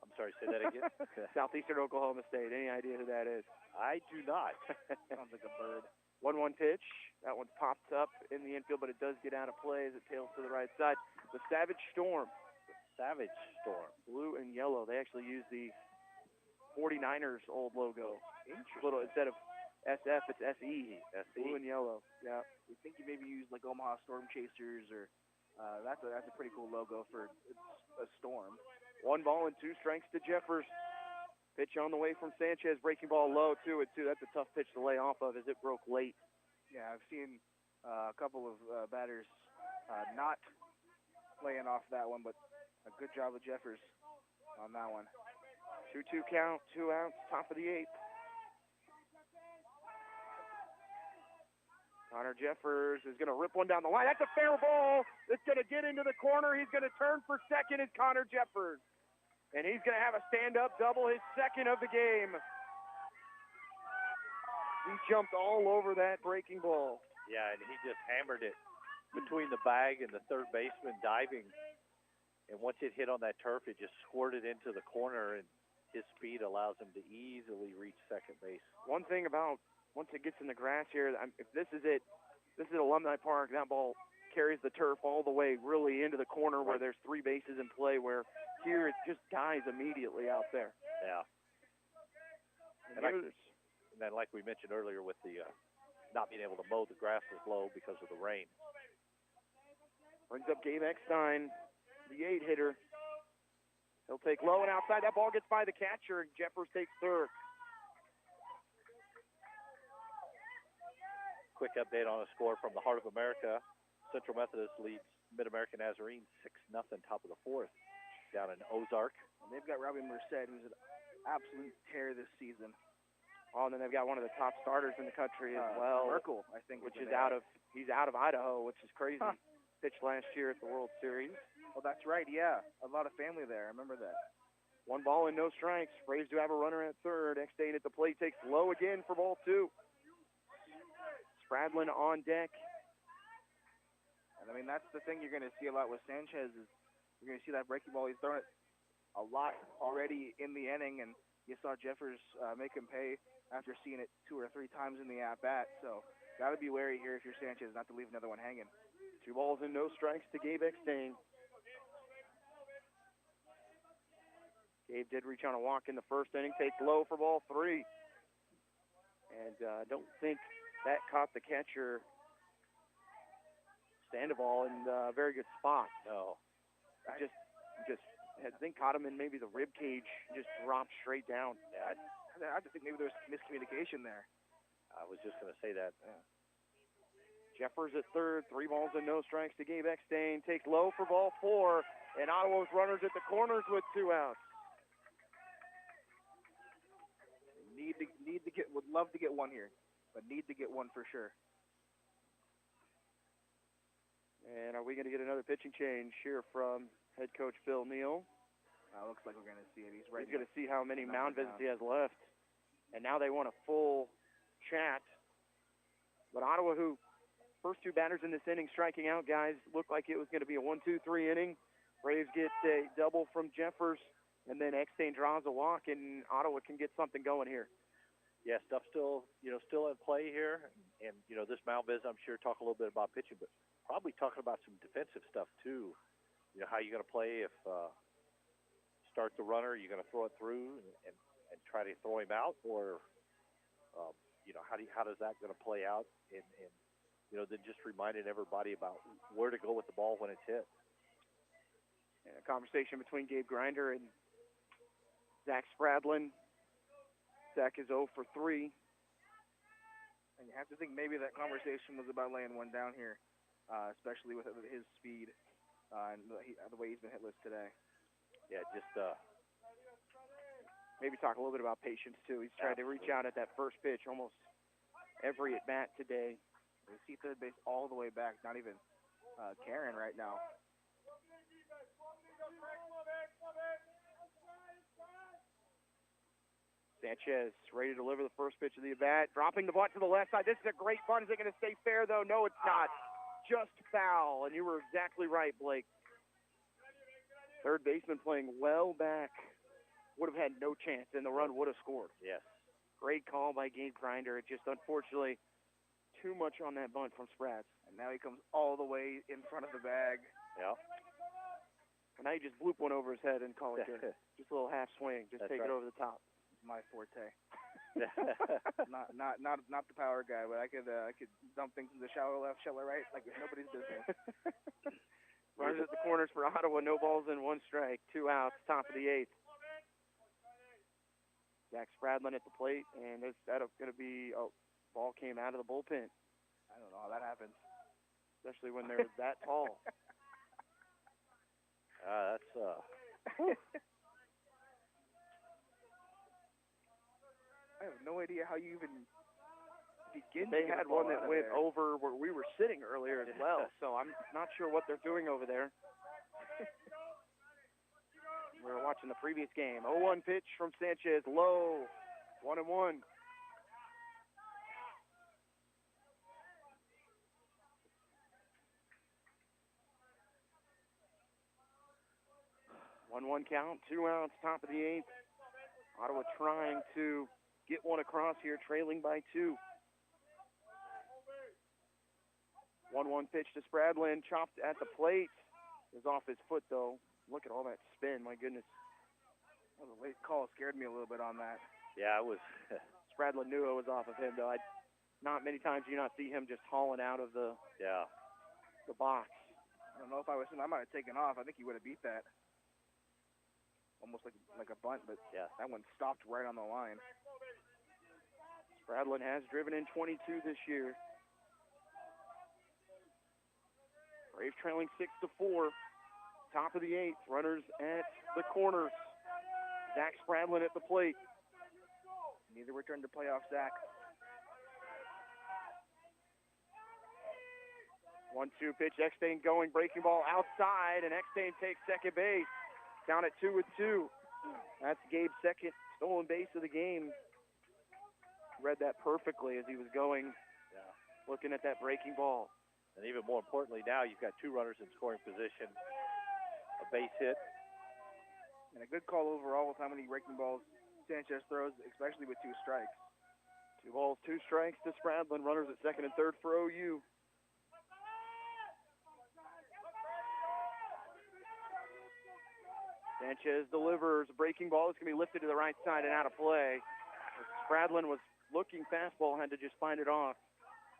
I'm sorry, say that again? Southeastern Oklahoma State. Any idea who that is? I do not. Sounds like a bird. 1-1 pitch. That one's popped up in the infield, but it does get out of play as it tails to the right side. The Savage Storm. Savage Storm. Blue and yellow. They actually use the 49ers old logo. Little, instead of SF, it's SE. Blue and yellow. Yeah. We think you maybe use like Omaha Storm Chasers, or that's a pretty cool logo for a storm. 1 ball and 2 strikes to Jeffers. Pitch on the way from Sanchez. Breaking ball low, 2-2. That's a tough pitch to lay off of as it broke late. Yeah, I've seen a couple of batters not laying off that one, but a good job of Jeffers on that one. 2-2 count, 2 outs, top of the 8th. Connor Jeffers is going to rip one down the line. That's a fair ball. It's going to get into the corner. He's going to turn for second. It's Connor Jeffers. And he's going to have a stand-up double, his second of the game. He jumped all over that breaking ball. Yeah, and he just hammered it between the bag and the third baseman diving. And once it hit on that turf, it just squirted into the corner, and his speed allows him to easily reach second base. One thing about once it gets in the grass here, if this is it, this is Alumni Park, that ball carries the turf all the way really into the corner where there's 3 bases in play, where here it just dies immediately out there. Yeah. And then like we mentioned earlier with the not being able to mow the grass as low because of the rain. Brings up Gabe Eckstein, the 8-hitter. He'll take low and outside. That ball gets by the catcher, and Jeffers takes third. Quick update on a score from the Heart of America. Central Methodist leads Mid-American Nazarene 6-0, top of the 4th, down in Ozark. And they've got Robbie Merced, who's an absolute tear this season. Oh, and then they've got one of the top starters in the country as well. Merkel, I think. He's out of Idaho, which is crazy. Huh. Pitched last year at the World Series. Oh, that's right, yeah. A lot of family there. I remember that. 1 ball and no strikes. Braves do have a runner at third. Eckstein at the plate takes low again for ball 2. Spradlin on deck. I mean, that's the thing you're going to see a lot with Sanchez is you're going to see that breaking ball. He's thrown it a lot already in the inning, and you saw Jeffers make him pay after seeing it 2 or 3 times in the at-bat. So got to be wary here if you're Sanchez not to leave another one hanging. 2 balls and no strikes to Gabe Eckstein. Gabe did reach on a walk in the first inning, takes low for ball 3. And I don't think that caught the catcher, Sandoval, in a very good spot. No. Just I think caught him in maybe the rib cage, just dropped straight down. Yeah, I just think maybe there was miscommunication there. I was just going to say that. Yeah. Jeffers at third, 3 balls and no strikes to Gabe Eckstein, takes low for ball 4, and Ottawa's runners at the corners with 2 outs. Would love to get one here, but need to get one for sure. And are we going to get another pitching change here from head coach Bill Neal? Looks like we're going to see it. He's going to see how many mound visits he has left. And now they want a full chat. But Ottawa, who first 2 batters in this inning striking out, guys, looked like it was going to be a 1-2-3 inning. Braves get a double from Jeffers, and then Eckstein draws a walk, and Ottawa can get something going here. Yeah, stuff still in play here. And, this mound visit, I'm sure, talk a little bit about pitching, but probably talking about some defensive stuff, too. How you going to play if start the runner, you're going to throw it through and try to throw him out, or, how does that going to play out? And then just reminding everybody about where to go with the ball when it's hit. And a conversation between Gabe Grinder and Zach Spradlin. Zach is 0 for 3. And you have to think maybe that conversation was about laying one down here, especially with his speed and the way he's been hitless today. Yeah, just maybe talk a little bit about patience, too. He's tried to reach out at that first pitch almost every at-bat today. You see third base all the way back, not even caring right now. Sanchez ready to deliver the first pitch of the at-bat, dropping the butt to the left side. This is a great bunt. Is it going to stay fair, though? No, it's not. Just foul, and you were exactly right, Blake. Third baseman playing well back. Would have had no chance, and the run would have scored. Yes. Great call by Gabe Grinder. It just, unfortunately, too much on that bunt from Sprads. And now he comes all the way in front of the bag. Yeah. And now you just bloop one over his head and call it good. Just a little half swing. Just take it over the top. My forte. not the power guy, but I could dump things in the shallow left, shallow right, like it's nobody's business. Runners at the corners for Ottawa. No balls in, 1 strike, 2 outs. Top of the 8th. Zach Spradlin at the plate, and that's going to be ball came out of the bullpen. I don't know how that happens, especially when they're that tall. That's I have no idea how you even begin. They had one that went over where we were sitting earlier as well, so I'm not sure what they're doing over there. We were watching the previous game. 0-1 pitch from Sanchez, low, 1-1. One count, 2 outs, top of the 8th. Ottawa trying to get one across here, trailing by 2. 1-1 pitch to Spradlin, chopped at the plate. Is off his foot, though. Look at all that spin, my goodness. That was a late call. Scared me a little bit on that. Yeah, it was. Spradlin knew it was off of him, though. Not many times do you not see him just hauling out of the box. I don't know if I was him. I might have taken off. I think he would have beat that. Almost like a bunt, but yeah, that one stopped right on the line. Spradlin has driven in 22 this year. Braves trailing 6-4. Top of the 8th. Runners at the corners. Zach Spradlin at the plate. Neither return to playoff, Zach. 1-2 pitch. Eckstein going. Breaking ball outside, and Eckstein takes second base. Down at 2-2. That's Gabe's second stolen base of the game. Read that perfectly as he was going, looking at that breaking ball. And even more importantly, now you've got two runners in scoring position, a base hit. And a good call overall with how many breaking balls Sanchez throws, especially with two strikes. 2 balls, 2 strikes to Spradlin. Runners at second and third for OU. Sanchez delivers. Breaking ball is going to be lifted to the right side and out of play. Spradlin was looking fastball, had to just find it off.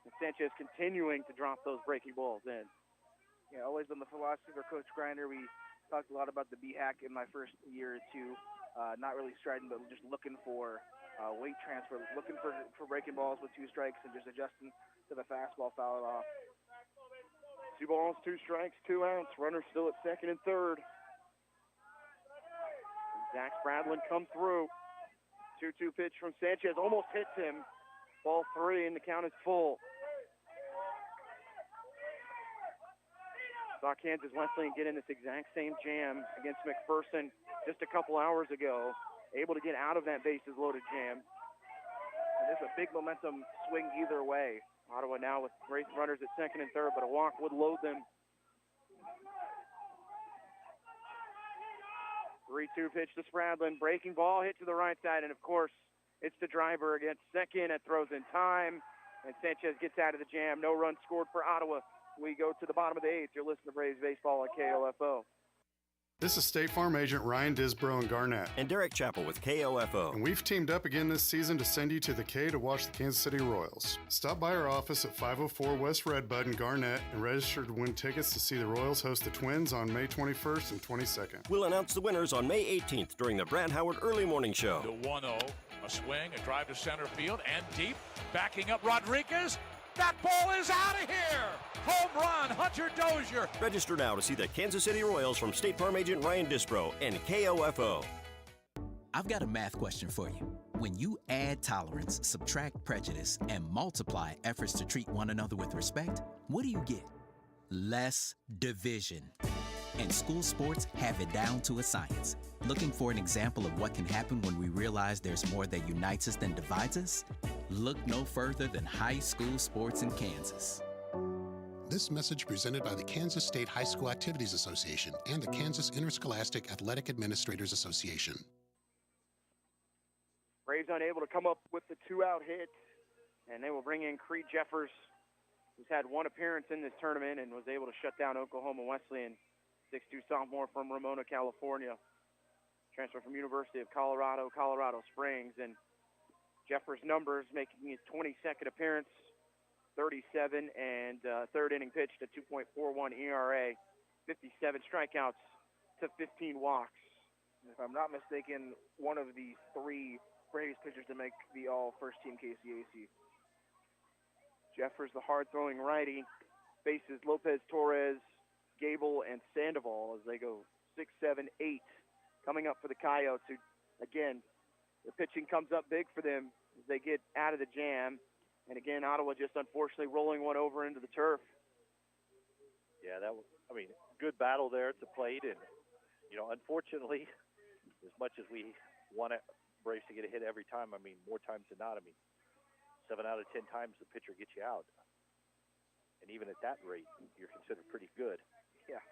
And Sanchez continuing to drop those breaking balls in. Yeah, always been the philosophy for Coach Grinder. We talked a lot about the B-hack in my first year or two. Not really striding, but just looking for weight transfer, looking for breaking balls with 2 strikes and just adjusting to the fastball, foul it off. 2 balls, 2 strikes, 2 outs. Runners still at second and third. Zach Spradlin come through. 2-2 pitch from Sanchez. Almost hits him. Ball 3, and the count is full. Saw Kansas Wesleyan get in this exact same jam against McPherson just a couple hours ago. Able to get out of that bases loaded jam. And there's a big momentum swing either way. Ottawa now with great runners at second and third, but a walk would load them. 3-2 pitch to Spradlin. Breaking ball hit to the right side, and of course, it's the driver against second. It throws in time, and Sanchez gets out of the jam. No run scored for Ottawa. We go to the bottom of the 8th. You're listening to Braves Baseball at KOFO. This is State Farm Agent Ryan Disbro in Garnett. And Derek Chappell with KOFO. And we've teamed up again this season to send you to the K to watch the Kansas City Royals. Stop by our office at 504 West Redbud in Garnett and register to win tickets to see the Royals host the Twins on May 21st and 22nd. We'll announce the winners on May 18th during the Brad Howard Early Morning Show. The 1-0, a swing, a drive to center field, and deep, backing up Rodriguez. That ball is out of here! Home run, Hunter Dozier. Register now to see the Kansas City Royals from State Farm Agent Ryan Disbro and KOFO. I've got a math question for you. When you add tolerance, subtract prejudice, and multiply efforts to treat one another with respect, what do you get? Less division. And school sports have it down to a science. Looking for an example of what can happen when we realize there's more that unites us than divides us? Look no further than high school sports in Kansas. This message presented by the Kansas State High School Activities Association and the Kansas Interscholastic Athletic Administrators Association. Braves unable to come up with the 2-out hit, and they will bring in Creed Jeffers, who's had 1 appearance in this tournament and was able to shut down Oklahoma Wesleyan. 6'2" sophomore from Ramona, California. Transfer from University of Colorado, Colorado Springs. And Jeffers' numbers making his 22nd appearance, 37 and third inning pitched at 2.41 ERA, 57 strikeouts to 15 walks. If I'm not mistaken, one of the 3 Braves pitchers to make the all-first team KCAC. Jeffers, the hard-throwing righty, faces Lopez Torres, Gable, and Sandoval as they go 6, 7, 8 coming up for the Coyotes, who, again, the pitching comes up big for them as they get out of the jam. And again, Ottawa just unfortunately rolling one over into the turf. Yeah, that was, good battle there at the plate. And, unfortunately, as much as we want Braves to get a hit every time, more times than not, 7 out of 10 times the pitcher gets you out. And even at that rate, you're considered pretty good. Yeah.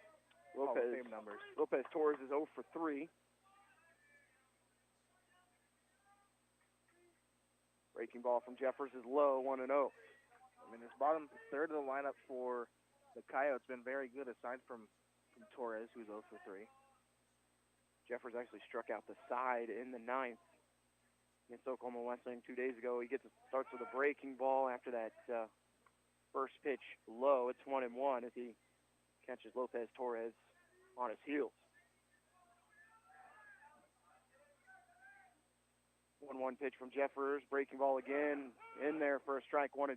Lopez, same numbers. Lopez Torres is 0 for 3. Breaking ball from Jeffers is low, 1-0. This bottom third of the lineup for the Coyotes been very good, aside from Torres, who's 0 for 3. Jeffers actually struck out the side in the 9th against Oklahoma Wesleyan 2 days ago. He starts with a breaking ball after that first pitch low. It's 1-1 as he catches Lopez Torres on his heels. 1-1 pitch from Jeffers. Breaking ball again in there for a strike, 1-2.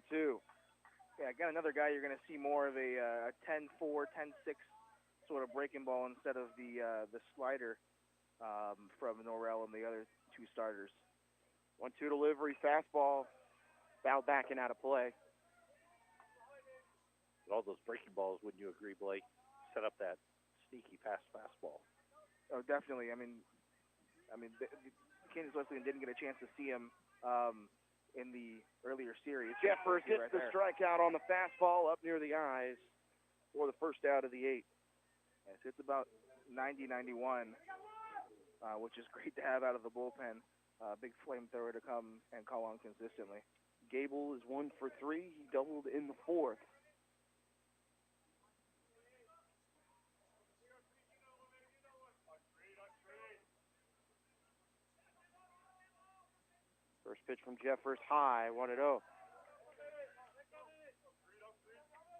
Yeah, again, another guy you're going to see more of a 10-4, 10-6 sort of breaking ball instead of the slider from Norrell and the other 2 starters. 1-2 delivery, fastball, fouled back and out of play. All those breaking balls, wouldn't you agree, Blake, set up that sneaky fastball? Oh, definitely. Kansas Wesleyan didn't get a chance to see him in the earlier series. Jeffers gets right the there. strikeout on the fastball up near the eyes for the first out of the 8. Yes, it's about 90-91, which is great to have out of the bullpen. Big flamethrower to come and call on consistently. Gable is 1 for 3. He doubled in the 4th. First pitch from Jeffers, high, 1-0.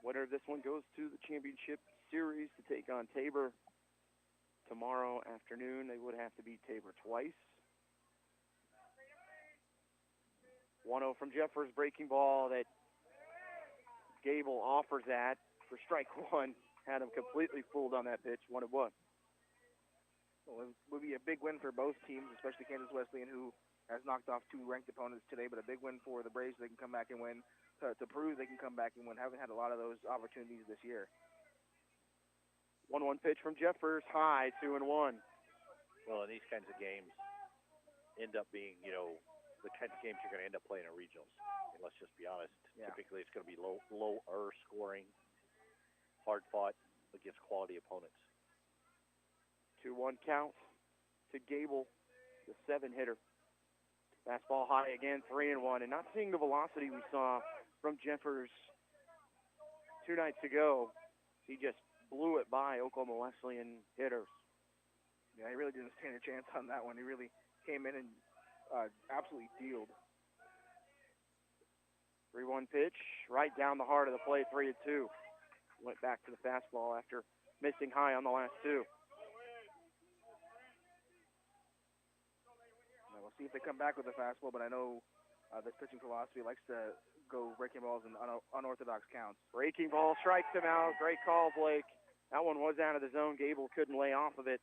Winner of this one goes to the championship series to take on Tabor tomorrow afternoon. They would have to beat Tabor twice. 1-0 from Jeffers, breaking ball that Gable offers that for strike 1. Had him completely fooled on that pitch, 1-1. Well, it would be a big win for both teams, especially Kansas Wesleyan, who has knocked off 2 ranked opponents today, but a big win for the Braves. They can come back and win, to prove they can come back and win. Haven't had a lot of those opportunities this year. 1-1 pitch from Jeffers, high, 2-1. Well, in these kinds of games end up being, the kinds of games you're going to end up playing in regionals. And let's just be honest. Yeah. Typically, it's going to be lower scoring, hard fought against quality opponents. 2-1 count to Gable, the 7-hitter. Fastball high again, 3-1. And not seeing the velocity we saw from Jeffers 2 nights ago. He just blew it by Oklahoma Wesleyan hitters. Yeah, he really didn't stand a chance on that one. He really came in and absolutely dealed. 3-1 pitch, right down the heart of the plate, 3-2. Went back to the fastball after missing high on the last 2. Now, we'll see if they come back with a fastball, but I know this pitching philosophy likes to go breaking balls in unorthodox counts. Breaking ball strikes him out. Great call, Blake. That one was out of the zone. Gable couldn't lay off of it.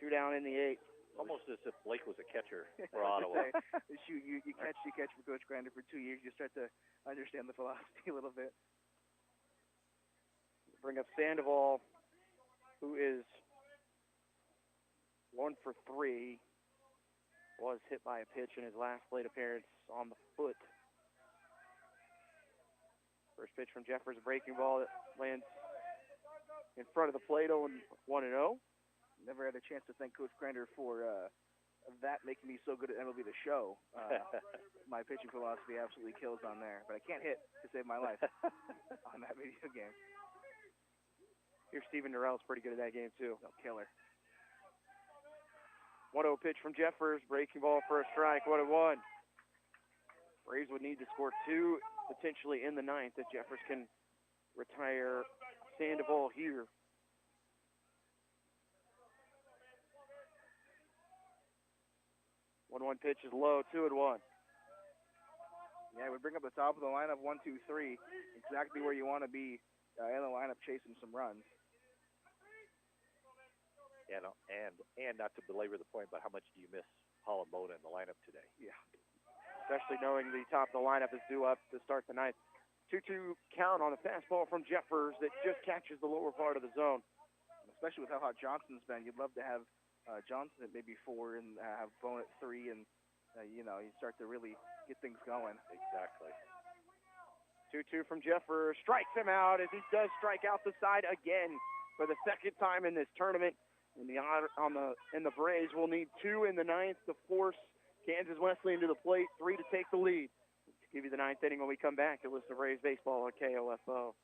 2 down in the 8. Almost as if Blake was a catcher for Ottawa. You catch for Coach Grander for 2 years. You start to understand the philosophy a little bit. Bring up Sandoval, who is 1 for 3. Was hit by a pitch in his last plate appearance on the foot. First pitch from Jeffers, a breaking ball that lands in front of the plate, 1-0. Never had a chance to thank Coach Grander for that making me so good at MLB The Show. My pitching philosophy absolutely kills on there, but I can't hit to save my life on that video game. Here, Steven Norell's pretty good at that game, too. No, killer. 1-0 pitch from Jeffers, breaking ball for a strike, 1-1. Braves would need to score 2, potentially in the 9th, if Jeffers can retire Sandoval here. 1-1 pitch is low, 2-1. Yeah, we bring up the top of the lineup, 1, 2, 3. Exactly where you want to be in the lineup chasing some runs. And not to belabor the point, but how much do you miss Holland Bona in the lineup today? Yeah. Especially knowing the top of the lineup is due up to start the 9th. 2-2 count on the fastball from Jeffers that just catches the lower part of the zone. Especially with how hot Johnson's been, you'd love to have Johnson at maybe 4 and have Bona at 3, and you start to really get things going. Exactly. 2-2 from Jeffers, strikes him out as he does strike out the side again for the 2nd time in this tournament. And the Braves will need 2 in the 9th to force Kansas Wesleyan to the plate, 3 to take the lead. To give you the 9th inning when we come back to listen to Braves baseball on KOFO.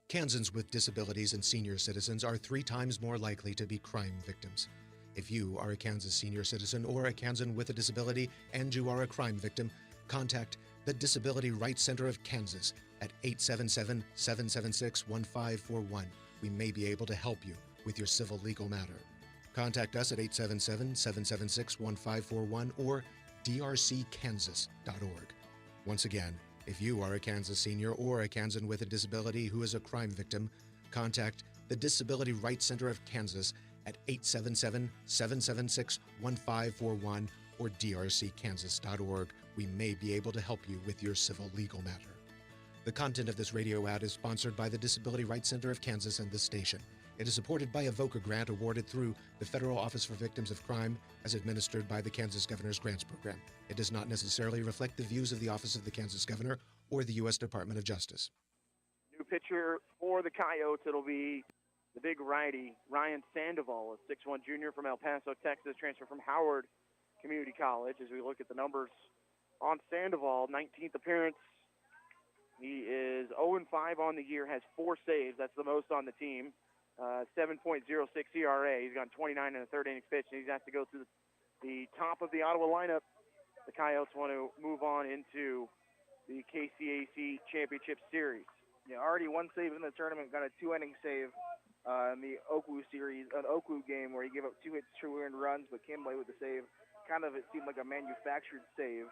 Kansans with disabilities and senior citizens are 3 times more likely to be crime victims. If you are a Kansas senior citizen or a Kansan with a disability and you are a crime victim, contact the Disability Rights Center of Kansas at 877-776-1541. We may be able to help you with your civil legal matter. Contact us at 877-776-1541 or drckansas.org. Once again, if you are a Kansas senior or a Kansan with a disability who is a crime victim, contact the Disability Rights Center of Kansas at 877-776-1541 or drckansas.org. We may be able to help you with your civil legal matter. The content of this radio ad is sponsored by the Disability Rights Center of Kansas and this station. It is supported by a VOCA grant awarded through the Federal Office for Victims of Crime as administered by the Kansas Governor's Grants Program. It does not necessarily reflect the views of the Office of the Kansas Governor or the U.S. Department of Justice. New pitcher for the Coyotes, it'll be the big righty, Ryan Sandoval, a 6'1 junior from El Paso, Texas, transfer from Howard Community College. As we look at the numbers on Sandoval, 19th appearance. He is 0-5 on the year, has 4 saves. That's the most on the team. 7.06 ERA. He's gone 29 in the third inning pitch, and he's has to go through the top of the Ottawa lineup. The Coyotes want to move on into the KCAC Championship Series. Yeah, already 1 save in the tournament, got a 2-inning save in the Oakwood series, an Oakwood game where he gave up 2 hits, 2 earned runs, but came away with the save. Kind of, it seemed like a manufactured save,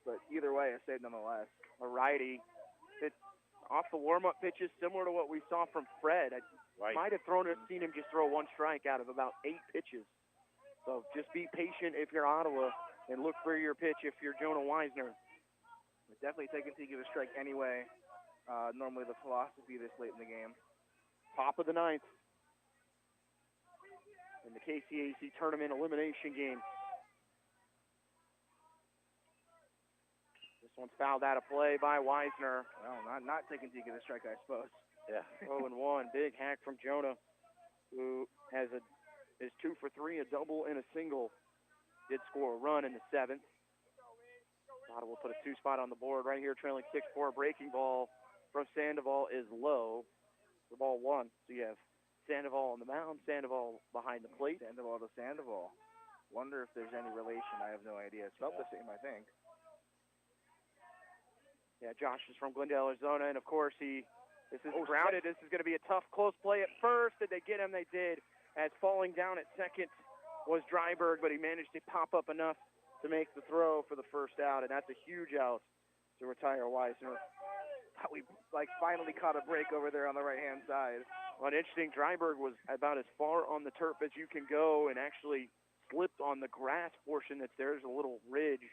but either way, a save nonetheless. A righty. It's off the warm-up pitches, similar to what we saw from Fred. I might have seen him just throw 1 strike out of about 8 pitches. So just be patient if you're Ottawa and look for your pitch if you're Jonah Weisner. But definitely taking to give a strike anyway. Normally the philosophy this late in the game. Top of the 9th in the KCAC tournament elimination game. This one's fouled out of play by Weisner. Well, not taking to give a strike, I suppose. Yeah. 0-1. Big hack from Jonah, who is 2 for 3, a double and a single. Did score a run in the 7th. Ottawa will put a 2 spot on the board right here, trailing 6-4. Breaking ball from Sandoval is low for ball 1. So you have Sandoval on the mound, Sandoval behind the plate. Sandoval to Sandoval. Wonder if there's any relation. I have no idea. It's about the same, I think. Yeah, Josh is from Glendale, Arizona, and of course this is grounded. This is going to be a tough, close play at first. Did they get him? They did. As falling down at second was Dryberg, but he managed to pop up enough to make the throw for the first out, and that's a huge out to retire Weisner. We finally caught a break over there on the right-hand side. Well, interesting, Dryberg was about as far on the turf as you can go and actually slipped on the grass portion that's there. There's a little ridge.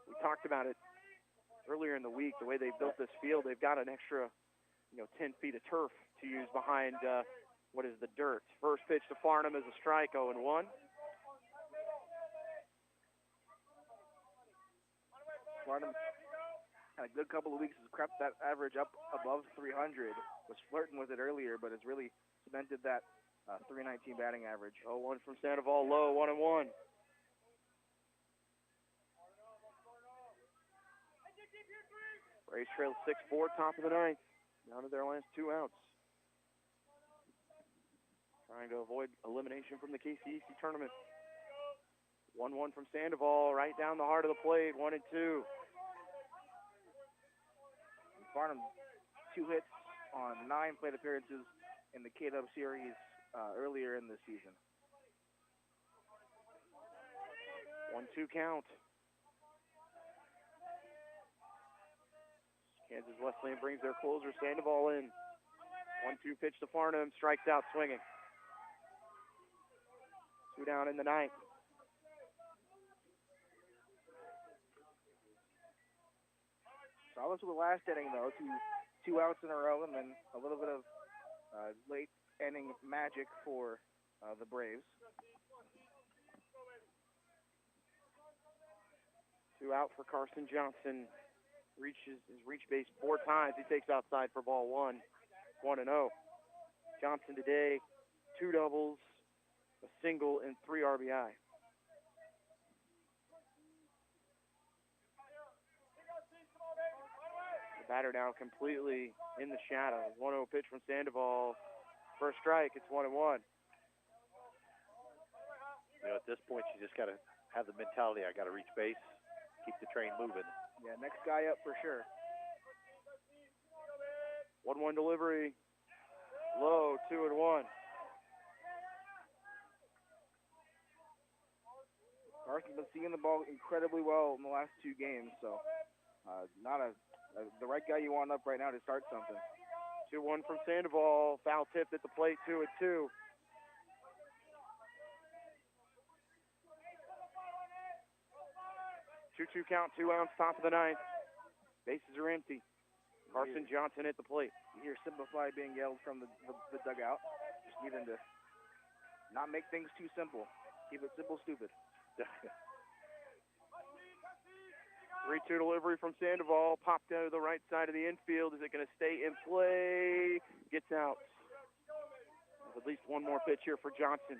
We talked about it earlier in the week, the way they built this field. They've got an extra 10 feet of turf to use behind what is the dirt. First pitch to Farnham is a strike, 0-1. Farnham had a good couple of weeks, has crept that average up above 300. Was flirting with it earlier, but it's really cemented that 319 batting average. 0-1 from Sandoval, low, 1-1. Braves trail 6-4, top of the 9th. Down to their last 2 outs. Trying to avoid elimination from the KCEC tournament. 1-1 from Sandoval, right down the heart of the plate, 1-2. Farnham, 2 hits on 9 plate appearances in the K-Dub series earlier in the season. 1-2 count. Kansas Wesleyan brings their closer, Sandoval, in. 1-2 pitch to Farnham, strikes out swinging. 2 down in the 9th. Solid to the last inning, though. 2 outs in a row, and then a little bit of late inning magic for the Braves. 2 out for Carson Johnson. His reach base 4 times. He takes outside for ball 1. 1-0. Johnson today, 2 doubles, a single, and 3 RBI. The batter now completely in the shadows. 1-0 pitch from Sandoval. First strike, it's 1-1. At this point, you just got to have the mentality, I got to reach base, keep the train moving. Yeah, next guy up for sure. 1-1 delivery. Low, 2-1. Carson's been seeing the ball incredibly well in the last 2 games, so the right guy you want up right now to start something. 2-1 from Sandoval. Foul tipped at the plate, 2-2. Two count, 2 outs, top of the 9th. Bases are empty. Carson Johnson at the plate. You hear Simplify being yelled from the dugout. Just need them to not make things too simple. Keep it simple, stupid. 3-2 delivery from Sandoval. Popped to the right side of the infield. Is it going to stay in play? Gets out. At least one more pitch here for Johnson.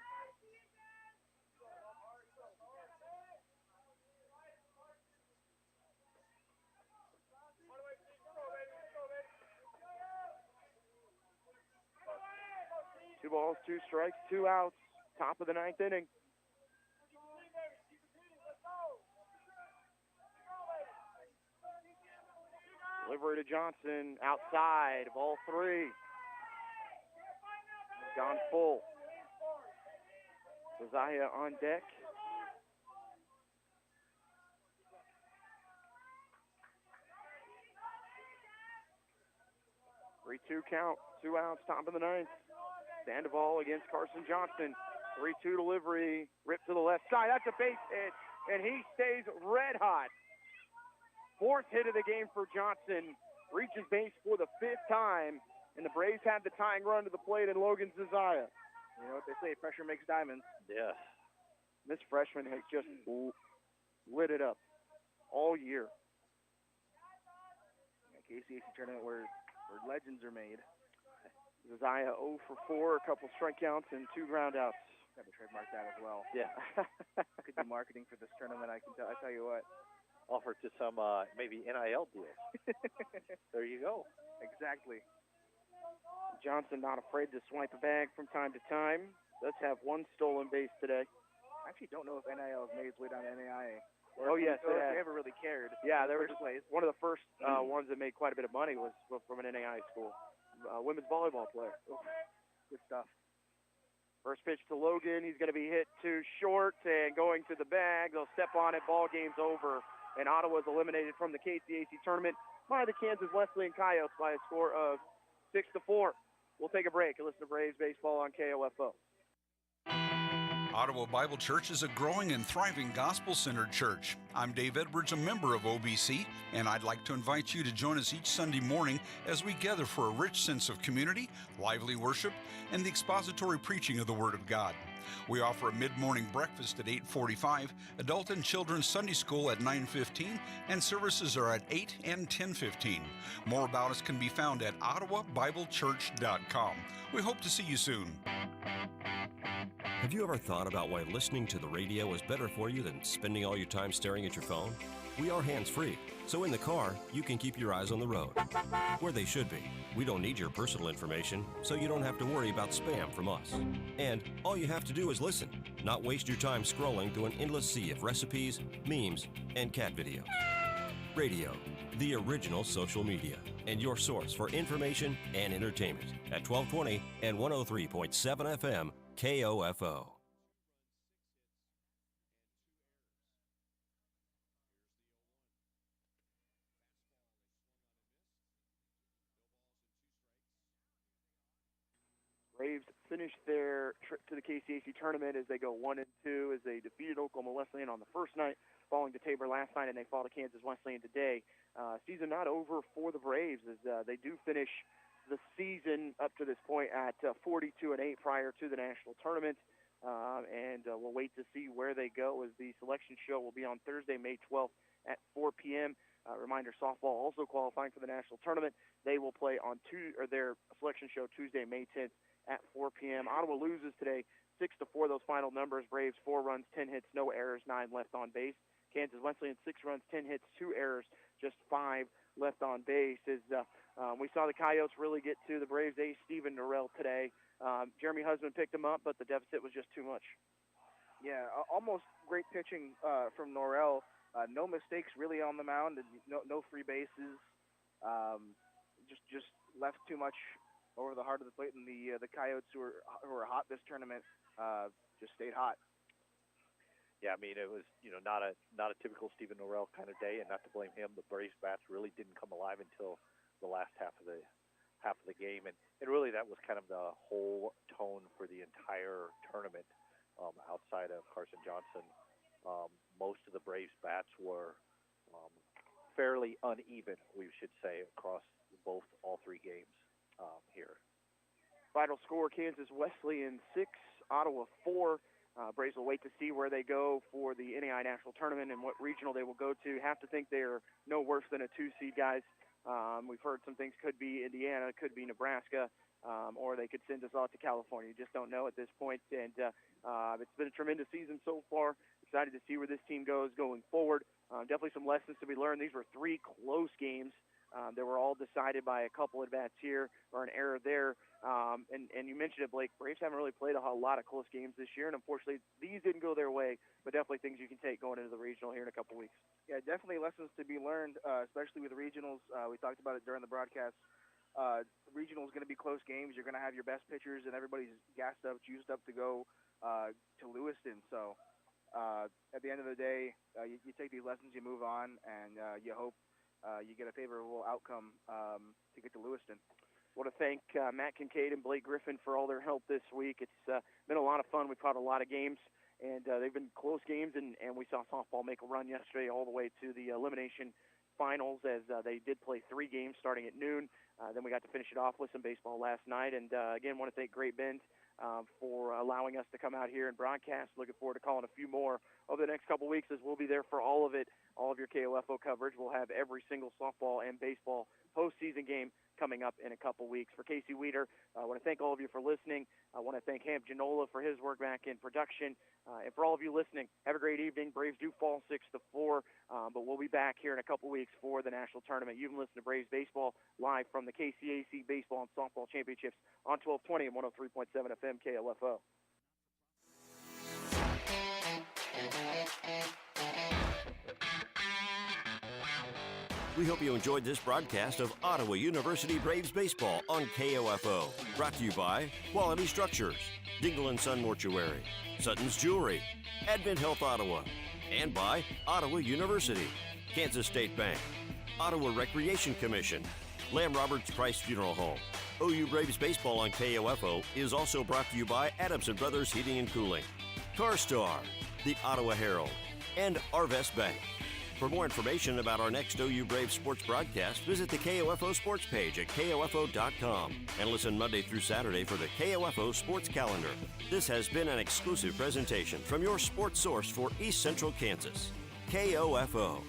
Two balls, 2 strikes, 2 outs. Top of the 9th inning. Delivery to Johnson, outside, ball 3. Gone full. Josiah on deck. Three-two count, 2 outs, top of the 9th. Sandoval against Carson Johnson. 3-2 delivery, ripped to the left side. That's a base hit, and he stays red hot. 4th hit of the game for Johnson. Reaches base for the 5th time, and the Braves had the tying run to the plate in Logan Josiah. You know what they say, pressure makes diamonds. Yes. This freshman has just lit it up all year. KCAC tournament where legends are made. Josiah 0 for 4, a couple strikeouts and 2 groundouts. Got to trademark that as well. Yeah. Could do marketing for this tournament, I tell you what. Offer to some maybe NIL deals. There you go. Exactly. Johnson not afraid to swipe a bag from time to time. Does have 1 stolen base today. I actually don't know if NIL has made its way down to NAIA. Oh, yes. Or if they ever really cared. Yeah, there was one of the first ones that made quite a bit of money was from an NAIA school. Women's volleyball player. Oof. Good stuff. First pitch to Logan. He's going to be hit too short and going to the bag. They'll step on it. Ball game's over. And Ottawa's eliminated from the KCAC tournament by the Kansas Wesleyan Coyotes by a score of 6-4. We'll take a break and listen to Braves baseball on KOFO. Ottawa Bible Church is a growing and thriving gospel-centered church. I'm Dave Edwards, a member of OBC, and I'd like to invite you to join us each Sunday morning as we gather for a rich sense of community, lively worship, and the expository preaching of the Word of God. We offer a mid-morning breakfast at 8:45, adult and children's Sunday school at 9:15, and services are at 8 and 10:15. More about us can be found at ottawabiblechurch.com. We hope to see you soon. Have you ever thought about why listening to the radio is better for you than spending all your time staring at your phone? We are hands-free, so in the car, you can keep your eyes on the road, where they should be. We don't need your personal information, so you don't have to worry about spam from us. And all you have to do is listen, not waste your time scrolling through an endless sea of recipes, memes, and cat videos. Radio, the original social media, and your source for information and entertainment at 1220 and 103.7 FM KOFO. Braves finished their trip to the KCAC tournament as they go 1-2 as they defeated Oklahoma Wesleyan on the first night, falling to Tabor last night, and they fall to Kansas Wesleyan today. Season not over for the Braves as they do finish the season up to this point at 42-8 prior to the national tournament. And we'll wait to see where they go as the selection show will be on Thursday, May 12th at 4 p.m. Reminder, softball also qualifying for the national tournament. They will play on their selection show Tuesday, May 10th at 4 p.m. Ottawa loses today 6-4. Those final numbers: Braves 4 runs, 10 hits, no errors, 9 left on base. Kansas Wesleyan 6 runs, 10 hits, 2 errors, just 5 left on base. As we saw the Coyotes really get to the Braves ace Stephen Norrell today. Jeremy Hussman picked him up, but the deficit was just too much. Yeah, almost great pitching from Norrell. No mistakes really on the mound, and no free bases. Just left too much over the heart of the plate, and the Coyotes who are hot this tournament just stayed hot. Yeah, I mean, it was not a typical Stephen Norrell kind of day, and not to blame him. The Braves bats really didn't come alive until the last half of the game, and really that was kind of the whole tone for the entire tournament. Outside of Carson Johnson, most of the Braves bats were fairly uneven, we should say, across Final score, Kansas Wesleyan 6, Ottawa 4. Braves will wait to see where they go for the NAI National Tournament and what regional they will go to. Have to think they are no worse than a 2-seed, guys. We've heard some things could be Indiana, could be Nebraska, or they could send us all to California. You just don't know at this point. And it's been a tremendous season so far. Excited to see where this team goes going forward. Definitely some lessons to be learned. These were 3 close games. They were all decided by a couple at bats here or an error there. And you mentioned it, Blake. Braves haven't really played a lot of close games this year, and unfortunately these didn't go their way, but definitely things you can take going into the regional here in a couple weeks. Yeah, definitely lessons to be learned, especially with regionals. We talked about it during the broadcast. Regional is going to be close games. You're going to have your best pitchers, and everybody's gassed up, juiced up to go to Lewiston. So at the end of the day, you take these lessons, you move on, and you hope you get a favorable outcome to get to Lewiston. I want to thank Matt Kincaid and Blake Griffin for all their help this week. It's been a lot of fun. We've caught a lot of games, and they've been close games, and we saw softball make a run yesterday all the way to the elimination finals as they did play 3 games starting at noon. Then we got to finish it off with some baseball last night. And again, want to thank Great Bend for allowing us to come out here and broadcast. Looking forward to calling a few more over the next couple weeks as we'll be there for all of it, all of your KOFO coverage. We'll have every single softball and baseball postseason game coming up in a couple weeks. For Casey Weeder, I want to thank all of you for listening. I want to thank Hamp Ginola for his work back in production. And for all of you listening, have a great evening. Braves do fall 6-4, but we'll be back here in a couple weeks for the national tournament. You can listen to Braves Baseball live from the KCAC Baseball and Softball Championships on 1220 and 103.7 FM KLFO. We hope you enjoyed this broadcast of Ottawa University Braves Baseball on KOFO. Brought to you by Quality Structures, Dingle & Son Mortuary, Sutton's Jewelry, Advent Health Ottawa, and by Ottawa University, Kansas State Bank, Ottawa Recreation Commission, Lamb Roberts Price Funeral Home. OU Braves Baseball on KOFO is also brought to you by Adamson Brothers Heating and Cooling, CarStar, the Ottawa Herald, and Arvest Bank. For more information about our next OU Braves sports broadcast, visit the KOFO sports page at KOFO.com and listen Monday through Saturday for the KOFO sports calendar. This has been an exclusive presentation from your sports source for East Central Kansas, KOFO.